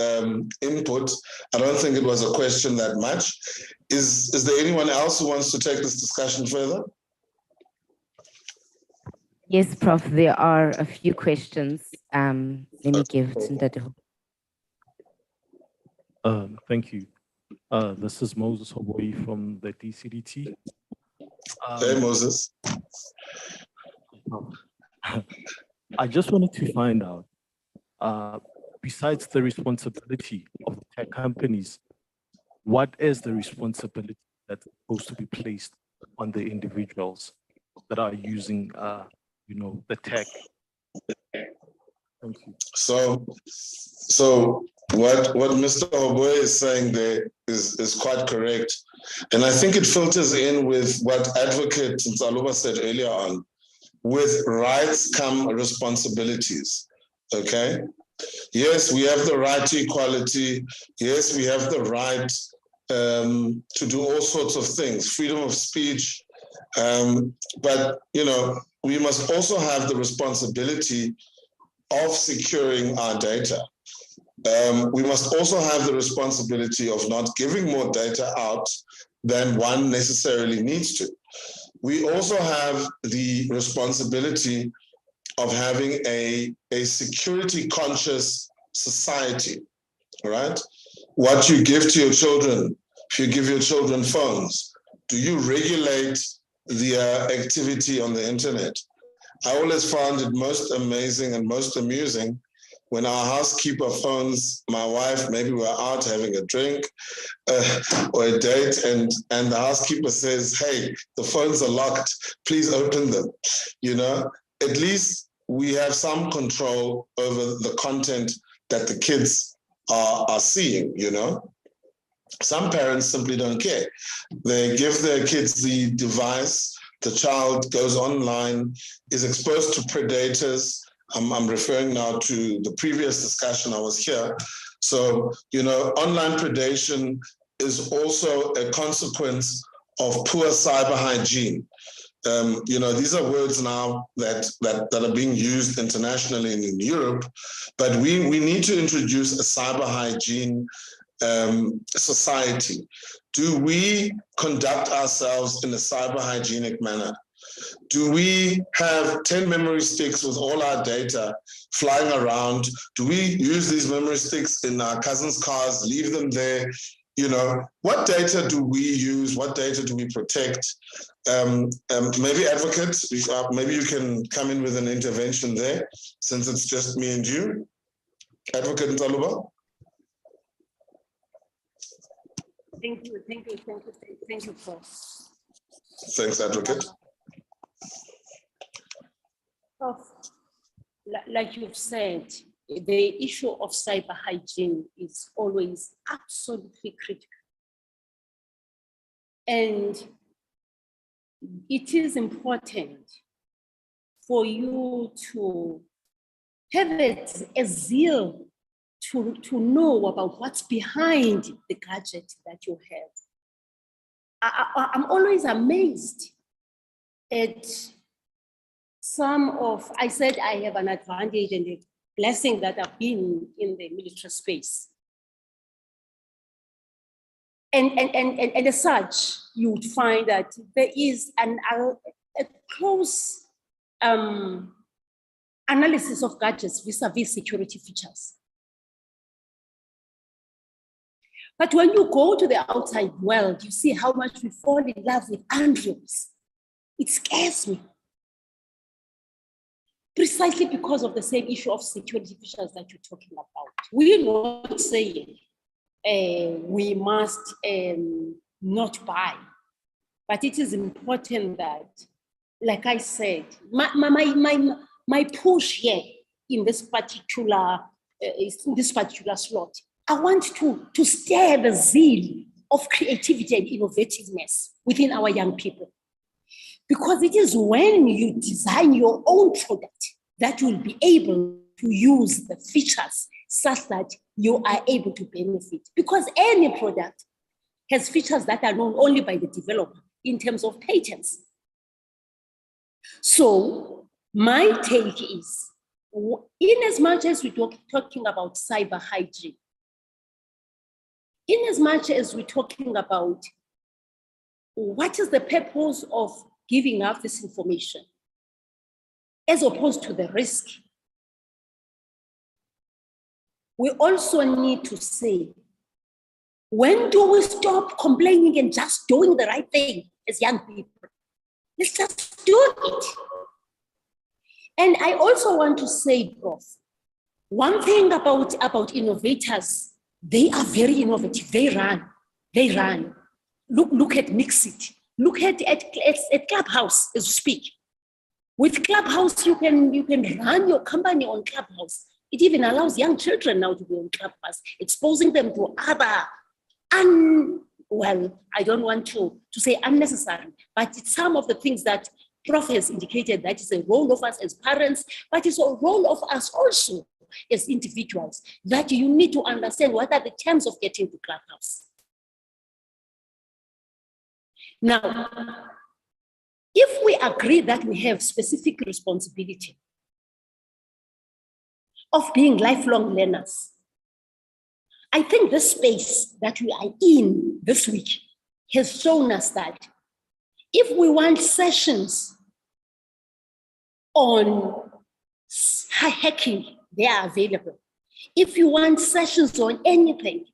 input. I don't think it was a question that much. Is there anyone else who wants to take this discussion further? Yes, Prof, there are a few questions. Let me give Tindado. Thank you. This is Moses Hoboi from the DCDT. Hey, Moses. I just wanted to find out, besides the responsibility of the tech companies, what is the responsibility that's supposed to be placed on the individuals that are using, you know, the tech? Thank you. So what Mr. Hoboi is saying there is quite correct. And I think it filters in with what Advocate Nsaluba said earlier on. With rights come responsibilities, okay? Yes, we have the right to equality. Yes, we have the right to do all sorts of things, freedom of speech. But, you know, we must also have the responsibility of securing our data. We must also have the responsibility of not giving more data out than one necessarily needs to. We also have the responsibility of having a security conscious society, right? What you give to your children, if you give your children phones, do you regulate their activity on the internet? I always found it most amazing and most amusing when our housekeeper phones my wife, maybe we're out having a drink or a date, and the housekeeper says, hey, the phones are locked, please open them. You know, at least we have some control over the content that the kids are seeing, you know. Some parents simply don't care. They give their kids the device, the child goes online, is exposed to predators. I'm referring now to the previous discussion I was here. So, you know, online predation is also a consequence of poor cyber hygiene. You know, these are words now that are being used internationally and in Europe, but we need to introduce a cyber hygiene society. Do we conduct ourselves in a cyber hygienic manner? Do we have 10 memory sticks with all our data flying around? Do we use these memory sticks in our cousins' cars, leave them there? You know, what data do we use? What data do we protect? Maybe Advocate, maybe you can come in with an intervention there, since it's just me and you. Advocate Ntaluba? Thank you, Prof. Thanks, Advocate. Prof, like you've said, the issue of cyber hygiene is always absolutely critical. And it is important for you to have a zeal to know about what's behind the gadget that you have. I'm always amazed at some of, I said I have an advantage and a blessing that I've been in the military space. And as such, you would find that there is a close analysis of gadgets vis-a-vis security features. But when you go to the outside world, you see how much we fall in love with androids. It scares me. Precisely because of the same issue of security features that you're talking about. We're not saying we must not buy, but it is important that, like I said, my push here in this particular slot, I want to stir the zeal of creativity and innovativeness within our young people. Because it is when you design your own product that you'll be able to use the features such that you are able to benefit. Because any product has features that are known only by the developer in terms of patents. So my take is, in as much as we're talking about cyber hygiene, in as much as we're talking about what is the purpose of giving out this information, as opposed to the risk, we also need to say, when do we stop complaining and just doing the right thing as young people? Let's just do it. And I also want to say, Prof, one thing about innovators, they are very innovative. They run. Look at Mixit. Look at Clubhouse as we speak. With Clubhouse, you can run your company on Clubhouse. It even allows young children now to be on Clubhouse, exposing them to other, well, I don't want to say unnecessary, but it's some of the things that Prof has indicated that is a role of us as parents, but it's a role of us also as individuals, that you need to understand what are the terms of getting to Clubhouse. Now, if we agree that we have specific responsibility of being lifelong learners, I think the space that we are in this week has shown us that if we want sessions on hacking, they are available. If you want sessions on anything,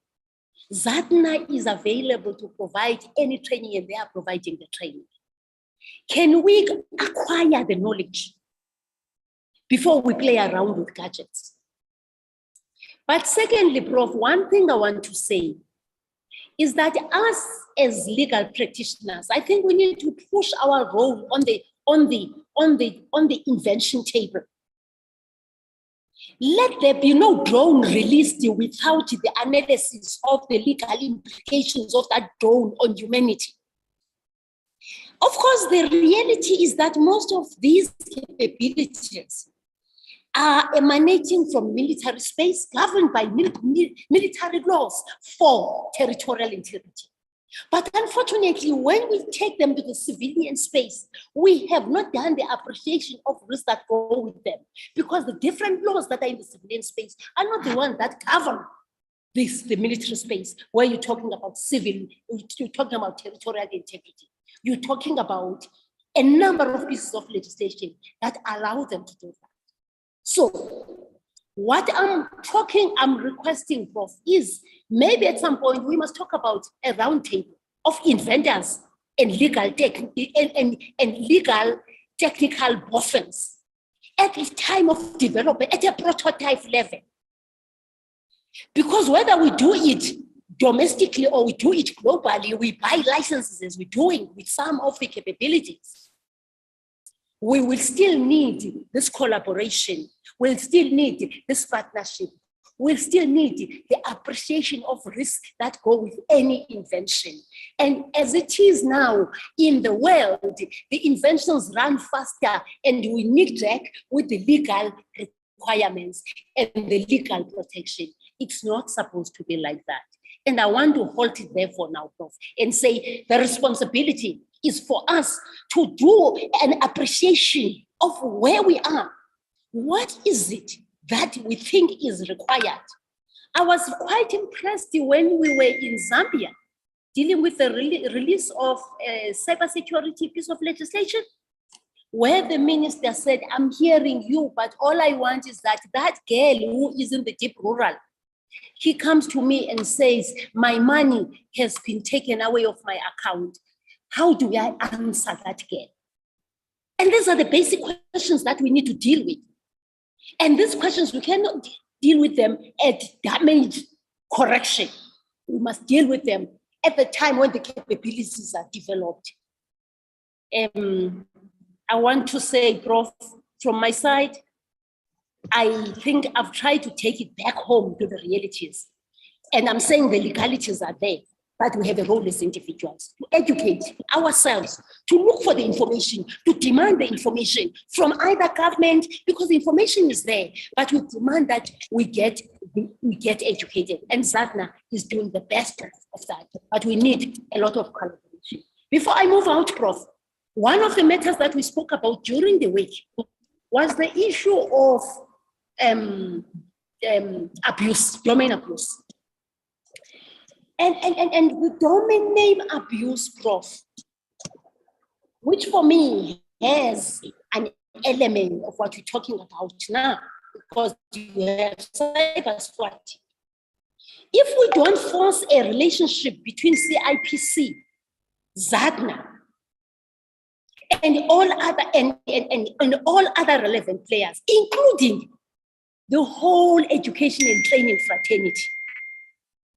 Zatna is available to provide any training, and they are providing the training. Can we acquire the knowledge before we play around with gadgets? But secondly, Prof, one thing I want to say is that us as legal practitioners, I think we need to push our role on the invention table. Let there be no drone released without the analysis of the legal implications of that drone on humanity. Of course, the reality is that most of these capabilities are emanating from military space governed by military laws for territorial integrity. But unfortunately, when we take them to the civilian space, we have not done the appreciation of risks that go with them, because the different laws that are in the civilian space are not the ones that govern the military space, where you're talking about civil, you're talking about territorial integrity. You're talking about a number of pieces of legislation that allow them to do that. So what I'm requesting, Prof, is maybe at some point we must talk about a roundtable of inventors and legal legal technical boffins at the time of development at a prototype level. Because whether we do it domestically or we do it globally, we buy licenses as we're doing with some of the capabilities, we will still need this collaboration. We'll still need this partnership. We'll still need the appreciation of risk that go with any invention. And as it is now in the world, the inventions run faster and we neglect with the legal requirements and the legal protection. It's not supposed to be like that. And I want to hold it there for now, Prof, and say the responsibility is for us to do an appreciation of where we are. What is it that we think is required? I was quite impressed when we were in Zambia dealing with the release of a cybersecurity piece of legislation, where the minister said, I'm hearing you, but all I want is that girl who is in the deep rural, he comes to me and says, my money has been taken away of my account. How do I answer that girl? And these are the basic questions that we need to deal with. And these questions, we cannot deal with them at damage correction. We must deal with them at the time when the capabilities are developed. I want to say, Prof, from my side, I think I've tried to take it back home to the realities. And I'm saying the legalities are there, but we have a role as individuals to educate ourselves, to look for the information, to demand the information from either government, because the information is there, but we demand that we get educated. And Zatna is doing the best of that, but we need a lot of collaboration. Before I move out, Prof, one of the matters that we spoke about during the week was the issue of abuse, domain abuse. And the domain name abuse, Prof, which for me has an element of what we're talking about now, because you have cybersecurity. If we don't force a relationship between CIPC, Zatna, and all other and all other relevant players, including the whole education and training fraternity,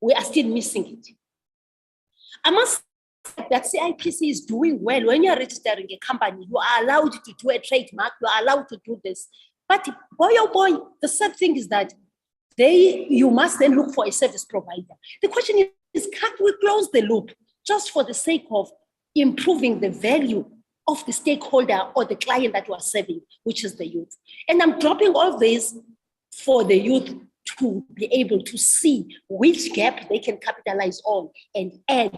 we are still missing it. I must say that CIPC is doing well. When you're registering a company, you are allowed to do a trademark, you are allowed to do this. But boy, oh boy, the sad thing is that you must then look for a service provider. The question is, can't we close the loop just for the sake of improving the value of the stakeholder or the client that you are serving, which is the youth? And I'm dropping all this for the youth to be able to see which gap they can capitalize on and add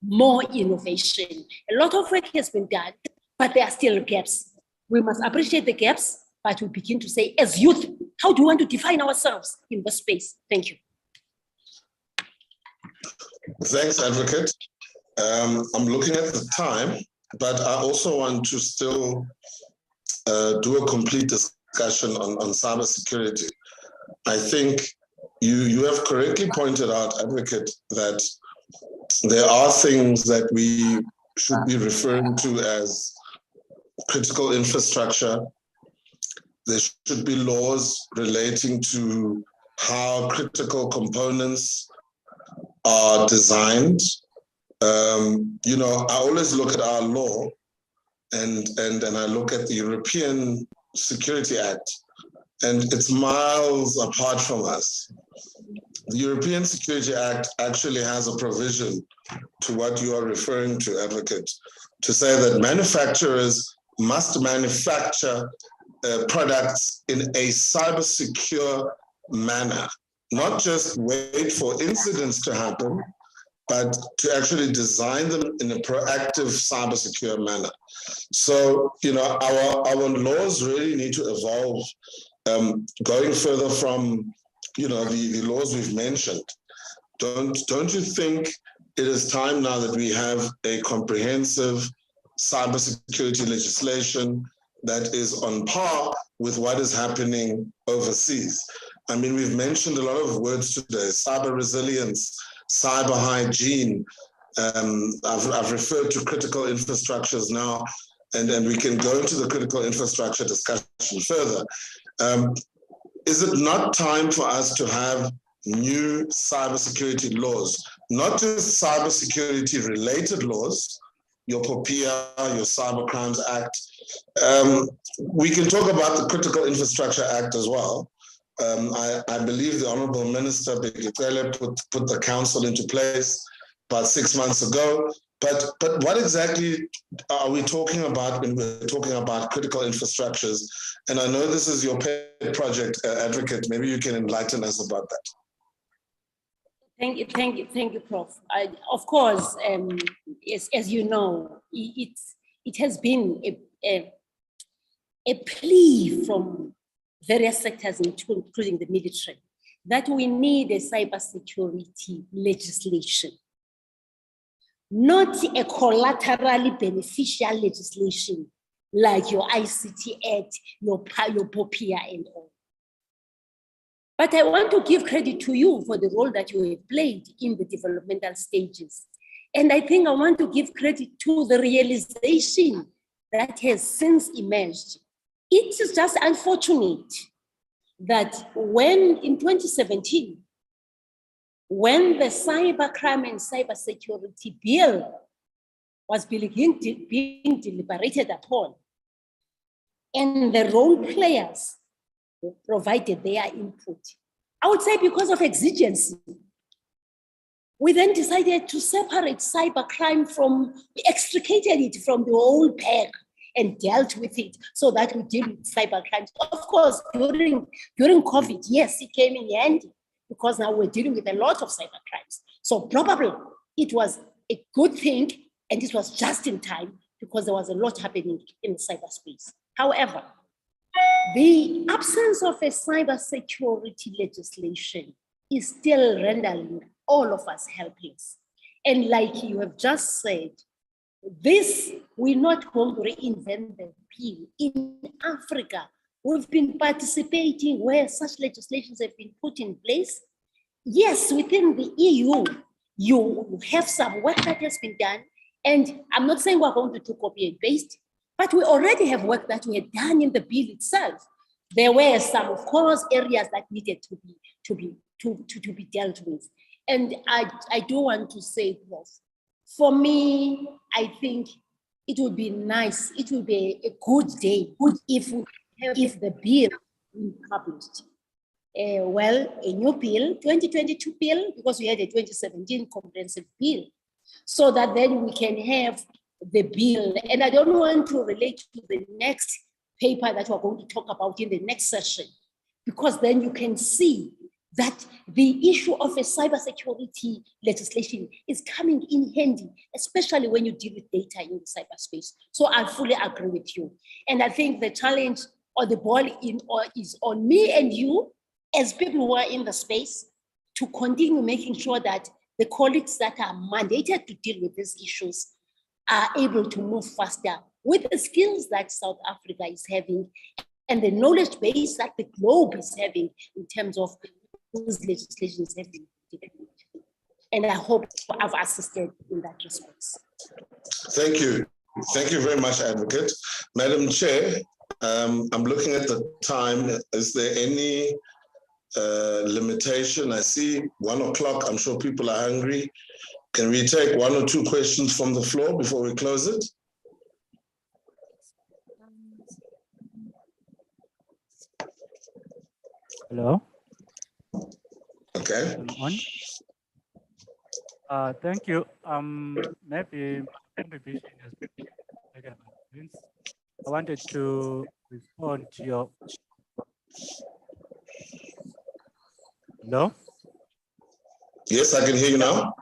more innovation. A lot of work has been done, but there are still gaps. We must appreciate the gaps, but we begin to say, as youth, how do we want to define ourselves in this space? Thank you. Thanks, Advocate. I'm looking at the time, but I also want to still do a complete discussion on cybersecurity. I think you have correctly pointed out, Advocate, that there are things that we should be referring to as critical infrastructure. There should be laws relating to how critical components are designed. You know, I always look at our law and I look at the European Security Act, and it's miles apart from us. The European Security Act actually has a provision to what you are referring to, Advocate, to say that manufacturers must manufacture products in a cyber-secure manner, not just wait for incidents to happen, but to actually design them in a proactive, cyber-secure manner. So, you know, our laws really need to evolve, going further from, you know, the laws we've mentioned. Don't you think it is time now that we have a comprehensive cybersecurity legislation that is on par with what is happening overseas? I mean, we've mentioned a lot of words today: cyber resilience, cyber hygiene. I've referred to critical infrastructures now, and then we can go into the critical infrastructure discussion further. Is it not time for us to have new cybersecurity laws, not just cybersecurity related laws, your POPIA, your Cyber Crimes Act? We can talk about the Critical Infrastructure Act as well. I believe the Honorable Minister Bheki put the council into place about 6 months ago. But what exactly are we talking about when we're talking about critical infrastructures? And I know this is your pet project, Advocate. Maybe you can enlighten us about that. Thank you, Prof. Of course, as you know, it has been a plea from various sectors, including the military, that we need a cybersecurity legislation, not a collaterally beneficial legislation like your ICT Act, your POPIA and all. But I want to give credit to you for the role that you have played in the developmental stages. And I think I want to give credit to the realization that has since emerged. It is just unfortunate that when in 2017, when the cybercrime and cybersecurity bill was being deliberated upon, and the role players provided their input, I would say because of exigency, we then decided to separate cybercrime from, we extricated it from the whole bag and dealt with it so that we deal with cybercrime. Of course, during COVID, yes, it came in handy because now we're dealing with a lot of cybercrimes. So probably it was a good thing and it was just in time because there was a lot happening in the cyberspace. However, the absence of a cybersecurity legislation is still rendering all of us helpless. And like you have just said, this, we're not going to reinvent the wheel. In Africa, we've been participating where such legislations have been put in place. Yes, within the EU, you have some work that has been done. And I'm not saying we're going to do copy and paste, but we already have work that we had done in the bill itself. There were some, of course, areas that needed to be dealt with. And I do want to say this. For me, I think it would be nice, it would be a good day if the bill is published. Well, a new bill, 2022 bill, because we had a 2017 comprehensive bill, so that then we can have the bill. And I don't want to relate to the next paper that we're going to talk about in the next session, because then you can see that the issue of a cybersecurity legislation is coming in handy, especially when you deal with data in the cyberspace. So I fully agree with you. And I think the challenge or the ball is on me and you as people who are in the space to continue making sure that the colleagues that are mandated to deal with these issues are able to move faster with the skills that South Africa is having and the knowledge base that the globe is having in terms of those legislations have been developed. And I hope I've assisted in that response. Thank you. Thank you very much, Advocate. Madam Chair, I'm looking at the time. Is there any limitation? I see 1 o'clock. I'm sure people are hungry. Can we take 1 or 2 questions from the floor before we close it? Hello. Okay. Thank you. Maybe contribution has been taken. I wanted to respond to your. Hello. Yes, I can hear you now.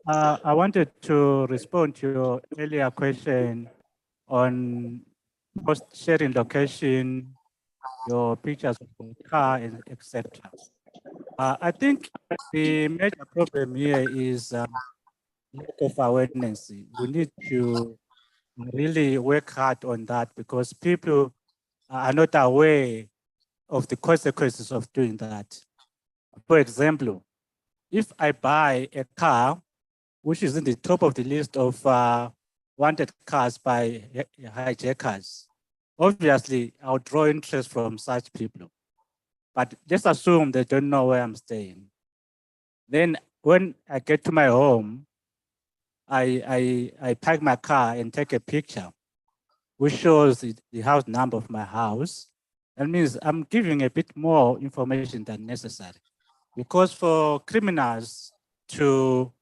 I wanted to respond to your earlier question on post sharing location, your pictures of the car, and etc. I think the major problem here is lack of awareness. We need to really work hard on that because people are not aware of the consequences of doing that. For example, if I buy a car, which is in the top of the list of wanted cars by hijackers, obviously I'll draw interest from such people. But just assume they don't know where I'm staying. Then when I get to my home, I park my car and take a picture, which shows the house number of my house. That means I'm giving a bit more information than necessary. Because for criminals to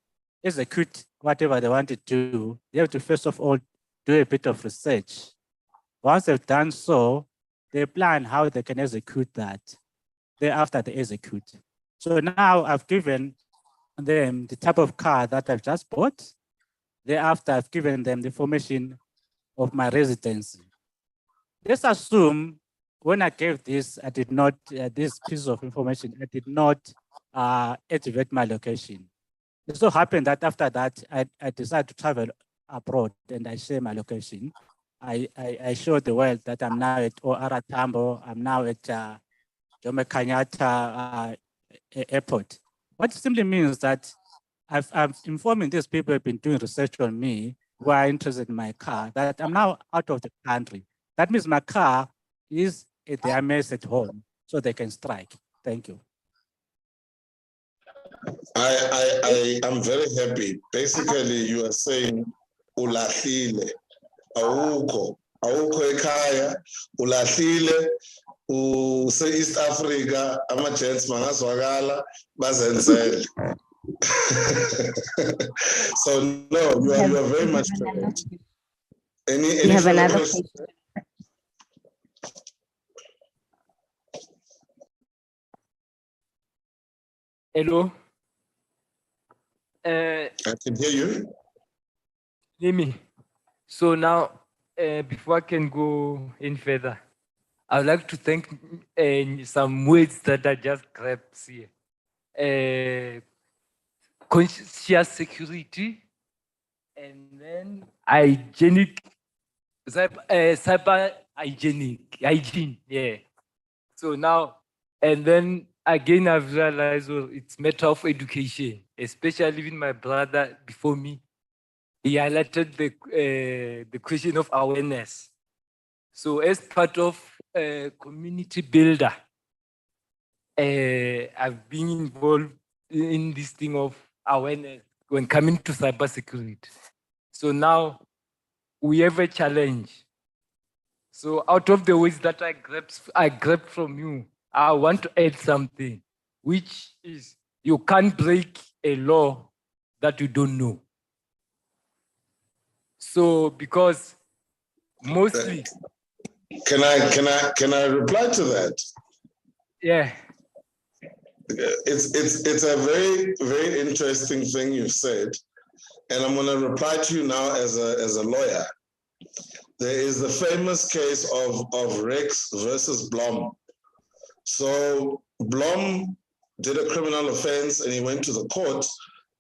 execute whatever they want to do, they have to first of all do a bit of research. Once they've done so, they plan how they can execute that. Thereafter, they execute. So now I've given them the type of car that I've just bought. Thereafter, I've given them the information of my residency. Let's assume when I gave this, I did not, this piece of information, I did not activate my location. It so happened that after that, I decided to travel abroad and I share my location. I showed the world that I'm now at OR Tambo, I'm now at Jomo Kenyatta airport. What simply means that I'm informing these people who have been doing research on me, who are interested in my car, that I'm now out of the country. That means my car is at their mess at home, so they can strike. Thank you. I am very happy. Basically, you are saying ulahlile, awukho ekhaya, ulahlile, use-East Africa, ama-gents mangazwakala, bazenzele. So no, you are very much correct. Any have further another questions? question. Hello. I can hear you. Hear me. So now, before I can go any further, I would like to thank some words that I just grabbed here. Conscious security, and then hygienic, cyber hygiene, yeah. So now, and then again, I've realized it's matter of education, especially with my brother before me. He highlighted the question of awareness. So as part of community builder, I've been involved in this thing of awareness when coming to cybersecurity. So now we have a challenge. So out of the ways that I grabbed from you, I want to add something, which is you can't break a law that you don't know. So because mostly. Can I reply to that? Yeah. It's a very, very interesting thing you've said. And I'm gonna reply to you now as a lawyer. There is the famous case of Rex versus Blom. So Blom did a criminal offense and he went to the court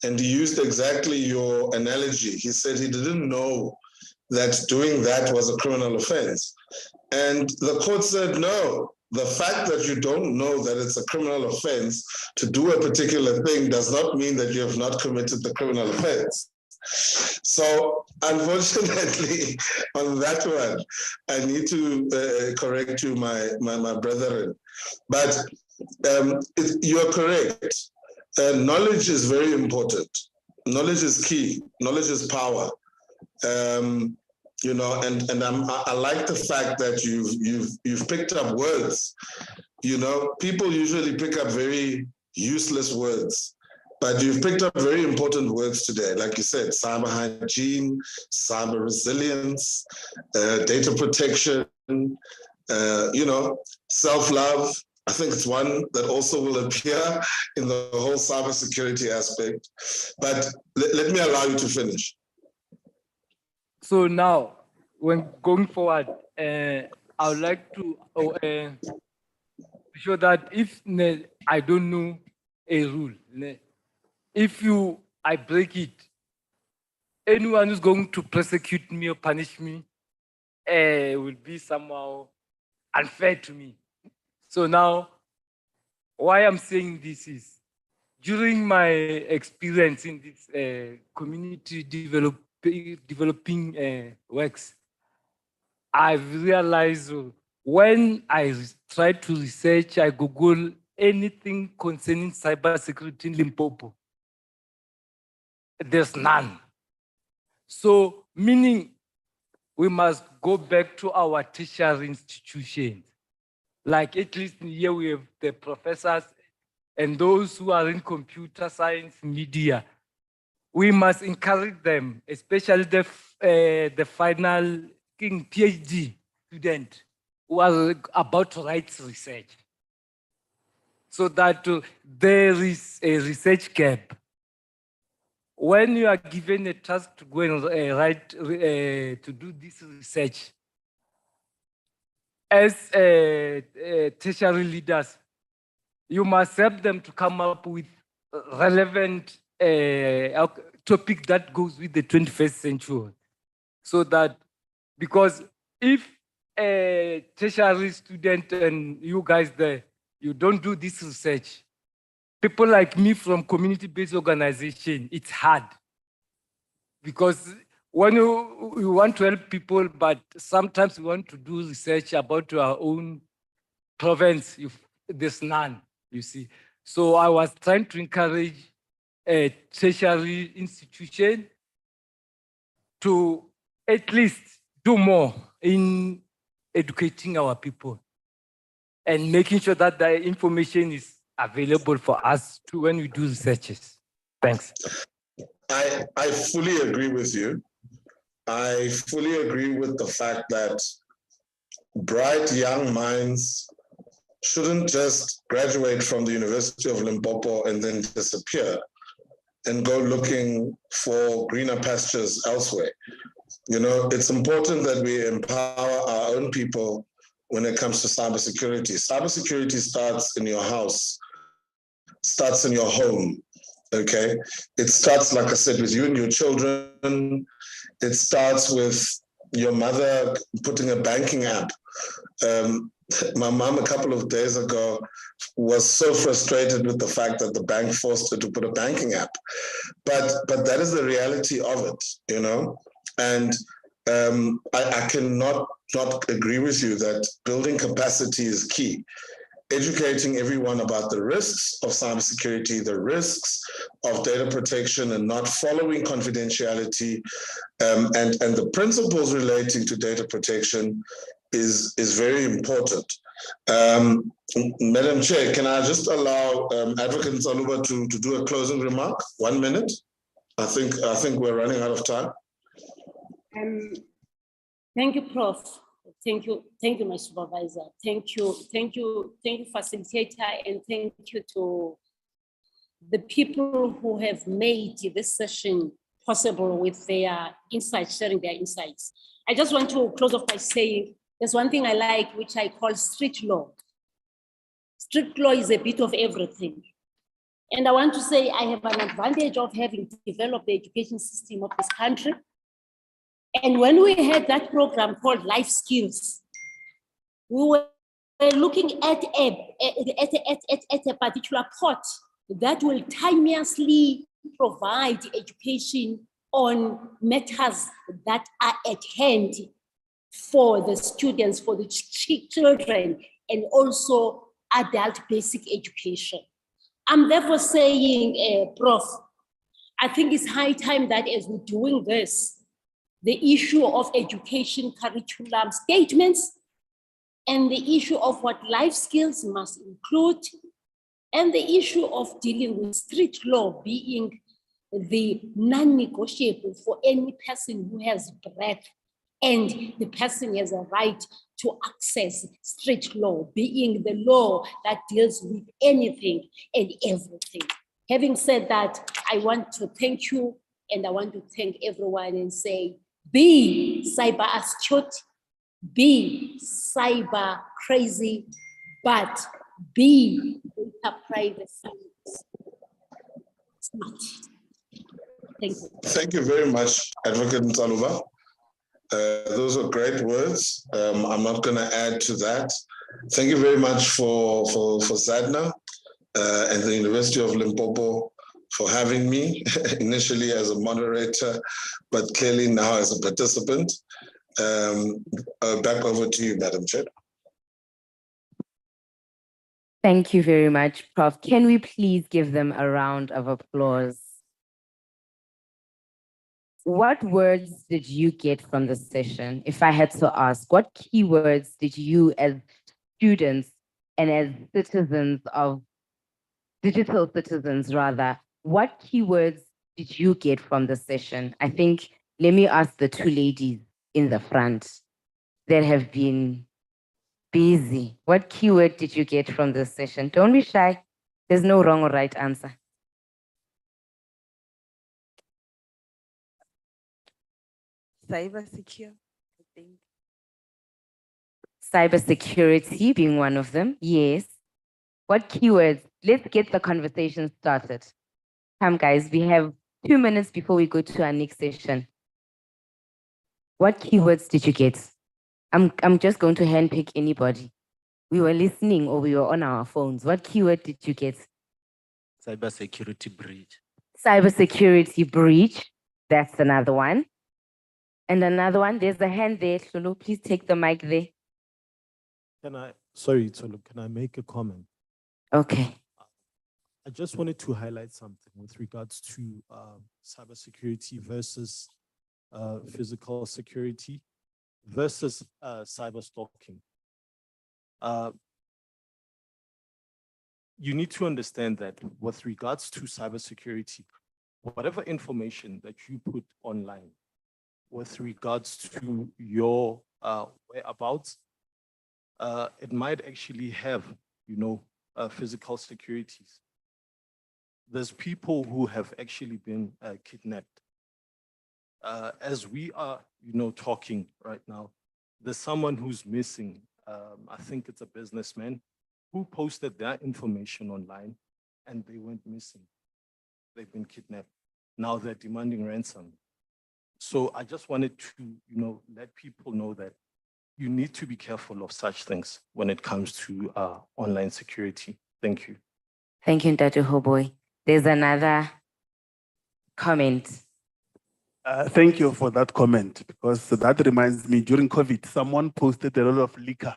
and he used exactly your analogy. He said he didn't know that doing that was a criminal offense. And the court said, no, the fact that you don't know that it's a criminal offense to do a particular thing does not mean that you have not committed the criminal offense. So unfortunately, on that one, I need to correct you, my brethren. But you're correct. Knowledge is very important. Knowledge is key. Knowledge is power. You know, and I like the fact that you've picked up words. You know, people usually pick up very useless words, but you've picked up very important words today. Like you said, cyber hygiene, cyber resilience, data protection, you know, self-love. I think it's one that also will appear in the whole cybersecurity aspect. But let me allow you to finish. So now, when going forward, I would like to show that if I don't know a rule, if I break it, anyone who's going to prosecute me or punish me will be somehow unfair to me. So now, why I'm saying this is, during my experience in this community developing works, I've realized when I try to research, I Google anything concerning cybersecurity in Limpopo, there's none. So, meaning we must go back to our tertiary institutions. Like at least here we have the professors and those who are in computer science, media. We must encourage them, especially the final PhD student who are about to write research, so that there is a research gap. When you are given a task to go and to do this research, as tertiary leaders, you must help them to come up with relevant topic that goes with the 21st century. So that, because if a tertiary student and you guys there, you don't do this research, people like me from community-based organization, it's hard. Because when you want to help people, but sometimes you want to do research about your own province, there's none, you see. So I was trying to encourage a tertiary institution to at least do more in educating our people and making sure that the information is available for us to when we do researches. Thanks. I fully agree with you. I fully agree with the fact that bright young minds shouldn't just graduate from the University of Limpopo and then disappear and go looking for greener pastures elsewhere. You know, it's important that we empower our own people when it comes to cybersecurity. Cybersecurity starts in your house, starts in your home, okay? It starts, like I said, with you and your children. It starts with your mother putting a banking app. My mom a couple of days ago was so frustrated with the fact that the bank forced her to put a banking app. But that is the reality of it, you know? And I cannot not agree with you that building capacity is key. Educating everyone about the risks of cybersecurity, the risks of data protection and not following confidentiality, and the principles relating to data protection is very important. Madam Chair, can I just allow Advocate Nsaluba to do a closing remark? 1 minute. I think we're running out of time. Thank you, Prof. Thank you, my supervisor. Thank you, facilitator, and thank you to the people who have made this session possible with their insights, sharing their insights. I just want to close off by saying there's one thing I like, which I call street law. Street law is a bit of everything. And I want to say I have an advantage of having developed the education system of this country. And when we had that program called Life Skills, we were looking at a particular pot that will timelessly provide education on matters that are at hand for the students, for the children, and also adult basic education. I'm therefore saying, Prof, I think it's high time that as we're doing this, the issue of education curriculum statements and the issue of what life skills must include and the issue of dealing with street law being the non-negotiable for any person who has breath And the person has a right to access strict law, being the law that deals with anything and everything. Having said that, I want to thank you and I want to thank everyone and say, be cyber astute, be cyber crazy, but be data privacy smart. Thank you. Thank you very much, Advocate Ntaluba. Those are great words. I'm not going to add to that. Thank you very much for Zadna and the University of Limpopo for having me, initially as a moderator, but clearly now as a participant. Back over to you, Madam Chair. Thank you very much, Prof. Can we please give them a round of applause? What words did you get from the session? If I had to ask, what keywords did you as students and as citizens of, digital citizens rather, what keywords did you get from the session? I think, let me ask the two ladies in the front that have been busy. What keyword did you get from this session? Don't be shy. There's no wrong or right answer. Cyber secure, I think. Cybersecurity being one of them, yes. What keywords? Let's get the conversation started. Come guys, we have 2 minutes before we go to our next session. What keywords did you get? I'm just going to handpick anybody. We were listening or we were on our phones. What keyword did you get? Cybersecurity breach. Cybersecurity breach. That's another one. And another one, there's a hand there. Lulu, please take the mic there. Sorry, Tolu, can I make a comment? Okay. I just wanted to highlight something with regards to cybersecurity versus physical security versus cyber stalking. You need to understand that with regards to cybersecurity, whatever information that you put online with regards to your whereabouts, it might actually have, physical securities. There's people who have actually been kidnapped. As we are, talking right now, there's someone who's missing. I think it's a businessman who posted their information online and they went missing. They've been kidnapped. Now they're demanding ransom. So I just wanted to, let people know that you need to be careful of such things when it comes to online security. Thank you. Thank you, Ndatu Hoboy. There's another comment. Thank you for that comment, because that reminds me, during COVID, someone posted a lot of liquor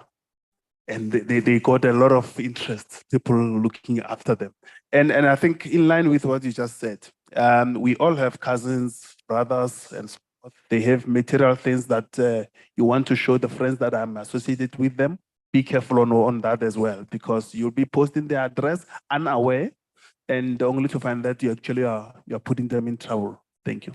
and they got a lot of interest, people looking after them. And I think in line with what you just said, we all have cousins, brothers, and so forth. They have material things that you want to show the friends that I'm associated with them. Be careful on that as well, because you'll be posting their address unaware, and only to find that you actually you're putting them in trouble. Thank you.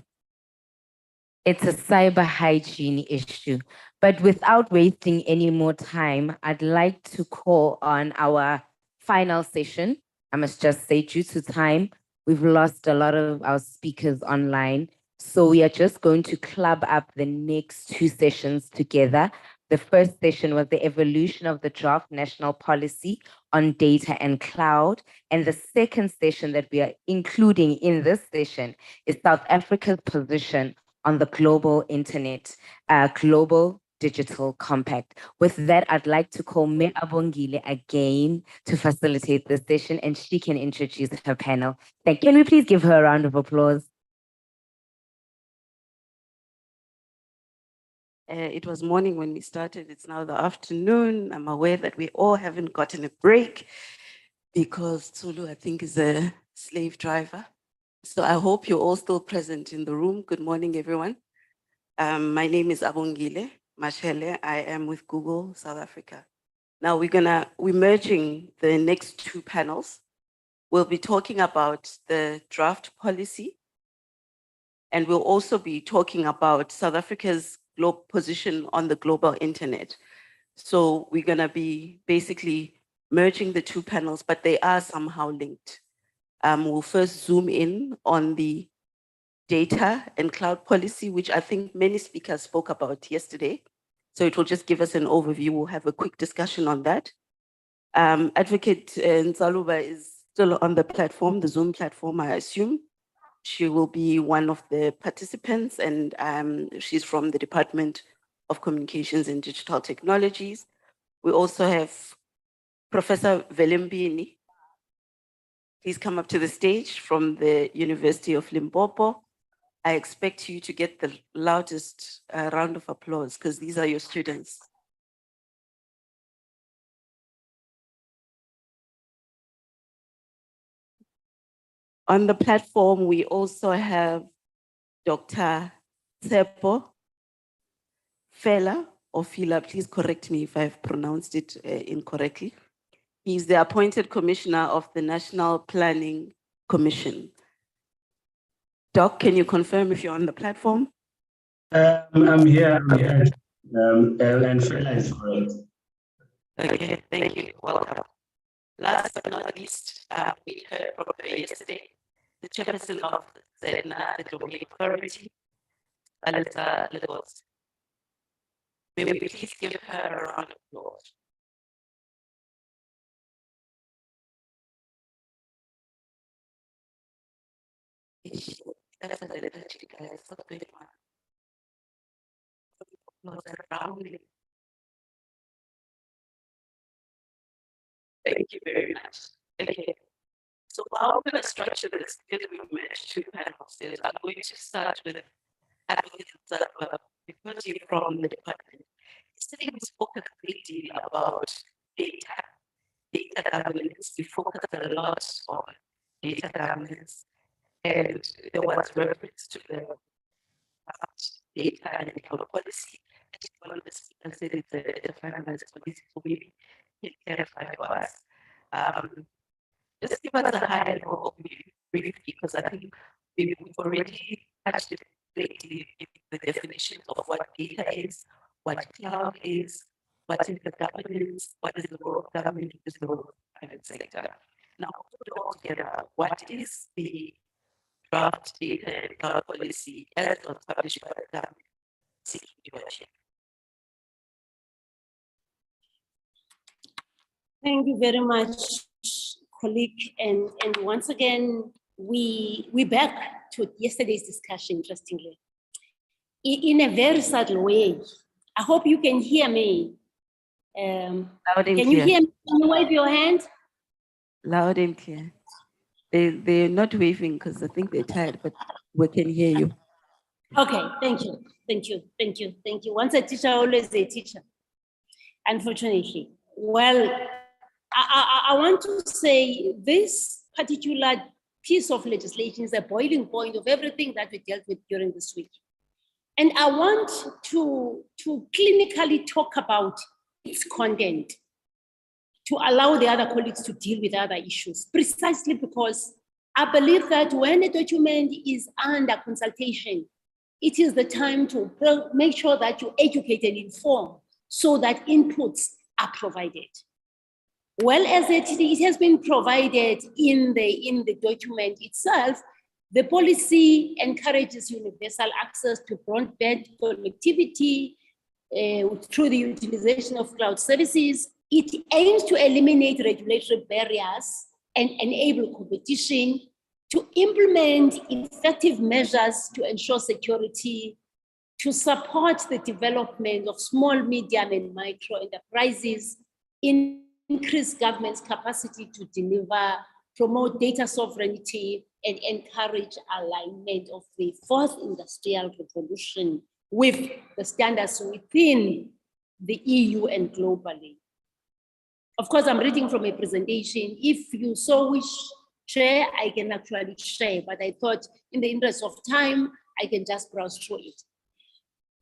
It's a cyber hygiene issue. But without wasting any more time, I'd like to call on our final session. I must just say, due to time, we've lost a lot of our speakers online. So we are just going to club up the next 2 sessions together. The first session was the evolution of the draft national policy on data and cloud. And the second session that we are including in this session is South Africa's position on the global internet, global digital compact. With that, I'd like to call Ms. Abongile again to facilitate this session, and she can introduce her panel. Can we please give her a round of applause? It was morning when we started. It's now the afternoon. I'm aware that we all haven't gotten a break because Tsulu, I think, is a slave driver. So I hope you're all still present in the room. Good morning, everyone. My name is Abongile Mashele. I am with Google South Africa. Now we're merging the next 2 panels. We'll be talking about the draft policy, and we'll also be talking about South Africa's position on the global internet. So we're going to be basically merging the two panels, but they are somehow linked. We'll first zoom in on the data and cloud policy, which I think many speakers spoke about yesterday. So it will just give us an overview. We'll have a quick discussion on that. Advocate Nzaluba is still on the platform, the Zoom platform, I assume. She will be one of the participants, and she's from the Department of Communications and Digital Technologies. We also have Professor Velembini. Please come up to the stage from the University of Limpopo. I expect you to get the loudest round of applause because these are your students. On the platform, we also have Dr. Tsepo Fela, or Fila, please correct me if I've pronounced it incorrectly. He's the appointed commissioner of the National Planning Commission. Doc, can you confirm if you're on the platform? I'm here. And Fela is correct. Okay, thank you. Welcome. Last but not least, we heard from her yesterday, the chairperson of ZENA, the Global Authority, Aleta Legos. May we please give her a round of applause. Thank you very much. Okay. So how we're going to structure this, because we managed two panels, is I'm going to start with advocates because you're from the department. Yesterday we spoke a great deal about data governance. We focused a lot on data governance, and there was reference to the data and cloud policy. I think one of the speakers said it's a finance policy, so maybe you can clarify for us. Just give us a high level overview, because I think we've already touched it greatly in the definition of what data is, what cloud is, what is the governance, what is the role of government, what is the role of the private sector. Now, put it all together, what is the draft data and cloud policy as was published by the government seeking stewardship? Thank you very much, colleague. And once again, we back to yesterday's discussion, interestingly, in a very subtle way. I hope you can hear me. Can you hear me? Can you wave your hand? Loud and clear. They're not waving because I think they're tired, but we can hear you. Okay, thank you. Once a teacher, always a teacher, unfortunately. Well, I want to say this particular piece of legislation is a boiling point of everything that we dealt with during this week. And I want to clinically talk about its content to allow the other colleagues to deal with other issues, precisely because I believe that when a document is under consultation, it is the time to make sure that you educate and inform so that inputs are provided. Well, as it has been provided in the document itself, the policy encourages universal access to broadband connectivity through the utilization of cloud services. It aims to eliminate regulatory barriers and enable competition, to implement effective measures to ensure security, to support the development of small, medium, and micro enterprises, increase government's capacity to deliver, promote data sovereignty, and encourage alignment of the fourth industrial revolution with the standards within the EU and globally. Of course, I'm reading from a presentation. If you so wish, Chair, I can actually share, but I thought in the interest of time, I can just browse through it.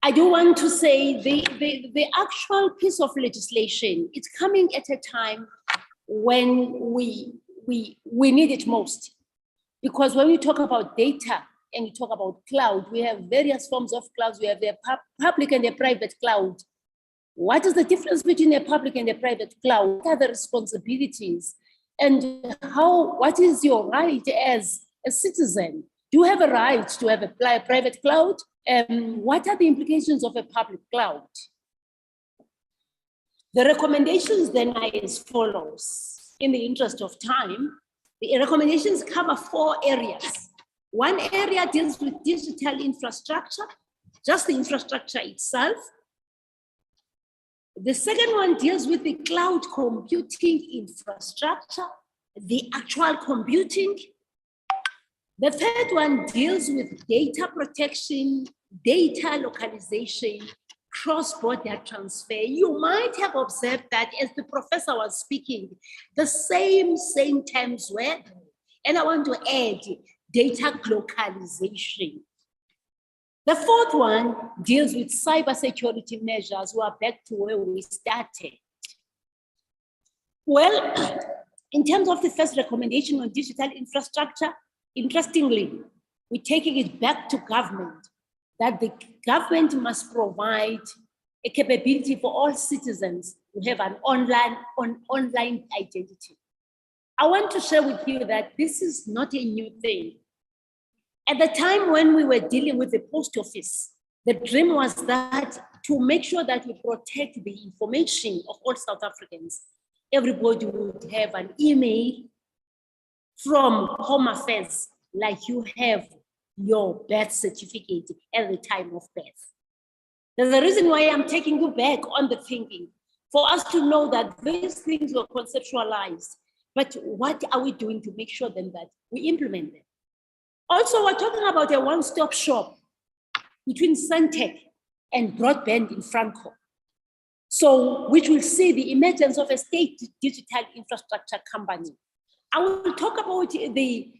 I do want to say the actual piece of legislation, it's coming at a time when we need it most. Because when we talk about data and you talk about cloud, we have various forms of clouds. We have the public and the private cloud. What is the difference between a public and a private cloud? What are the responsibilities? And what is your right as a citizen? Do you have a right to have a private cloud? What are the implications of a public cloud? The recommendations then are as follows. In the interest of time, the recommendations cover 4 areas. One area deals with digital infrastructure, just the infrastructure itself. The second one deals with the cloud computing infrastructure, the actual computing. The third one deals with data protection, data localization, cross-border transfer. You might have observed that as the professor was speaking, the same terms were there. And I want to add data localization. The fourth one deals with cybersecurity measures. We are back to where we started. Well, in terms of the first recommendation on digital infrastructure, interestingly, we're taking it back to government, that the government must provide a capability for all citizens to have an online identity. I want to share with you that this is not a new thing. At the time when we were dealing with the post office, the dream was that to make sure that we protect the information of all South Africans, everybody would have an email from Home Affairs, like you have your birth certificate at the time of birth. There's a reason why I'm taking you back on the thinking, for us to know that these things were conceptualized, but what are we doing to make sure then that we implement them? Also, we're talking about a one-stop shop between Centec and broadband in Franco. So, which will see the emergence of a state digital infrastructure company. I will talk about the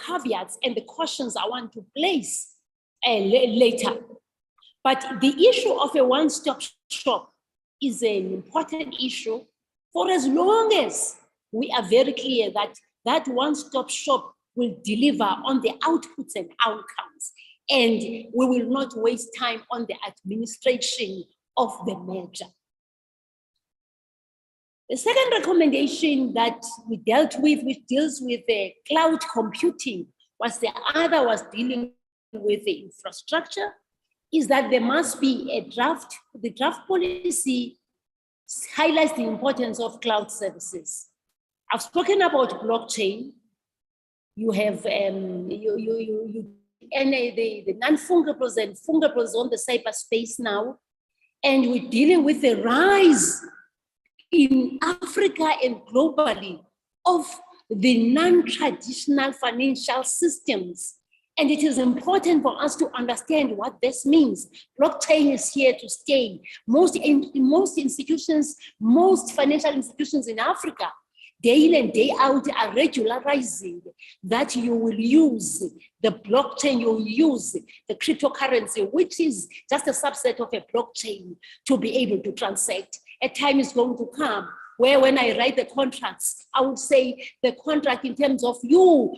caveats and the cautions I want to place later. But the issue of a one-stop shop is an important issue for as long as we are very clear that that one-stop shop will deliver on the outputs and outcomes, and we will not waste time on the administration of the merger. The second recommendation that we dealt with, which deals with the cloud computing, was dealing with the infrastructure, is that there must be a draft. The draft policy highlights the importance of cloud services. I've spoken about blockchain. You have the non-fungibles and fungibles on the cyberspace now, and we're dealing with the rise in Africa and globally of the non-traditional financial systems. And it is important for us to understand what this means. Blockchain is here to stay. Most institutions, most financial institutions in Africa, day in and day out, are regularizing that you will use the blockchain, you will use the cryptocurrency, which is just a subset of a blockchain, to be able to transact. A time is going to come where when I write the contracts, I would say the contract in terms of you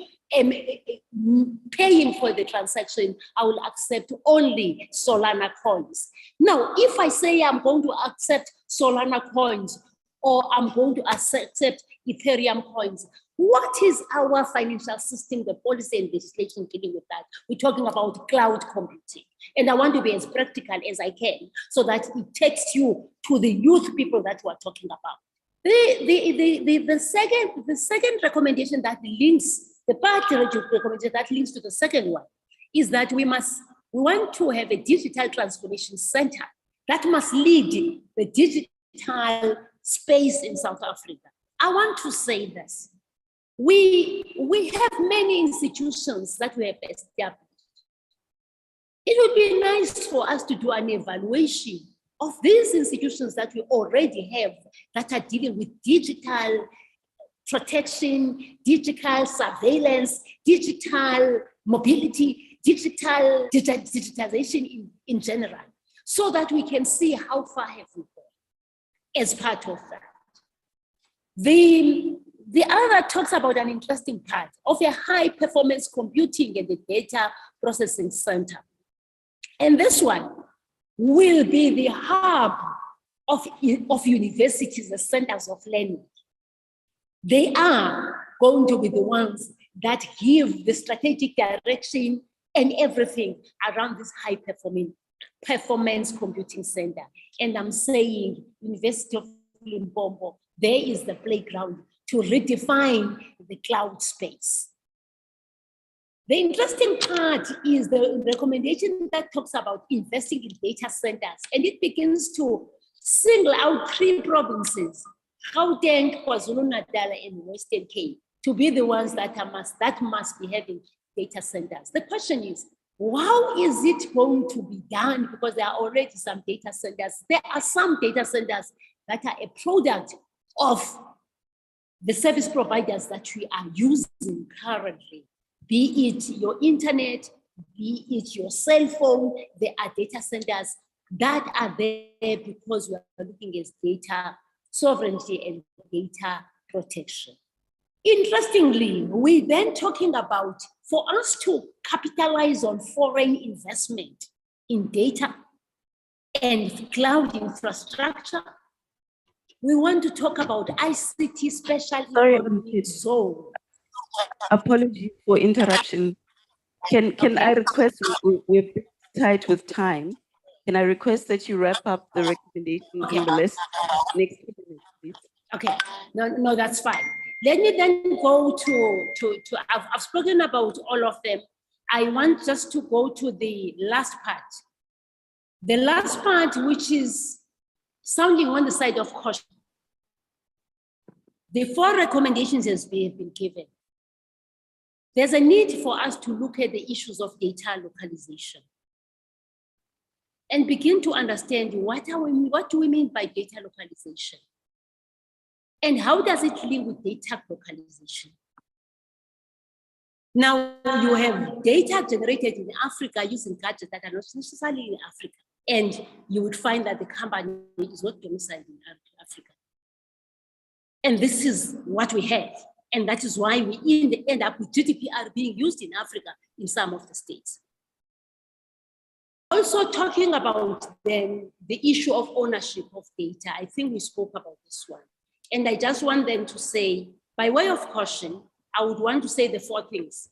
paying for the transaction, I will accept only Solana coins. Now, if I say I'm going to accept Solana coins or I'm going to accept Ethereum coins, what is our financial system, the policy and legislation dealing with that? We're talking about cloud computing. And I want to be as practical as I can so that it takes you to the youth people that we're talking about. The second recommendation that links, the part recommendation that links to the second one, is that we want to have a digital transformation center that must lead the digital space in South Africa. I want to say this. We have many institutions that we have established. It would be nice for us to do an evaluation of these institutions that we already have that are dealing with digital protection, digital surveillance, digital mobility, digitization in general, so that we can see how far have we gone as part of that. The the other talks about an interesting part of a high performance computing and the data processing center. And this one will be the hub of universities, the centers of learning. They are going to be the ones that give the strategic direction and everything around this high performance computing center. And I'm saying University of Limpopo, there is the playground to redefine the cloud space. The interesting part is the recommendation that talks about investing in data centers, and it begins to single out 3 provinces, Gauteng, KwaZulu-Natal, and Western Cape, to be the ones that must be having data centers. The question is, how is it going to be done? Because there are already some data centers. There are some data centers that are a product of the service providers that we are using currently, be it your internet, be it your cell phone. There are data centers that are there because we are looking at data sovereignty and data protection. Interestingly, we then talking about, for us to capitalize on foreign investment in data and cloud infrastructure, we want to talk about ICT special economic zone. Apologies for interruption. Can I request, we're tight with time. Can I request that you wrap up the recommendations in the list next 2 minutes, please? Okay, no, that's fine. Let me then go I've spoken about all of them. I want just to go to the last part. The last part, which is sounding on the side of caution. The 4 recommendations has been given. There's a need for us to look at the issues of data localization and begin to understand what do we mean by data localization? And how does it link with data localization? Now, you have data generated in Africa using gadgets that are not necessarily in Africa. And you would find that the company is not domiciled in Africa. And this is what we have. And that is why we end up with GDPR being used in Africa in some of the states. Also talking about the issue of ownership of data. I think we spoke about this one. And I just want them to say, by way of caution, I would want to say the 4 things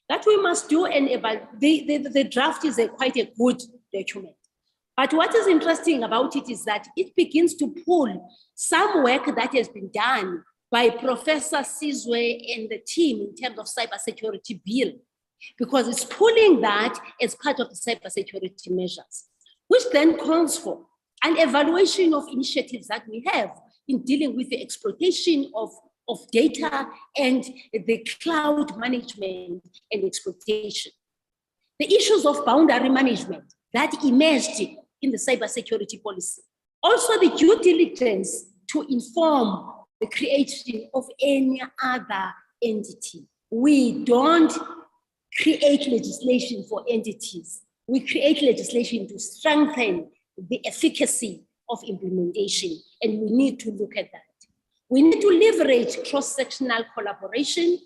that we must do. And the draft is quite a good document. But what is interesting about it is that it begins to pull some work that has been done by Professor Sizwe and the team in terms of cybersecurity bill, because it's pulling that as part of the cybersecurity measures, which then calls for an evaluation of initiatives that we have in dealing with the exploitation of data and the cloud management and exploitation. The issues of boundary management that emerged in the cybersecurity policy. Also the due diligence to inform the creation of any other entity. We don't create legislation for entities. We create legislation to strengthen the efficacy of implementation, and we need to look at that. We need to leverage cross-sectional collaboration,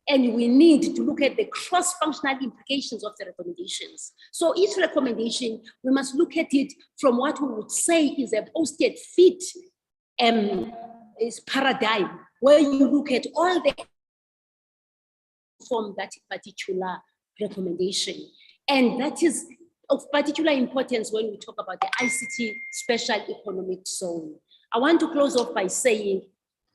and we need to look at the cross-functional implications of the recommendations. So each recommendation, we must look at it from what we would say is a posted fit is paradigm, where you look at all the from that particular recommendation. And that is of particular importance when we talk about the ICT special economic zone. I want to close off by saying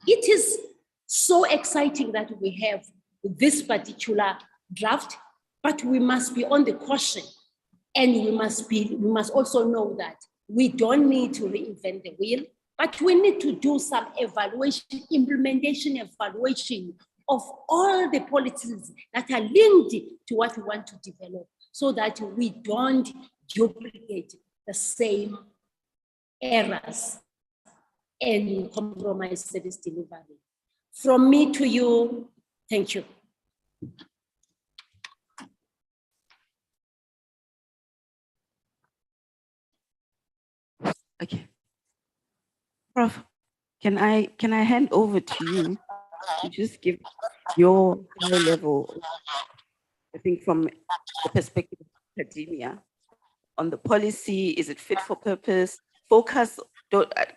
it is so exciting that we have this particular draft, but we must be on the caution, and we must also know that we don't need to reinvent the wheel, but we need to do some evaluation, implementation evaluation of all the policies that are linked to what we want to develop, so that we don't duplicate the same errors and compromise service delivery. From me to you, thank you. Okay. Prof, can I hand over to you to just give your high level, I think from the perspective of academia, on the policy, is it fit for purpose? Focus,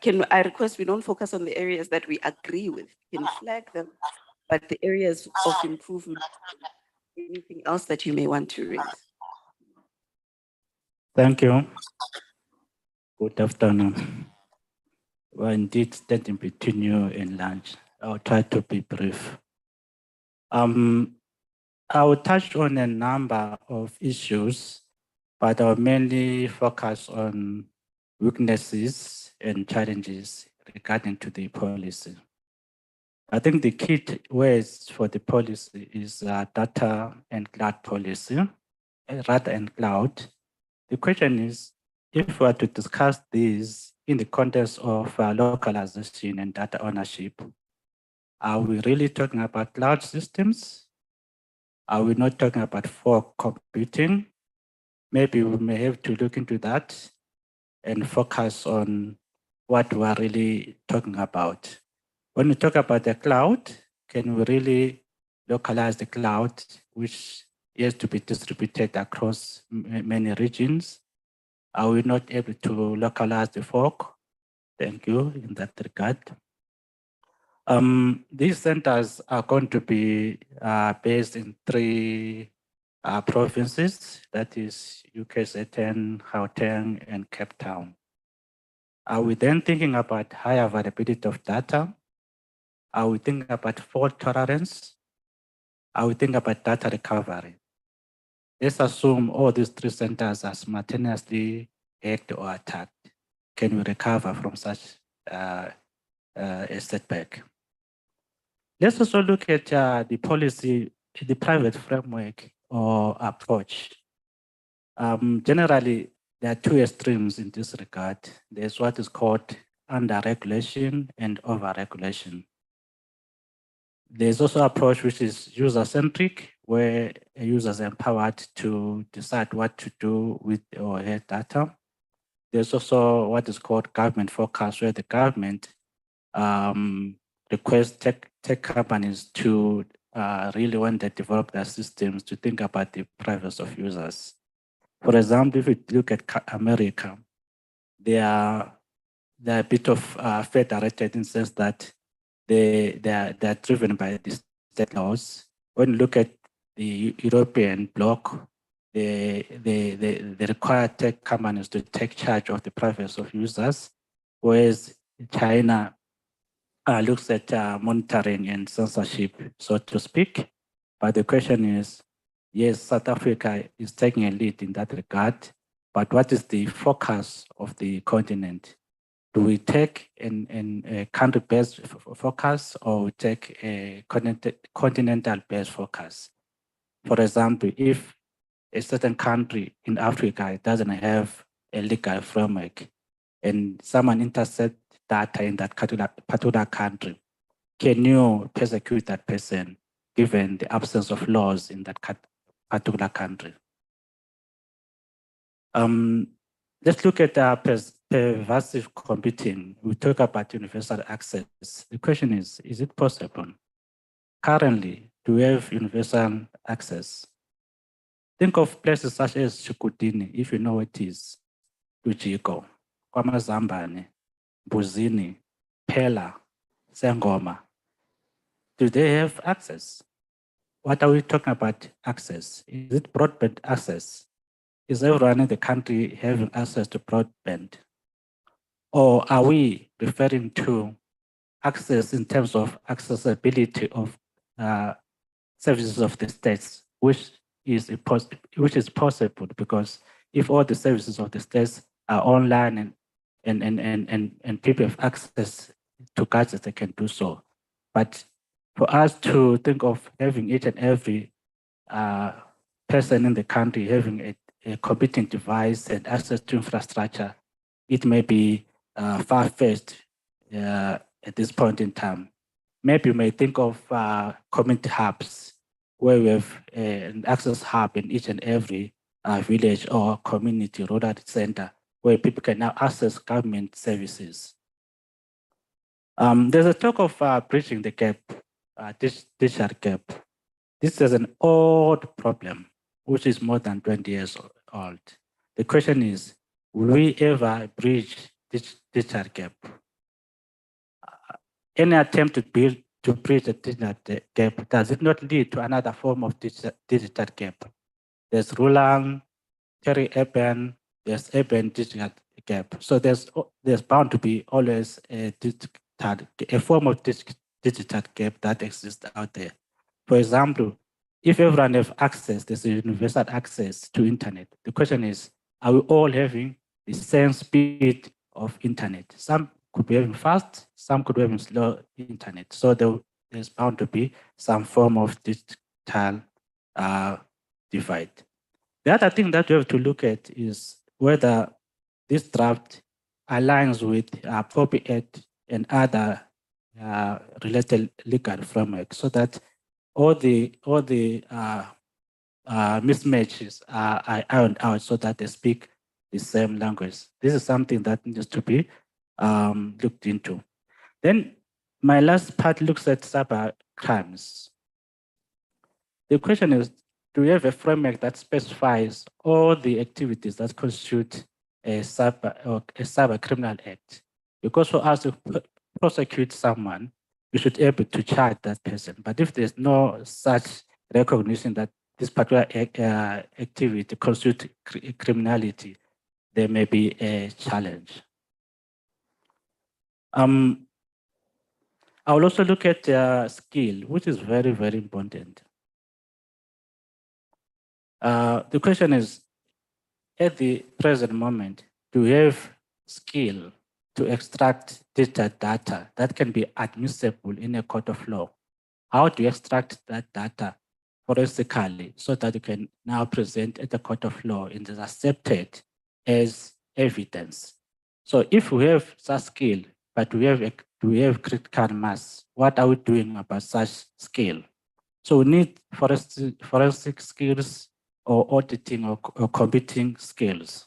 can I request we don't focus on the areas that we agree with, can flag them, but the areas of improvement, anything else that you may want to raise. Thank you. Good afternoon. We're indeed standing between you and lunch. I'll try to be brief. I will touch on a number of issues, but I'll mainly focus on weaknesses and challenges regarding to the policy. I think the key words for the policy is data and cloud policy, data and cloud. The question is, if we are to discuss these in the context of localization and data ownership, are we really talking about cloud systems? Are we not talking about fog computing? Maybe we may have to look into that and focus on what we are really talking about. When we talk about the cloud, can we really localize the cloud, which has to be distributed across many regions? Are we not able to localize the fog? Thank you in that regard. These centers are going to be based in 3 provinces, that is UKZN, Gauteng, and Cape Town. Are we then thinking about high availability of data? Are we thinking about fault tolerance? Are we thinking about data recovery? Let's assume all these 3 centers are simultaneously hacked or attacked. Can we recover from such a setback? Let's also look at the policy, the private framework or approach. Generally, there are 2 extremes in this regard. There's what is called under-regulation and over-regulation. There's also an approach which is user-centric, where a user is empowered to decide what to do with or her data. There's also what is called government focus, where the government request tech companies to really, when they develop their systems, to think about the privacy of users. For example, if we look at America, they are a bit of federated in the sense that they are driven by the state laws. When you look at the European bloc, they require tech companies to take charge of the privacy of users, whereas China looks at monitoring and censorship, so to speak. But the question is, yes, South Africa is taking a lead in that regard, but what is the focus of the continent? Do we take a country-based focus, or we take a continental-based focus? For example, if a certain country in Africa doesn't have a legal framework and someone intercepts data in that particular country, can you persecute that person given the absence of laws in that particular country? Let's look at pervasive computing. We talk about universal access. The question is it possible? Currently, do we have universal access? Think of places such as Chukudini, if you know what it is, Lujiko, KwaMazambane, Buzini, Pela, Sangoma. Do they have access? What are we talking about access? Is it broadband access? Is everyone in the country having access to broadband? Or are we referring to access in terms of accessibility of services of the states, which is possible, because if all the services of the states are online and people have access to gadgets, they can do so. But for us to think of having each and every person in the country having a computing device and access to infrastructure, it may be far-fetched at this point in time. Maybe you may think of community hubs, where we have an access hub in each and every village or community rural center, where people can now access government services. There's a talk of bridging the gap. digital gap. This is an old problem, which is more than 20 years old. The question is, will we ever bridge this digital gap? Any attempt to bridge the digital gap, does it not lead to another form of digital gap? There's rural, peri-urban, there's urban digital gap. So there's bound to be always a form of digital gap that exists out there. For example, if everyone has access, there's a universal access to internet. The question is, are we all having the same speed of internet? Some could be having fast, some could be having slow internet. So there's bound to be some form of digital divide. The other thing that we have to look at is whether this draft aligns with appropriate and other related legal framework, so that all the mismatches are ironed out, so that they speak the same language. This is something that needs to be looked into. Then my last part looks at cyber crimes. The question is, do we have a framework that specifies all the activities that constitute a cyber criminal act? Because for us to prosecute someone, we should be able to charge that person. But if there's no such recognition that this particular activity constitutes criminality, there may be a challenge. I will also look at skill, which is very, very important. The question is, at the present moment, do we have skill to extract digital data that can be admissible in a court of law? How do you extract that data forensically so that you can now present at the court of law and is accepted as evidence? So if we have such skill, but do we have critical mass, what are we doing about such skill? So we need forensic skills or auditing or computing skills.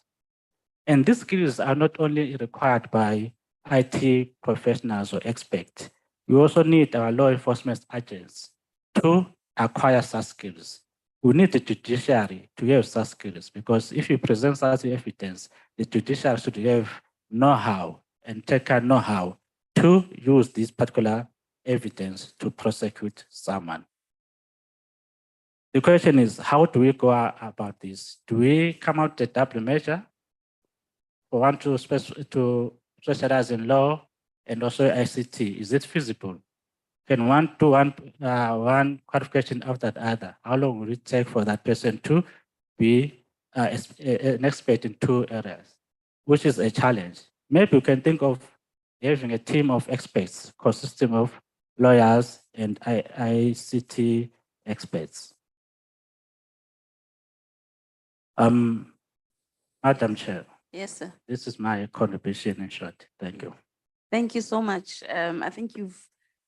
And these skills are not only required by IT professionals or experts. We also need our law enforcement agents to acquire such skills. We need the judiciary to have such skills, because if you present such evidence, the judiciary should have know-how and technical know-how to use this particular evidence to prosecute someone. The question is, how do we go about this? Do we come out with a double measure for one to specialize in law and also ICT? Is it feasible? Can one do one qualification after the other? How long will it take for that person to be an expert in two areas, which is a challenge? Maybe we can think of having a team of experts consisting of lawyers and ICT experts. Madam Chair. Yes, sir. This is my contribution in short. Thank you. Thank you so much. I think you've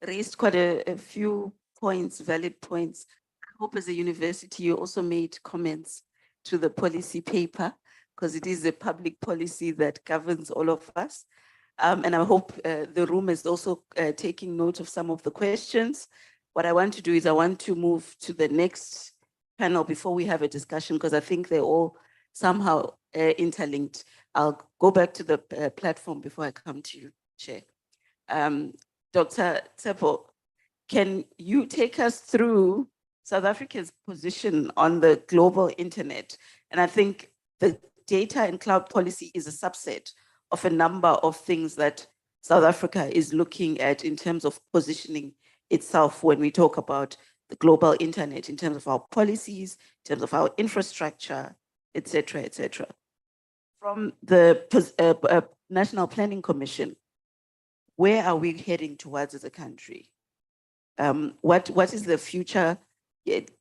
raised quite a few points, valid points. I hope as a university you also made comments to the policy paper, because it is a public policy that governs all of us. And I hope the room is also taking note of some of the questions. What I want to do is I want to move to the next panel before we have a discussion, because I think they're all somehow interlinked. I'll go back to the platform before I come to you, Chair. Dr. Tsepo, can you take us through South Africa's position on the global internet? And I think the data and cloud policy is a subset of a number of things that South Africa is looking at in terms of positioning itself when we talk about the global internet, in terms of our policies, in terms of our infrastructure, et cetera, et cetera. From the National Planning Commission, where are we heading towards as a country? What is the future?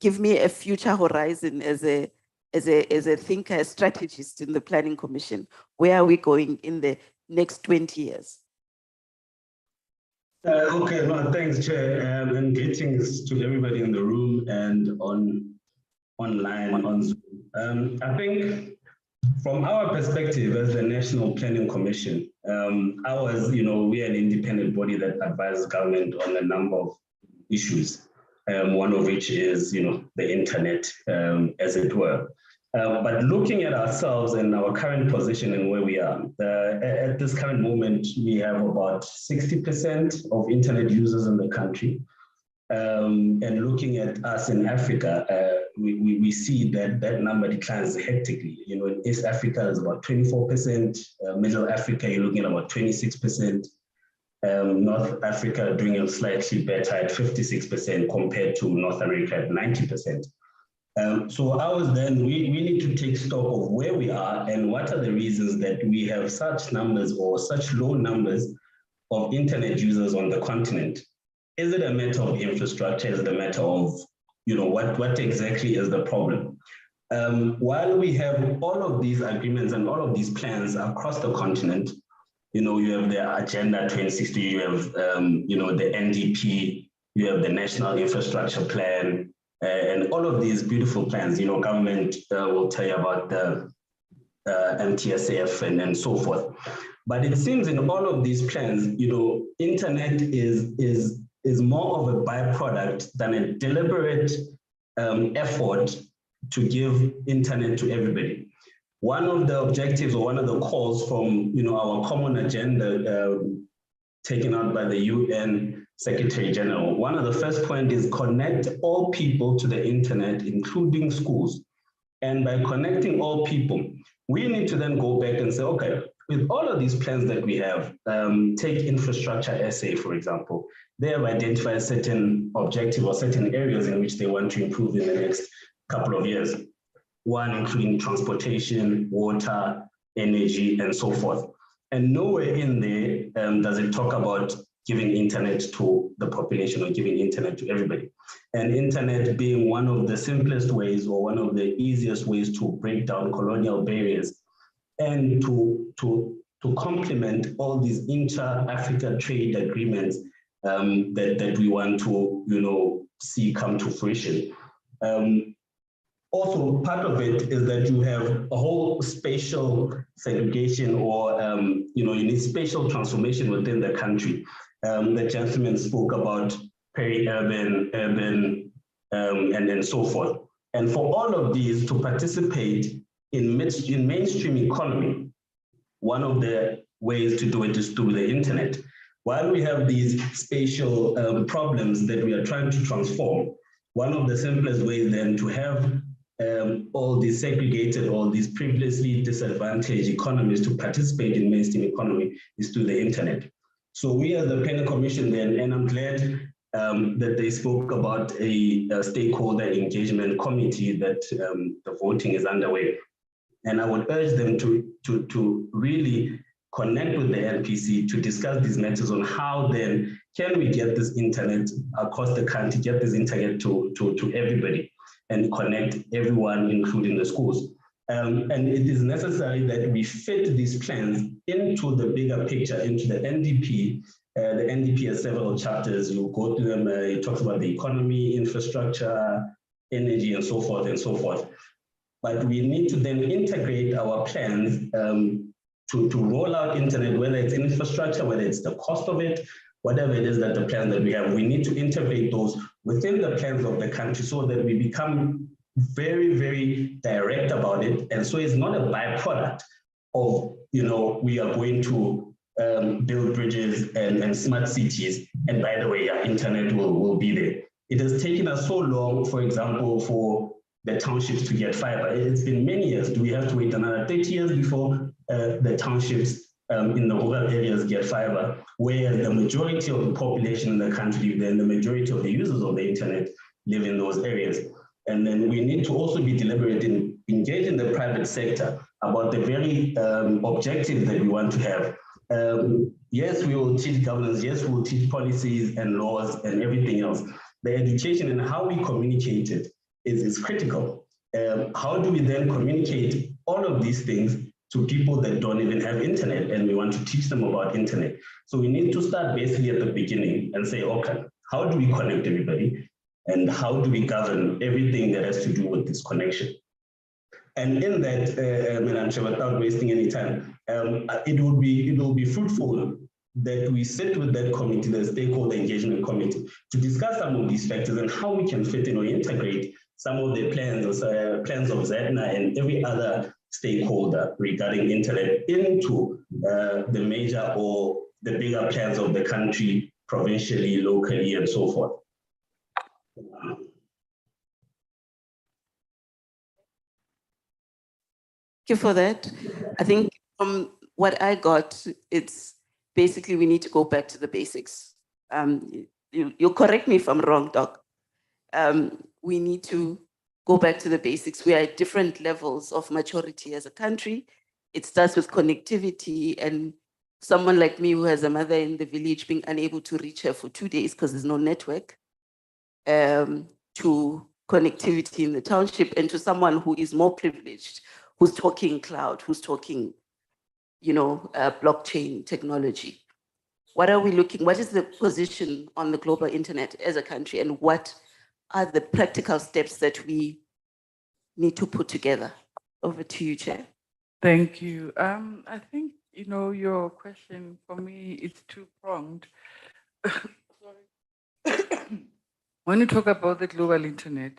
Give me a future horizon as a thinker, a strategist in the Planning Commission. Where are we going in the next 20 years? Okay, no, thanks, Chair, and greetings to everybody in the room and online on Zoom. I think from our perspective as the National Planning Commission, we are an independent body that advises government on a number of issues, one of which is, the internet, as it were. But looking at ourselves and our current position and where we are, at this current moment, we have about 60% of internet users in the country. And looking at us in Africa, we see that that number declines hectically. In East Africa, it's about 24%. Middle Africa, you're looking at about 26%. North Africa doing it slightly better at 56% compared to North America at 90%. So ours then, we need to take stock of where we are and what are the reasons that we have such numbers or such low numbers of internet users on the continent. Is it a matter of infrastructure? Is it a matter of, what exactly is the problem? While we have all of these agreements and all of these plans across the continent, you have the Agenda 2060, you have, the NDP, you have the National Infrastructure Plan, and all of these beautiful plans, government will tell you about the MTSF and so forth. But it seems in all of these plans, internet is more of a byproduct than a deliberate effort to give internet to everybody. One of the objectives or one of the calls from our common agenda taken out by the UN Secretary General, one of the first points is connect all people to the internet, including schools. And by connecting all people, we need to then go back and say, okay, with all of these plans that we have, take Infrastructure SA, for example, they have identified certain objectives or certain areas in which they want to improve in the next couple of years. One, including transportation, water, energy, and so forth. And nowhere in there does it talk about giving internet to the population or giving internet to everybody. And internet being one of the simplest ways or one of the easiest ways to break down colonial barriers and to complement all these inter-Africa trade agreements that we want to see come to fruition. Also, part of it is that you have a whole spatial segregation or you need spatial transformation within the country. The gentleman spoke about peri-urban, urban, and so forth. And for all of these to participate in mainstream economy, one of the ways to do it is through the internet. While we have these spatial problems that we are trying to transform, one of the simplest ways then to have all these segregated, all these previously disadvantaged economies to participate in mainstream economy is through the internet. So we as the Planning Commission then, and I'm glad that they spoke about a stakeholder engagement committee that the voting is underway. And I would urge them to really connect with the NPC to discuss these matters on how then can we get this internet across the country, get this internet to everybody and connect everyone, including the schools. And it is necessary that we fit these plans into the bigger picture, into the NDP. The NDP has several chapters. You go through them, it talks about the economy, infrastructure, energy, and so forth and so forth. But we need to then integrate our plans to roll out internet, whether it's infrastructure, whether it's the cost of it, whatever it is that the plan that we have, we need to integrate those within the plans of the country so that we become very, very direct about it. And so it's not a byproduct of, we are going to build bridges and smart cities. And by the way, our internet will be there. It has taken us so long, for example, for the townships to get fiber. It's been many years. Do we have to wait another 30 years before the townships in the rural areas get fiber, where the majority of the population in the country, then the majority of the users of the internet live in those areas? And then we need to also be deliberate in engaging the private sector about the very objectives that we want to have. Yes, we will teach governance. Yes, we will teach policies and laws and everything else. The education and how we communicate it is critical. How do we then communicate all of these things to people that don't even have internet and we want to teach them about internet? So we need to start basically at the beginning and say, okay, how do we connect everybody? And how do we govern everything that has to do with this connection? And in that, I'm sure without wasting any time, it will be fruitful that we sit with that committee, the stakeholder engagement committee, to discuss some of these factors and how we can fit in or integrate some of the plans of ZEDNA and every other stakeholder regarding internet into the major or the bigger plans of the country, provincially, locally, and so forth. Thank you for that. I think from what I got, it's basically we need to go back to the basics. You'll correct me if I'm wrong, Doc. We need to go back to the basics. We are at different levels of maturity as a country. It starts with connectivity, and someone like me who has a mother in the village being unable to reach her for 2 days because there's no network, to connectivity in the township, and to someone who is more privileged, who's talking cloud, who's talking, blockchain technology. What are we looking, what is the position on the global internet as a country, and what are the practical steps that we need to put together? Over to you, Chair. Thank you. I think, your question for me is two-pronged. When you talk about the global internet,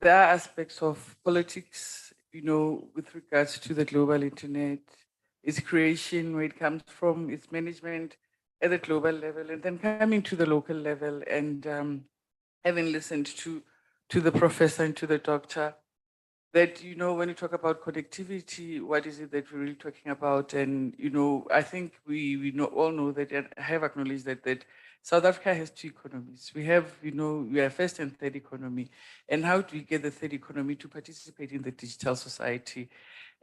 there are aspects of politics, with regards to the global internet, its creation, where it comes from, its management at the global level, and then coming to the local level, and having listened to the professor and to the doctor, that, when you talk about connectivity, what is it that we're really talking about? And, I think we all know that, and have acknowledged that South Africa has two economies. We have, we are first and third economy. And how do we get the third economy to participate in the digital society?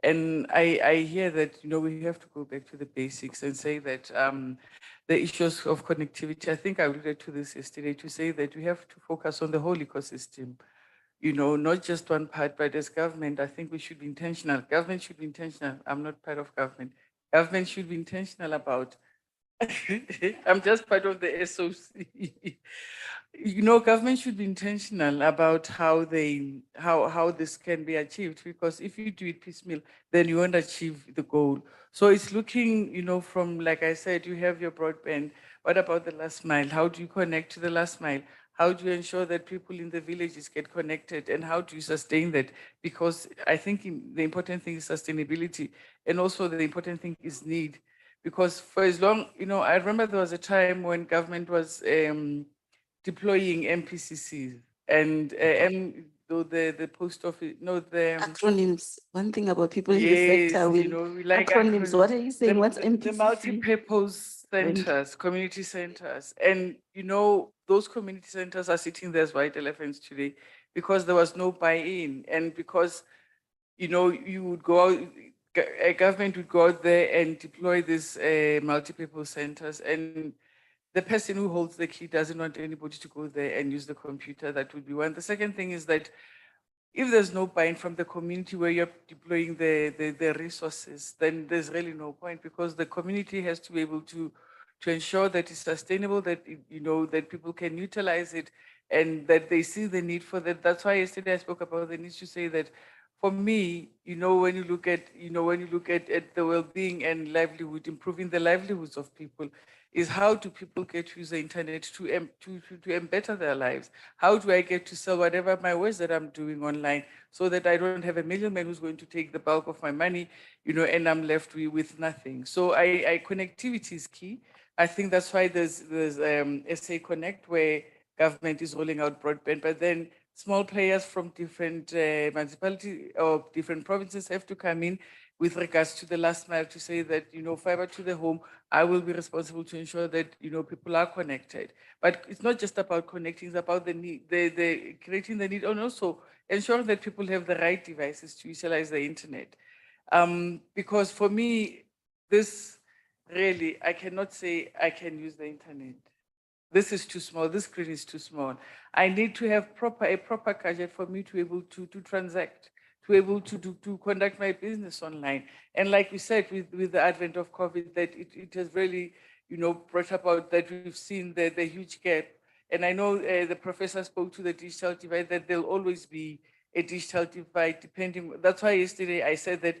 And I hear that, we have to go back to the basics and say that the issues of connectivity, I think I alluded to this yesterday, to say that we have to focus on the whole ecosystem. Not just one part, but as government, I think we should be intentional. Government should be intentional. I'm not part of government. Government should be intentional about, I'm just part of the SOC. Government should be intentional about how this can be achieved, because if you do it piecemeal, then you won't achieve the goal. So it's looking, from, like I said, you have your broadband. What about the last mile? How do you connect to the last mile? How do you ensure that people in the villages get connected, and how do you sustain that? Because I think the important thing is sustainability, and also the important thing is need. Because for as long, I remember there was a time when government was deploying MPCCs and the post office, acronyms. One thing about people in the yes, sector, we like acronyms. What are you saying? What's MPCC? The multi-purpose centers, community centers. And, those community centers are sitting there as white elephants today because there was no buy-in, and because, you would go out, a government would go out there and deploy these multi-purpose centers, and the person who holds the key doesn't want anybody to go there and use the computer. That would be one. The second thing is that if there's no buy-in from the community where you're deploying the resources, then there's really no point, because the community has to be able to ensure that it's sustainable, that, that people can utilize it, and that they see the need for that. That's why yesterday I spoke about the need to say that, for me, when you look at, the well-being and livelihood, improving the livelihoods of people, is how do people get to use the internet to better their lives? How do I get to sell whatever my wares that I'm doing online, so that I don't have a middleman who's going to take the bulk of my money, and I'm left with nothing? So connectivity is key. I think that's why there's SA Connect, where government is rolling out broadband, but then small players from different municipalities or different provinces have to come in with regards to the last mile, to say that, fiber to the home, I will be responsible to ensure that, people are connected. But it's not just about connecting, it's about the need, the creating the need, and also ensuring that people have the right devices to utilize the internet. Because for me, this really, I cannot say I can use the internet. This is too small, this screen is too small. I need to have a proper gadget for me to be able to transact, to be able to conduct my business online. And like we said, with the advent of COVID, that it has really, brought about that we've seen the huge gap. And I know the professor spoke to the digital divide, that there'll always be a digital divide depending. That's why yesterday I said that,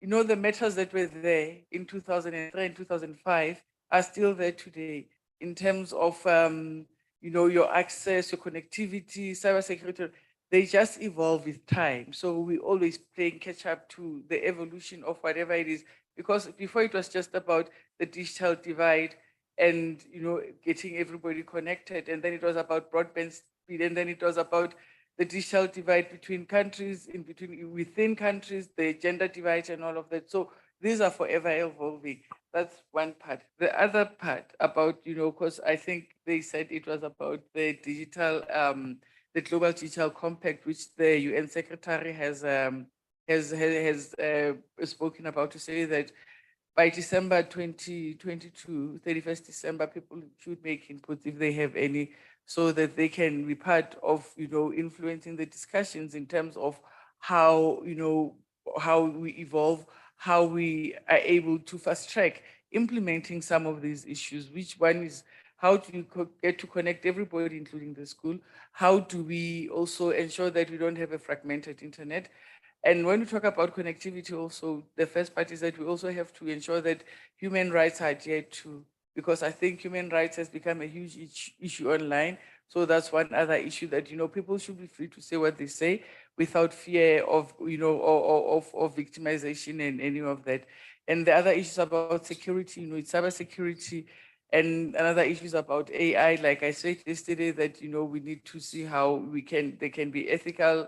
the matters that were there in 2003 and 2005 are still there today in terms of, you know, your access, your connectivity, cybersecurity. They just evolve with time. So we always playing catch up to the evolution of whatever it is, because before it was just about the digital divide and, you know, getting everybody connected. And then it was about broadband speed. And then it was about the digital divide between countries, within countries, the gender divide and all of that. So these are forever evolving. That's one part. The other part about, you know, because I think they said it was about the digital, the Global Digital Compact, which the UN Secretary has spoken about, to say that by December 2022, 31st December, people should make inputs if they have any, so that they can be part of, you know, influencing the discussions in terms of how, you know, how we evolve, how we are able to fast track implementing some of these issues. Which one is, how do you get to connect everybody, including the school? How do we also ensure that we don't have a fragmented internet? And when we talk about connectivity also, the first part is that we also have to ensure that human rights are adhered to, because I think human rights has become a huge issue online. So that's one other issue, that, you know, people should be free to say what they say without fear of, you know, of victimization and any of that. And the other issues about security, you know, it's cybersecurity. And another issue is about AI. Like I said yesterday, that, you know, we need to see how they can be ethical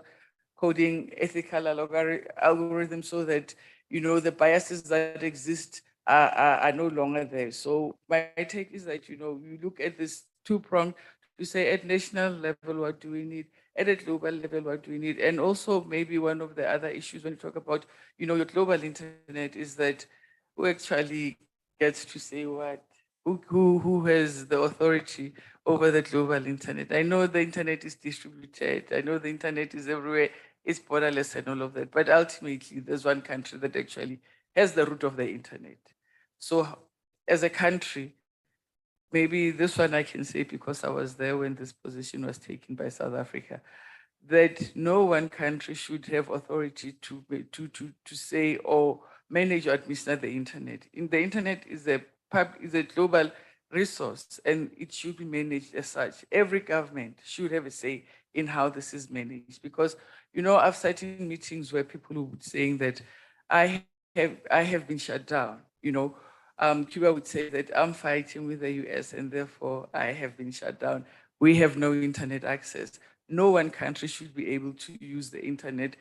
coding, ethical algorithms, so that, you know, the biases that exist are no longer there. So my take is that, you know, you look at this two-pronged to say, at national level, what do we need? At a global level, what do we need? And also maybe one of the other issues when you talk about, you know, your global internet is that who actually gets to say what? Who has the authority over the global internet? I know the internet is distributed. I know the internet is everywhere. It's borderless and all of that. But ultimately, there's one country that actually has the root of the internet. So as a country, maybe this one I can say because I was there when this position was taken by South Africa, that no one country should have authority to say or manage or administer the internet. The internet is a global resource, and it should be managed as such. Every government should have a say in how this is managed, because, you know, I've sat in meetings where people would saying that I have been shut down. You know, Cuba would say that I'm fighting with the US and therefore I have been shut down. We have no internet access. No one country should be able to use the internet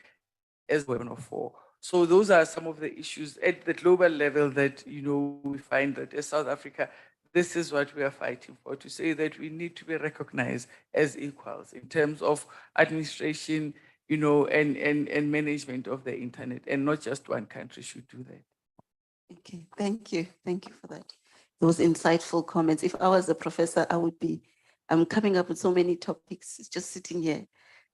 as a weapon of war. So those are some of the issues at the global level that, you know, we find that as South Africa, this is what we are fighting for, to say that we need to be recognized as equals in terms of administration, you know, and management of the internet, and not just one country should do that. Okay, thank you. Thank you for that. Those insightful comments. If I was a professor, I would be, I'm coming up with so many topics just sitting here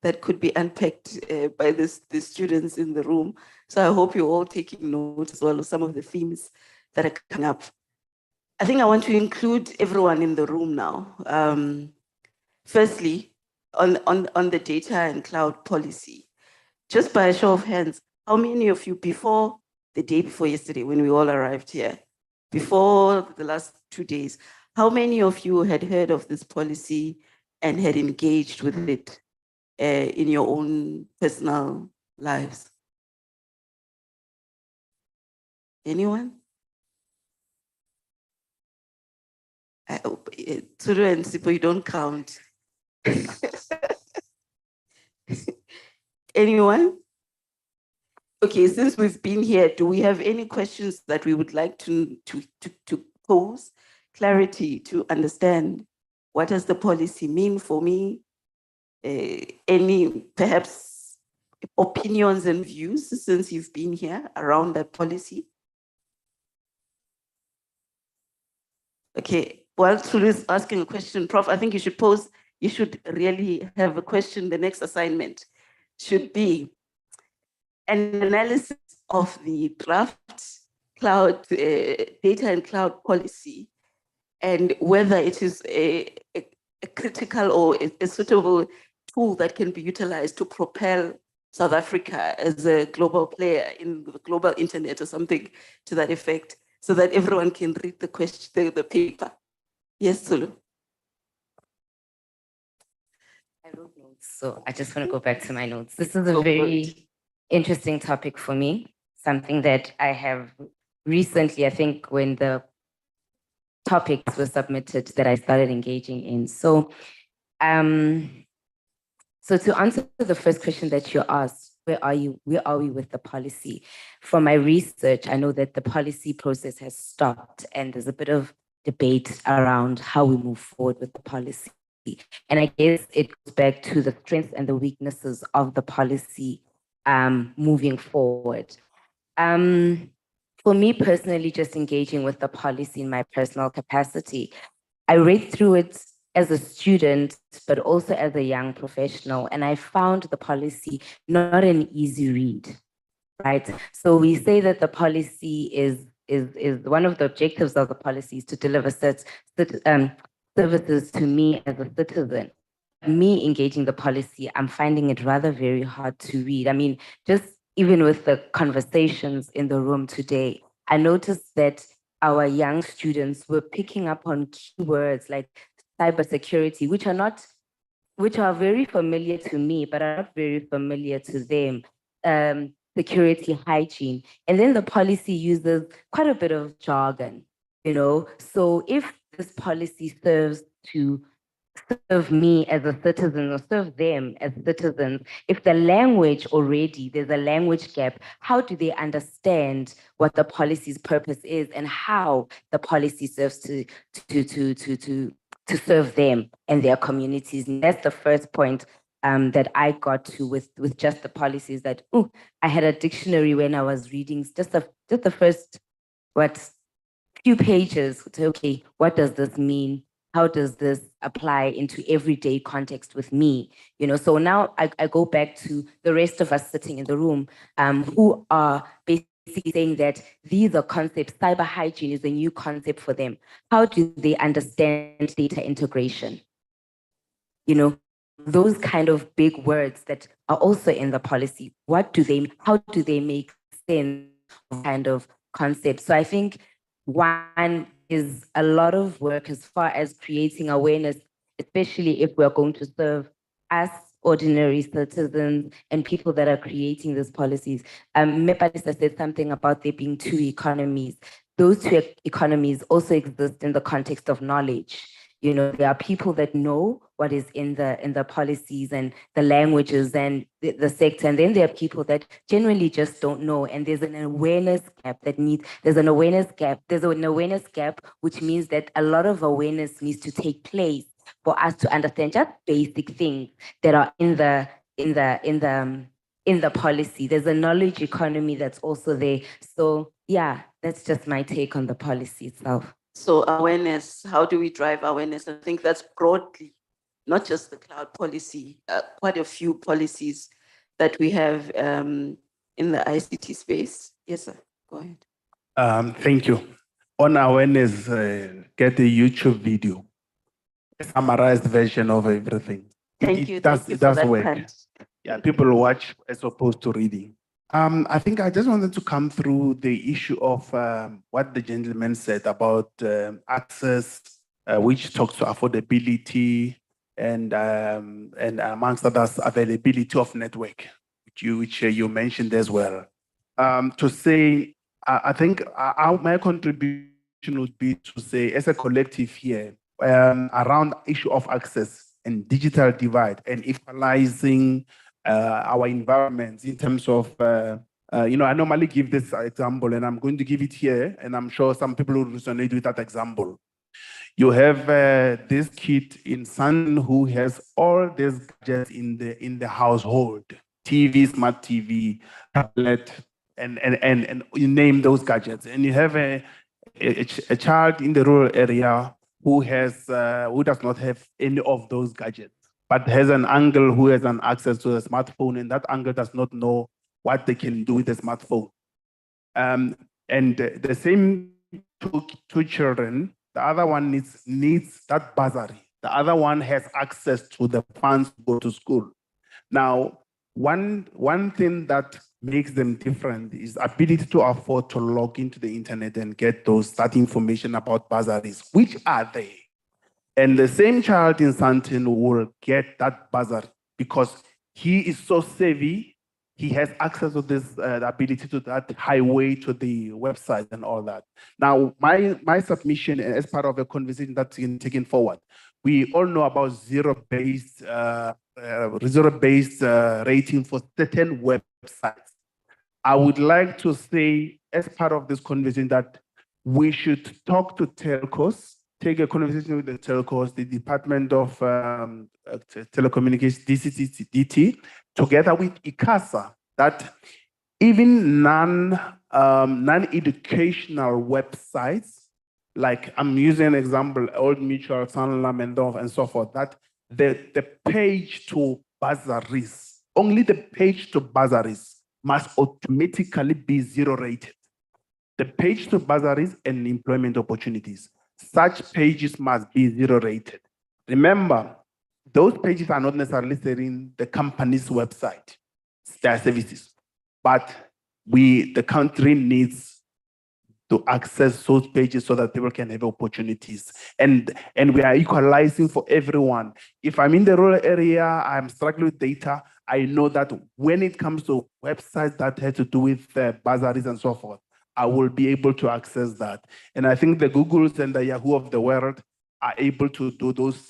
that could be unpacked by the students in the room. So I hope you're all taking note as well of some of the themes that are coming up. I think I want to include everyone in the room now. Firstly, on the data and cloud policy, just by a show of hands, how many of you before the day before yesterday, when we all arrived here, before the last 2 days, how many of you had heard of this policy and had engaged with it in your own personal lives? Anyone? Tsuru and Sipo, you don't count. Anyone? Okay, since we've been here, do we have any questions that we would like to pose? Clarity to understand, what does the policy mean for me? Any perhaps opinions and views since you've been here around that policy? Okay, while Tsuru is asking a question, Prof, I think you should really have a question. The next assignment should be an analysis of the draft cloud data and cloud policy, and whether it is a critical or a suitable tool that can be utilized to propel South Africa as a global player in the global internet or something to that effect. so that everyone can read the question, the paper. Yes, Zulu. I wrote notes, so I just want to go back to my notes. This is a very interesting topic for me, something that I have recently, I think when the topics were submitted, that I started engaging in. So to answer the first question that you asked, where are we with the policy? From my research, I know that the policy process has stopped and there's a bit of debate around how we move forward with the policy. And I guess it goes back to the strengths and the weaknesses of the policy moving forward. For me personally, just engaging with the policy in my personal capacity, I read through it as a student, but also as a young professional, and I found the policy not an easy read, right? So we say that the policy is one of the objectives of the policy is to deliver services to me as a citizen. Me engaging the policy, I'm finding it rather very hard to read. I mean, just even with the conversations in the room today, I noticed that our young students were picking up on keywords like cybersecurity, which are very familiar to me, but are not very familiar to them. Security, hygiene. And then the policy uses quite a bit of jargon, you know? So if this policy serves to serve me as a citizen or serve them as citizens, if the language already, there's a language gap, how do they understand what the policy's purpose is and how the policy serves to serve them and their communities? And that's the first point that I got to with just the policies, that, oh, I had a dictionary when I was reading just the first, few pages. So, okay, what does this mean? How does this apply into everyday context with me? You know, so now I go back to the rest of us sitting in the room who are basically saying that these are concepts. Cyber hygiene is a new concept for them. How do they understand data integration? You know, those kind of big words that are also in the policy. How do they make sense of kind of concepts? So I think one is a lot of work as far as creating awareness, especially if we're going to serve us ordinary citizens and people that are creating these policies. Mepalisa said something about there being two economies. Those two economies also exist in the context of knowledge. You know, there are people that know what is in the policies and the languages and the sector, and then there are people that generally just don't know. And there's an awareness gap there's an awareness gap, which means that a lot of awareness needs to take place for us to understand just basic things that are in the policy. There's a knowledge economy that's also there. So yeah, that's just my take on the policy itself. So awareness, how do we drive awareness? I think that's broadly, not just the cloud policy, quite a few policies that we have in the ICT space. Yes, sir, go ahead. Thank you. On awareness, get a YouTube video, a summarized version of everything. Thank you It does for that work. point. Yeah, people watch as opposed to reading. I think I just wanted to come through the issue of what the gentleman said about access, which talks to affordability and amongst others, availability of network, which you mentioned as well. To say, I think my contribution would be to say, as a collective here, around issue of access and digital divide and equalizing our environments in terms of, I normally give this example and I'm going to give it here, and I'm sure some people will resonate with that example. You have this kid in Sun who has all these gadgets in the household, TV, smart TV, tablet, and you name those gadgets. And you have a child in the rural area who does not have any of those gadgets, but has an uncle who has an access to a smartphone, and that uncle does not know what they can do with the smartphone. And the same two children, the other one needs that bursary. The other one has access to the funds to go to school. Now, one thing that makes them different is ability to afford to log into the internet and get that information about bursaries, which are there. And the same child in Sandton will get that bursary because he is so savvy. He has access to this the ability to that highway to the website and all that. Now, my submission as part of a conversation that's taken forward, we all know about zero-based rating for certain websites. I would like to say, as part of this conversation, that we should talk to telcos, take a conversation with the telcos, the Department of Telecommunications, DCT, together with ICASA, that even non-educational websites, like I'm using an example, Old Mutual, Sanlam, and so forth, that the page to bursaries, only the page to bursaries must automatically be zero rated. The page to bursaries and employment opportunities, such pages must be zero rated. Remember, those pages are not necessarily selling the company's website, their services, but the country needs to access those pages so that people can have opportunities. And we are equalizing for everyone. If I'm in the rural area, I'm struggling with data, I know that when it comes to websites that have to do with bursaries and so forth, I will be able to access that. And I think the Googles and the Yahoo of the world are able to do those,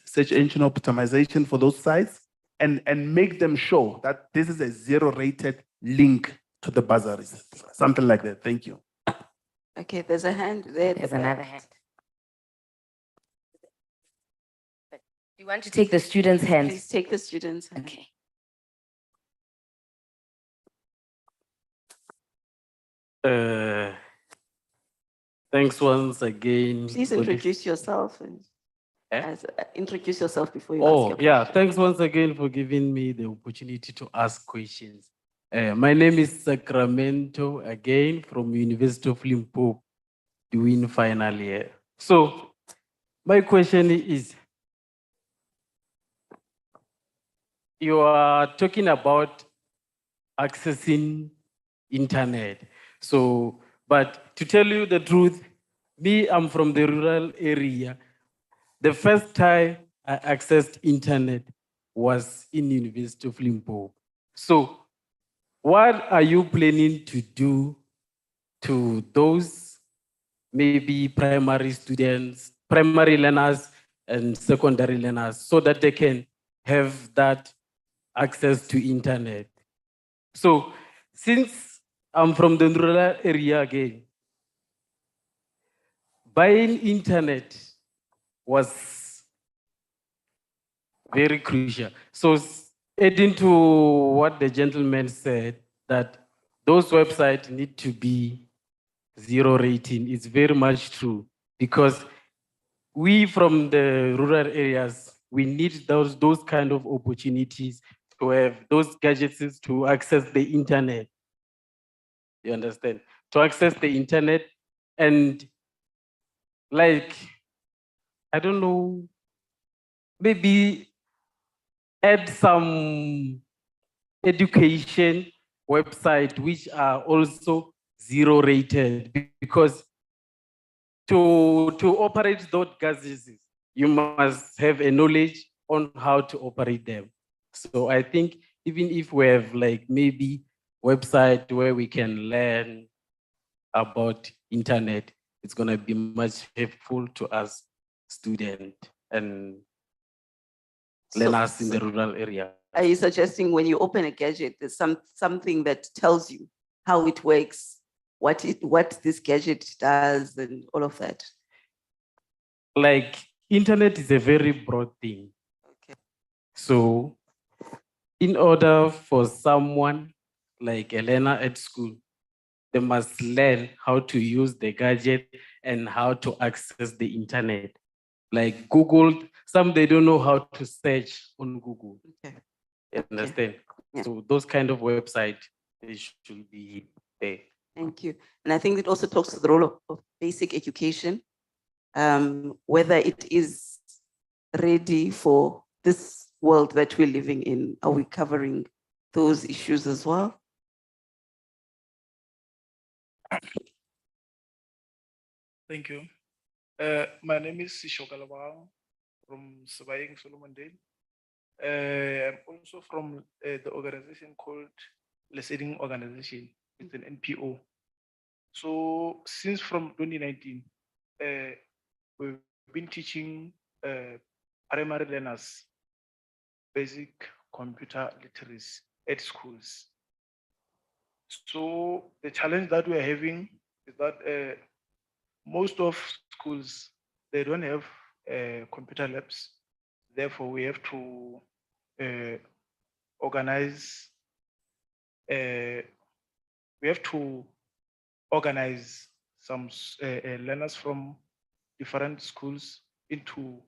search engine optimization for those sites and make them show that this is a zero-rated link to the bursaries, something like that. Thank you. Okay, there's a hand there. There's another hand. Do you want to take the students' hands? Please take the students' hand. Okay. Thanks once again. Please introduce yourself and introduce yourself before you ask your question. Yeah, thanks once again for giving me the opportunity to ask questions. My name is Sacramento, again, from University of Limpopo, doing final year. So my question is, you are talking about accessing internet. So, but to tell you the truth, I'm from the rural area. The first time I accessed internet was in University of Limpopo. So what are you planning to do to those maybe primary students, primary learners and secondary learners so that they can have that access to internet? So since I'm from the rural area again, buying internet was very crucial. So adding to what the gentleman said, that those websites need to be zero rating, is very much true, because we from the rural areas, we need those kind of opportunities to have those gadgets to access the internet. You understand? To access the internet and like, I don't know, maybe add some education website which are also zero rated, because to operate those gadgets, you must have a knowledge on how to operate them. So I think even if we have like maybe website where we can learn about internet, it's gonna be much helpful to us students and learners in the rural area. Are you suggesting when you open a gadget, there's something that tells you how it works, what this gadget does, and all of that? Like, internet is a very broad thing. Okay. So in order for someone like a learner at school, they must learn how to use the gadget and how to access the internet. Like Google, some they don't know how to search on Google. Okay. You understand? Yeah. So those kind of websites, they should be there. Thank you. And I think it also talks to the role of basic education, whether it is ready for this world that we're living in. Are we covering those issues as well? Thank you. My name is Sishokalabao from Sabaying Solomondale. I'm also from the organization called Listening Organization. It's an NPO. So since from 2019, we've been teaching primary learners basic computer literacy at schools. So the challenge that we're having is that most of schools, they don't have computer labs. Therefore, we have to organize some learners from different schools into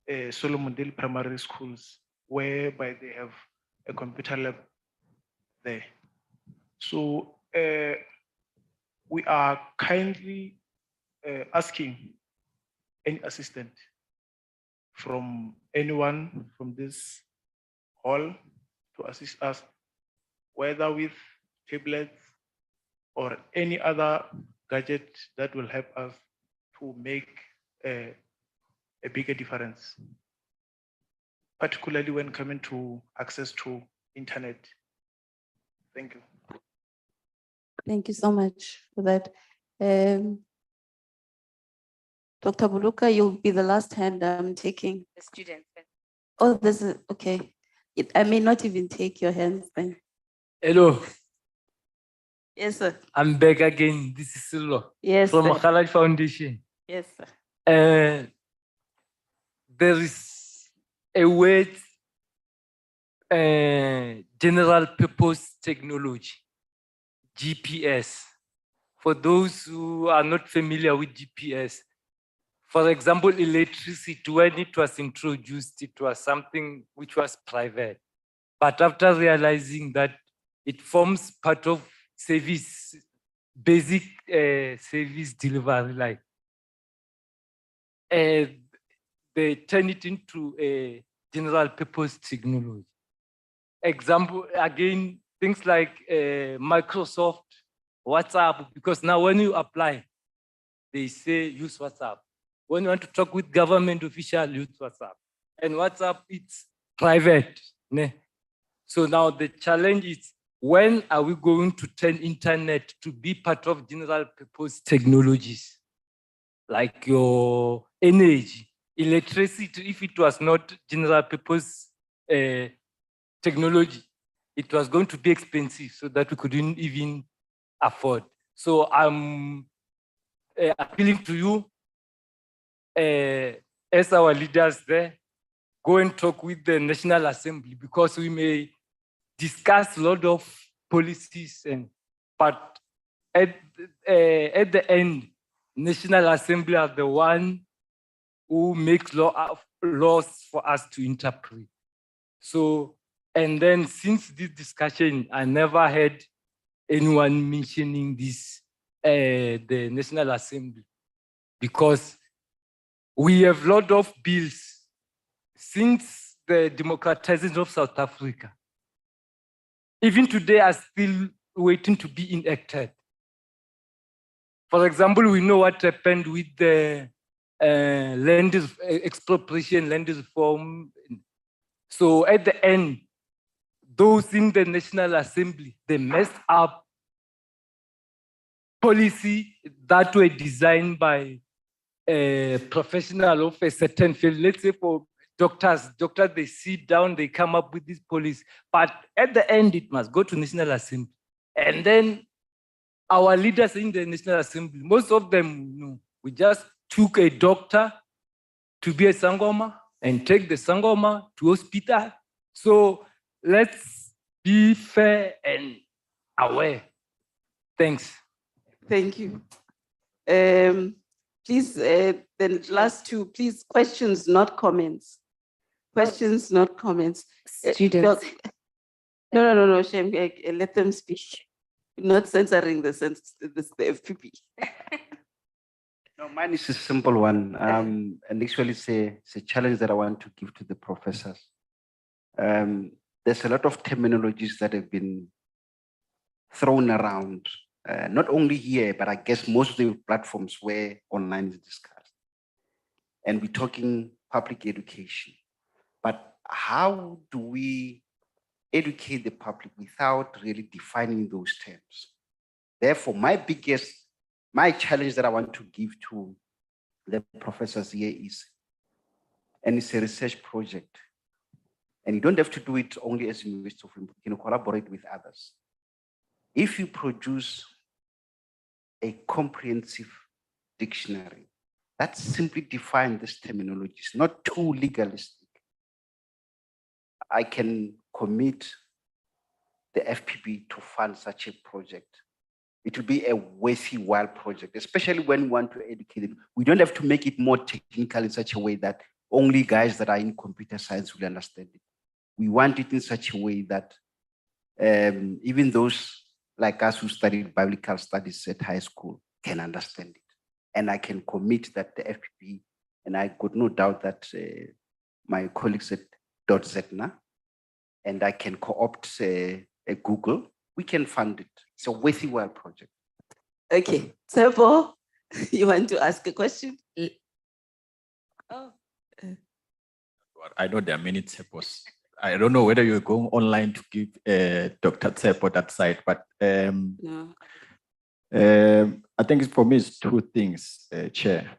Solomondale primary schools, whereby they have a computer lab there. So we are kindly asking any assistant from anyone from this hall to assist us, whether with tablets or any other gadget that will help us to make a bigger difference, particularly when coming to access to internet. Thank you. Thank you so much for that. Dr. Buluka, you'll be the last hand I'm taking. The student. Oh, this is okay. I may not even take your hands then. Hello. Yes, sir. I'm back again. This is Silo. Yes, From sir. Khalaj Foundation. Yes, sir. There is a word, general purpose technology, GPS. For those who are not familiar with GPS, for example, electricity, when it was introduced, it was something which was private. But after realizing that it forms part of service, basic service delivery, like they turn it into a general purpose technology. Example, again, things like Microsoft, WhatsApp, because now when you apply, they say use WhatsApp. When you want to talk with government official, use WhatsApp. And WhatsApp, it's private. Ne? So now the challenge is, when are we going to turn internet to be part of general purpose technologies? Like your energy, electricity, if it was not general purpose technology, it was going to be expensive so that we couldn't even afford. So I'm appealing to you as our leaders there, go and talk with the National Assembly, because we may discuss a lot of policies, but at the end, National Assembly are the one who makes laws for us to interpret. So, and then since this discussion, I never heard anyone mentioning this, the National Assembly, because we have a lot of bills since the democratization of South Africa. Even today are still waiting to be enacted. For example, we know what happened with the land expropriation, land reform. So at the end, those in the National Assembly, they messed up policy that were designed by a professional of a certain field. Let's say for doctors, they sit down, they come up with this policy. But at the end, it must go to National Assembly. And then our leaders in the National Assembly, most of them, you know, we just took a doctor to be a Sangoma and take the Sangoma to hospital. So let's be fair and aware. Thanks. Thank you. Please, the last two, please, questions, not comments. Questions, not comments. Students. No, Shem, let them speak. Not censoring the FPP. No, mine is a simple one. And actually it's a challenge that I want to give to the professors. The there's a lot of terminologies that have been thrown around, not only here, but I guess most of the platforms where online is discussed. And we're talking public education. But how do we educate the public without really defining those terms? Therefore, my challenge that I want to give to the professors here is, and it's a research project, and you don't have to do it only as a University of Limpopo, you can collaborate with others. If you produce a comprehensive dictionary that simply defines these terminologies, not too legalistic, I can commit the FPB to fund such a project. It will be a worthwhile project, especially when we want to educate them. We don't have to make it more technical in such a way that only guys that are in computer science will understand it. We want it in such a way that even those like us who studied biblical studies at high school can understand it. And I can commit that the FPB, and I got no doubt that my colleagues at .ZETNA, and I can co-opt a Google, we can fund it. It's a worthwhile project. Okay, Tshepo, you want to ask a question? Oh. I know there are many Tsepos. I don't know whether you're going online to give Dr. Tsepo that side, but No. I think for me it's two things, Chair.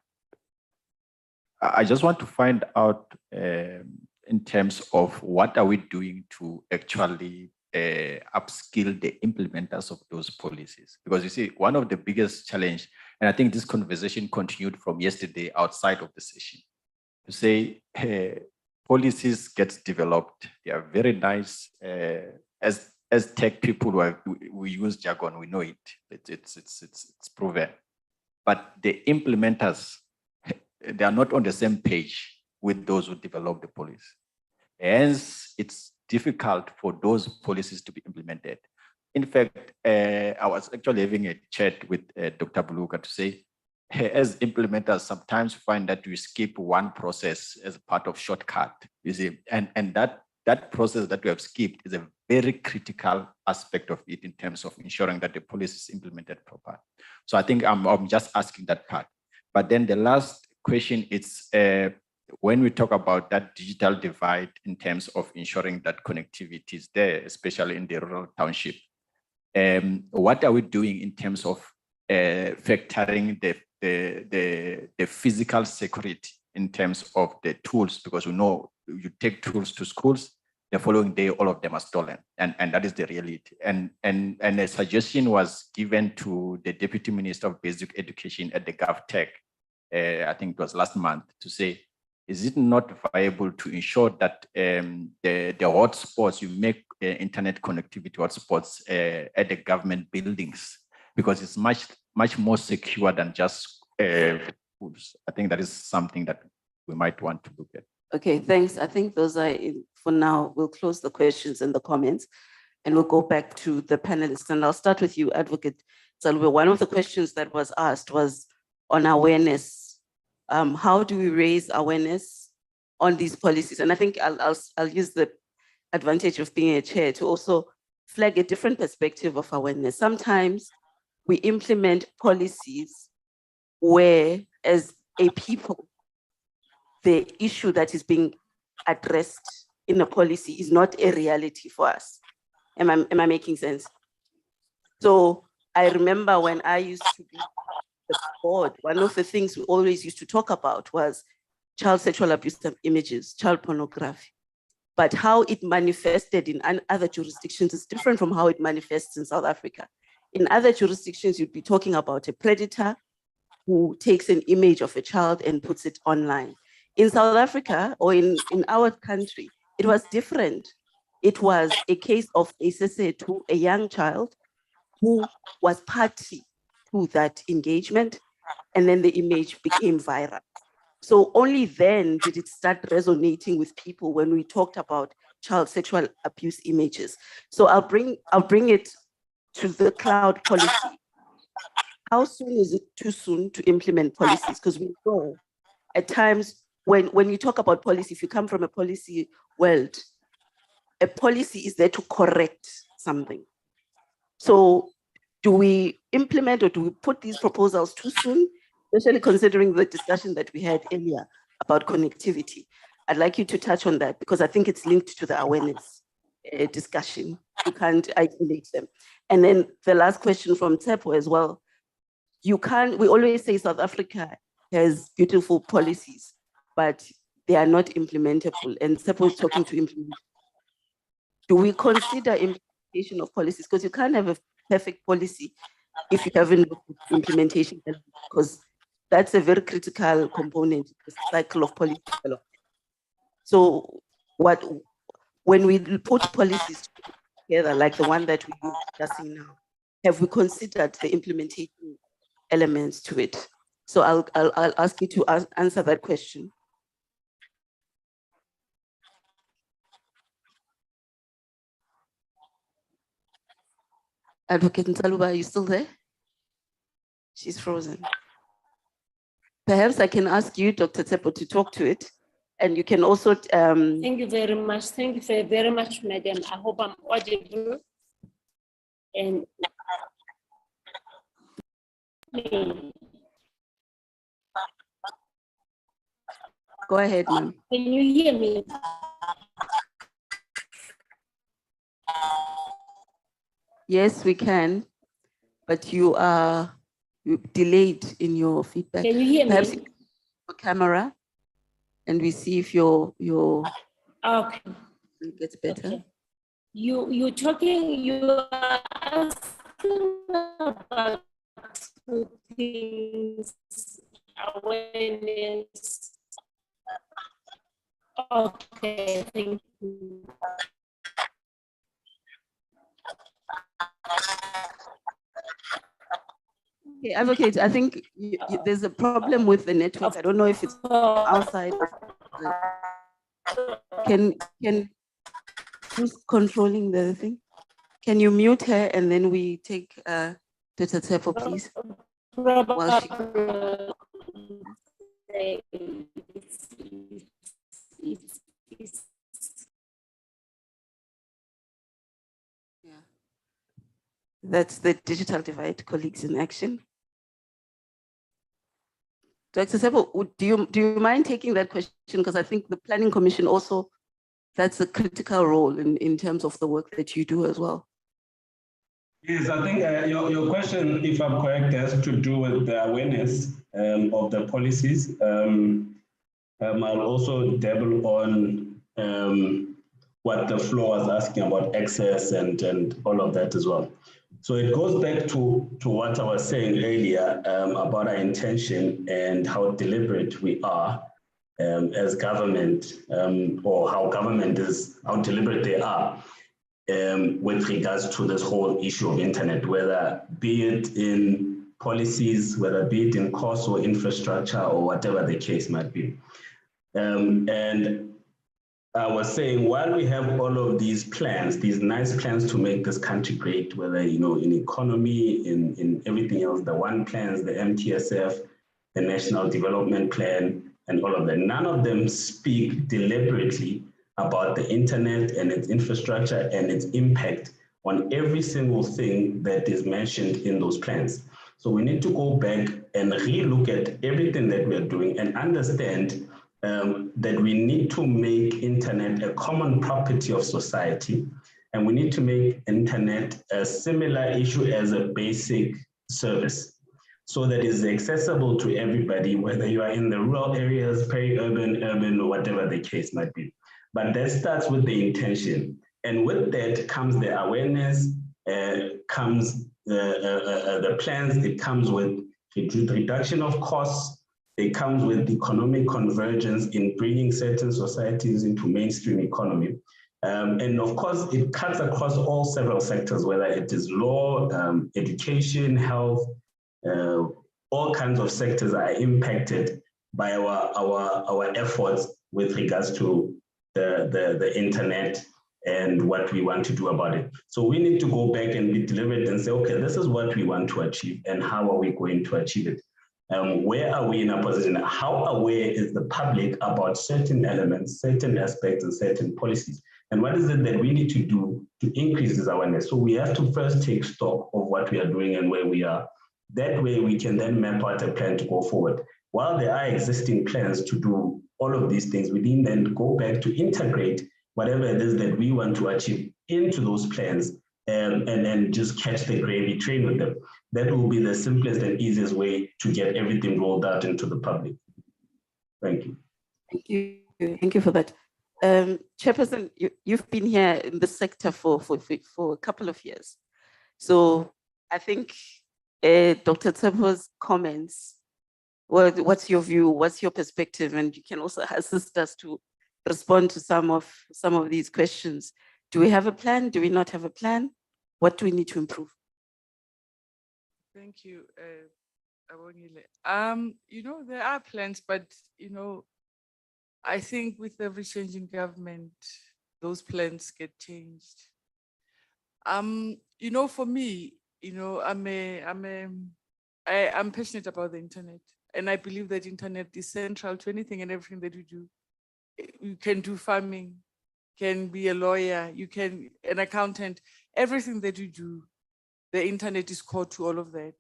I just want to find out in terms of what are we doing to actually upskill the implementers of those policies? Because you see, one of the biggest challenge, and I think this conversation continued from yesterday outside of the session, to say policies get developed. They are very nice. As tech people, we use jargon, we know it. It's proven. But the implementers, they are not on the same page with those who develop the policy. Hence, it's difficult for those policies to be implemented. In fact, I was actually having a chat with Dr. Buluka to say, as implementers, sometimes find that we skip one process as part of shortcut, you see, and that process that we have skipped is a very critical aspect of it in terms of ensuring that the policy is implemented properly. So I think I'm just asking that part. But then the last question is, when we talk about that digital divide in terms of ensuring that connectivity is there, especially in the rural township, what are we doing in terms of factoring the physical security in terms of the tools? Because we know you take tools to schools, the following day, all of them are stolen. And that is the reality. And a suggestion was given to the Deputy Minister of Basic Education at the GovTech, I think it was last month, to say, is it not viable to ensure that the hotspots, you make internet connectivity hotspots at the government buildings, because it's much more secure than just schools. I think that is something that we might want to look at. Okay, thanks. I think those are, for now, we'll close the questions and the comments, and we'll go back to the panelists. And I'll start with you, Advocate Salwe. One of the questions that was asked was on awareness. How do we raise awareness on these policies? And I think I'll use the advantage of being a chair to also flag a different perspective of awareness. Sometimes we implement policies where, as a people, the issue that is being addressed in a policy is not a reality for us. Am I making sense? So I remember when I used to be the board, one of the things we always used to talk about was child sexual abuse images, child pornography. But how it manifested in other jurisdictions is different from how it manifests in South Africa. In other jurisdictions, you'd be talking about a predator who takes an image of a child and puts it online. In South Africa, or in our country, it was different. It was a case of a to a young child who was party to that engagement, and then the image became viral. So only then did it start resonating with people when we talked about child sexual abuse images. So I'll bring it to the cloud policy. How soon is it too soon to implement policies? Because we know at times when you talk about policy, if you come from a policy world, a policy is there to correct something. So do we implement or do we put these proposals too soon, especially considering the discussion that we had earlier about connectivity? I'd like you to touch on that because I think it's linked to the awareness discussion. You can't isolate them. And then the last question from Tsepo as well. We always say South Africa has beautiful policies, but they are not implementable. And Tsepo is talking to implement. Do we consider implementation of policies? Because you can't have a perfect policy if you haven't looked at implementation, because that's a very critical component in the cycle of policy development. So when we put policies together, like the one that we're discussing now, have we considered the implementation elements to it? So I'll ask you to answer that question. Advocate Ntaluba, are you still there? She's frozen. Perhaps I can ask you, Dr. Tsepo, to talk to it. And you can also... Thank you very much. Thank you very much, madam. I hope I'm audible. And go ahead, ma'am. Can you hear me? Yes, we can, but you are delayed in your feedback. Can you hear me? Perhaps your camera, and we see if your okay it gets better. Okay. You are asking about things, awareness. Okay, thank you. Okay, Advocate, I think there's a problem with the network. I don't know if it's outside. Who's controlling the thing? Can you mute her and then we take Dr. Tsepo, please? While That's the digital divide, colleagues in action. Dr. Tsepo, do you mind taking that question? Because I think the Planning Commission also, that's a critical role in terms of the work that you do as well. Yes, I think your question, if I'm correct, has to do with the awareness of the policies. I'll also dabble on what the floor was asking about access and all of that as well. So it goes back to what I was saying earlier about our intention and how deliberate we are as government, or how deliberate they are with regards to this whole issue of internet, whether be it in policies, whether be it in costs or infrastructure or whatever the case might be. And I was saying, while we have all of these plans, these nice plans to make this country great, whether, in economy, in everything else, the one plans, the MTSF, the National Development Plan, and all of that, none of them speak deliberately about the internet and its infrastructure and its impact on every single thing that is mentioned in those plans. So we need to go back and relook at everything that we're doing and understand that we need to make internet a common property of society, and we need to make internet a similar issue as a basic service, so that it's accessible to everybody, whether you are in the rural areas, peri-urban, urban, or whatever the case might be. But that starts with the intention. And with that comes the awareness, comes the plans, it comes with reduction of costs, it comes with economic convergence in bringing certain societies into mainstream economy. And of course, it cuts across all several sectors, whether it is law, education, health, all kinds of sectors are impacted by our efforts with regards to the internet and what we want to do about it. So we need to go back and be deliberate and say, okay, this is what we want to achieve and how are we going to achieve it? Where are we in a position? How aware is the public about certain elements, certain aspects, and certain policies? And what is it that we need to do to increase this awareness? So we have to first take stock of what we are doing and where we are. That way we can then map out a plan to go forward. While there are existing plans to do all of these things, we need then go back to integrate whatever it is that we want to achieve into those plans and then just catch the gravy train with them. That will be the simplest and easiest way to get everything rolled out into the public. Thank you. Thank you. Thank you for that. Chairperson, you've been here in the sector for a couple of years. So I think Dr. Tsepo's comments, what's your view, what's your perspective? And you can also assist us to respond to some of these questions. Do we have a plan? Do we not have a plan? What do we need to improve? Thank you, Awongile. There are plans, but, I think with every change in government, those plans get changed. For me, I'm passionate about the internet, and I believe that internet is central to anything and everything that we do. You can do farming, can be a lawyer, you can an accountant, everything that you do, the internet is core to all of that.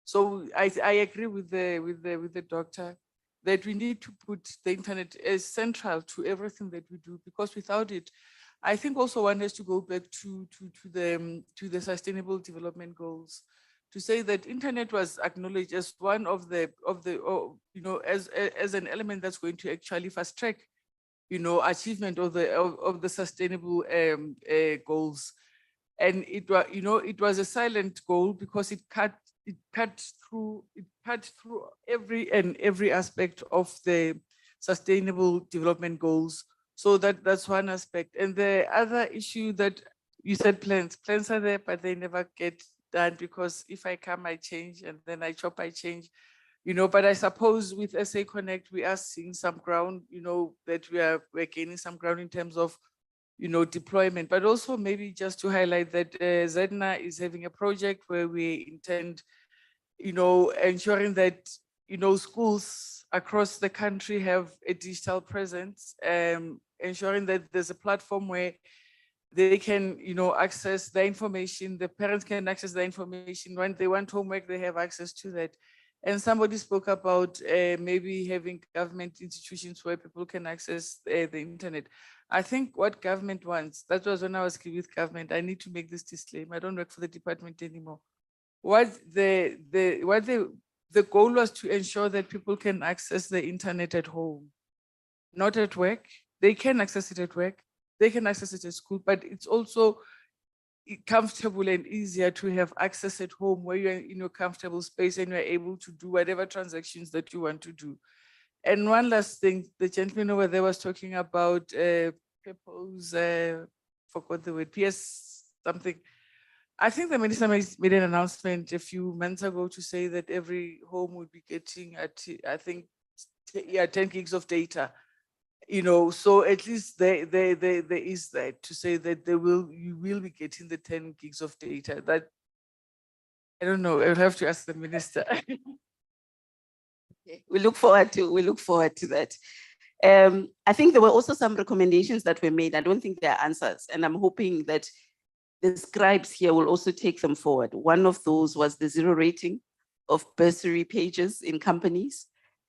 So I agree with the doctor that we need to put the internet as central to everything that we do, because without it, I think also one has to go back to the Sustainable Development Goals, to say that internet was acknowledged as one of the as an element that's going to actually fast track achievement of the sustainable goals. And it was a silent goal because it cut through every aspect of the sustainable development goals. So that's one aspect. And the other issue that you said, plans are there, but they never get done, because if I come, I change, and then I chop, I change. But I suppose with SA Connect, we are seeing some ground, that we're gaining some ground in terms of, deployment, but also maybe just to highlight that ZEDNA is having a project where we intend, ensuring that, schools across the country have a digital presence, ensuring that there's a platform where they can, access the information, the parents can access the information. When they want homework, they have access to that. And somebody spoke about maybe having government institutions where people can access the internet. I think what government wants, that was when I was with government, I need to make this disclaimer, I don't work for the department anymore. What the goal was to ensure that people can access the internet at home, not at work. They can access it at work, they can access it at school, but it's also comfortable and easier to have access at home where you're in your comfortable space and you're able to do whatever transactions that you want to do. And one last thing, the gentleman over there was talking about people's, forgot the word, PS something. I think the minister made an announcement a few months ago to say that every home would be getting, I think, 10 gigs of data. So at least there is that, to say that you will be getting the 10 gigs of data. That, I don't know, I'll have to ask the minister. Okay. We look forward to that. I think there were also some recommendations that were made. I don't think they're answers, and I'm hoping that the scribes here will also take them forward. One of those was the zero rating of bursary pages in companies,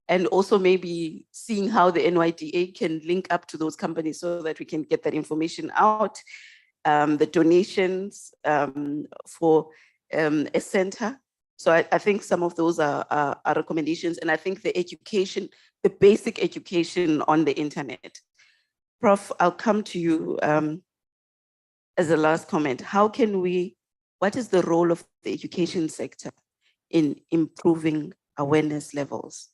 and also maybe seeing how the NYDA can link up to those companies so that we can get that information out. The donations for a center. So I think some of those are recommendations, and I think the education, the basic education on the internet. Prof, I'll come to you as a last comment. What is the role of the education sector in improving awareness levels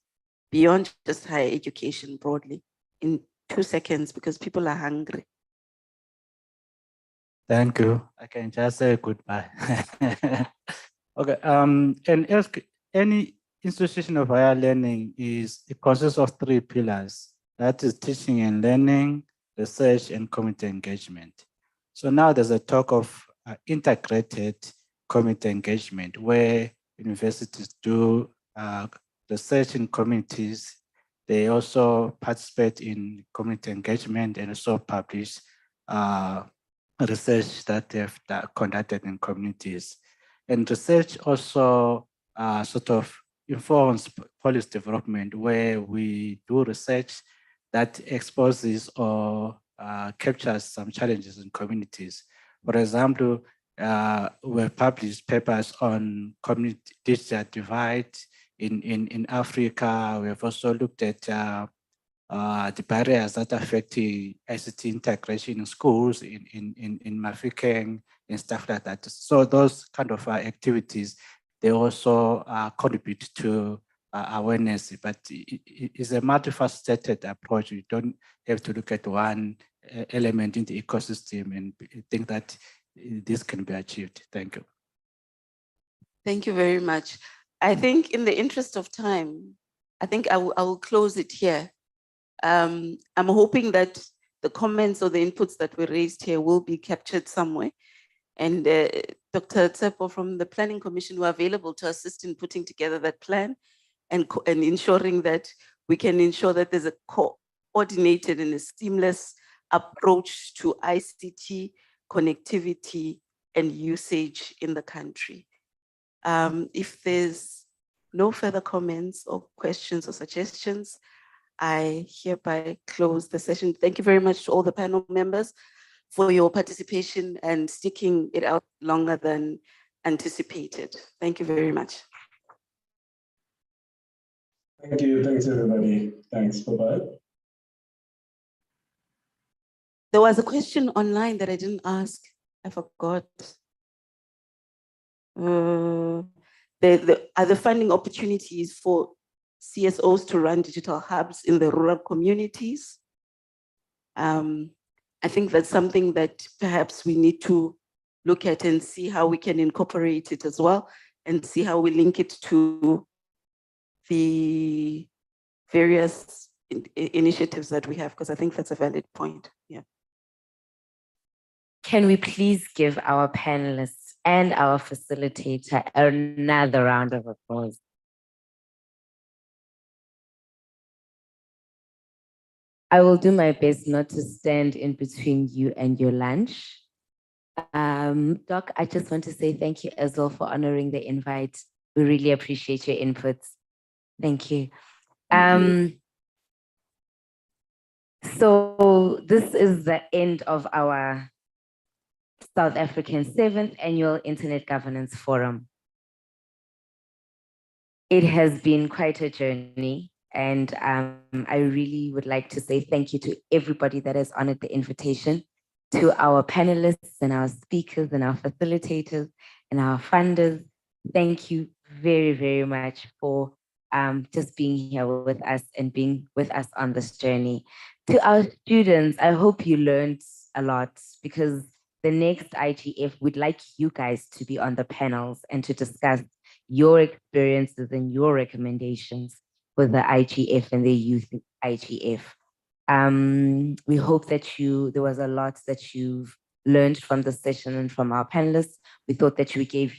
beyond just higher education broadly? In 2 seconds, because people are hungry. Thank you. I can just say goodbye. Okay. And ask any institution of higher learning it consists of 3 pillars. That is teaching and learning, research, and community engagement. So now there's a talk of integrated community engagement where universities do research in communities. They also participate in community engagement and also publish research that they've conducted in communities. And research also sort of informs policy development, where we do research that exposes or captures some challenges in communities. For example, we published papers on community digital divide in Africa. We have also looked at the barriers that affect the ICT integration in schools, in Mafikeng and stuff like that. So those kind of activities, they also contribute to awareness, but it's a multifaceted approach. You don't have to look at one element in the ecosystem and think that this can be achieved. Thank you. Thank you very much. I think in the interest of time, I think I will close it here. I'm hoping that the comments or the inputs that were raised here will be captured somewhere. And Dr. Tsepo from the Planning Commission were available to assist in putting together that plan and ensuring that we can ensure that there's a coordinated and a seamless approach to ICT connectivity and usage in the country. If there's no further comments or questions or suggestions, I hereby close the session. Thank you very much to all the panel members for your participation and sticking it out longer than anticipated. Thank you very much. Thank you. Thanks, everybody. Thanks. Bye-bye. There was a question online that I didn't ask. I forgot. Are the funding opportunities for CSOs to run digital hubs in the rural communities? I think that's something that perhaps we need to look at and see how we can incorporate it as well, and see how we link it to the various initiatives that we have, because I think that's a valid point. Yeah. Can we please give our panelists and our facilitator another round of applause? I will do my best not to stand in between you and your lunch. Doc, I just want to say thank you as well for honoring the invite. We really appreciate your inputs. Thank you. So this is the end of our South African 7th Annual Internet Governance Forum. It has been quite a journey, and I really would like to say thank you to everybody that has honored the invitation, to our panelists and our speakers and our facilitators and our funders. Thank you very, very much for just being here with us and being with us on this journey. To our students, I hope you learned a lot, because the next IGF, we'd like you guys to be on the panels and to discuss your experiences and your recommendations with the IGF and the youth IGF. We hope that there was a lot that you've learned from the session and from our panelists. We hope that we gave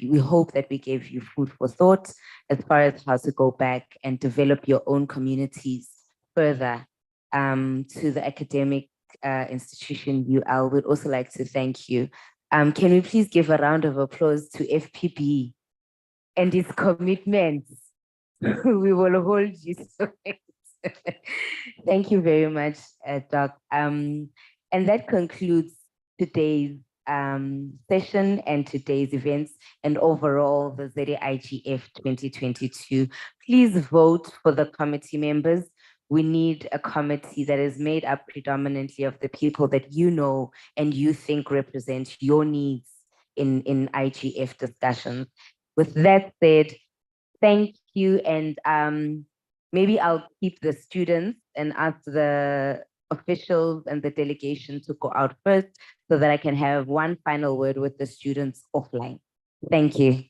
you food for thought as far as how to go back and develop your own communities further. To the academic institution UL, we'd also like to thank you. Can we please give a round of applause to FPB and its commitments? We will hold you to it. Thank you very much, Doc. And that concludes today's session and today's events, and overall the ZAIGF 2022. Please vote for the committee members. We need a committee that is made up predominantly of the people that you know and you think represent your needs in IGF discussions. With that said, thank you, and maybe I'll keep the students and ask the officials and the delegation to go out first so that I can have one final word with the students offline. Thank you.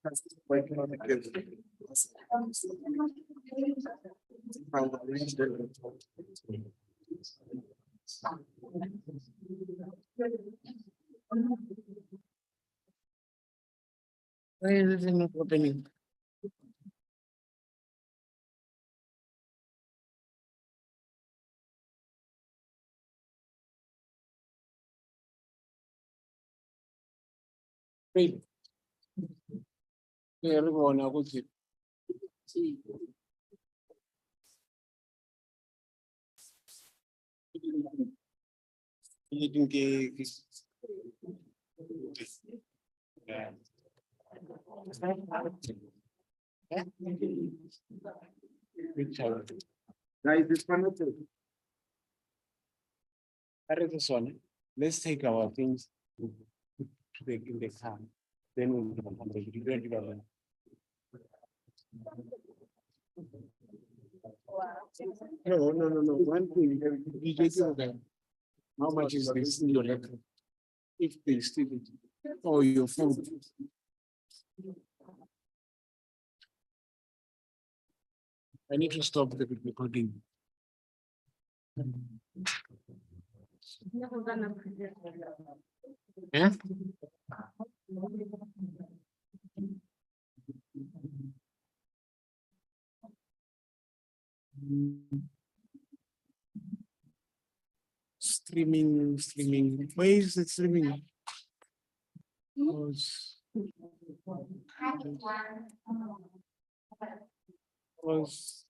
Why is it not opening? Wait. Ngiyabona ukuthi guys, this one is this one. Let's take our things to in the car. Then we'll do No. One thing, you just know that. How much is this in your record? If they steal it, or your phone. I need to stop the recording. Yeah? Streaming. Where is it streaming? Was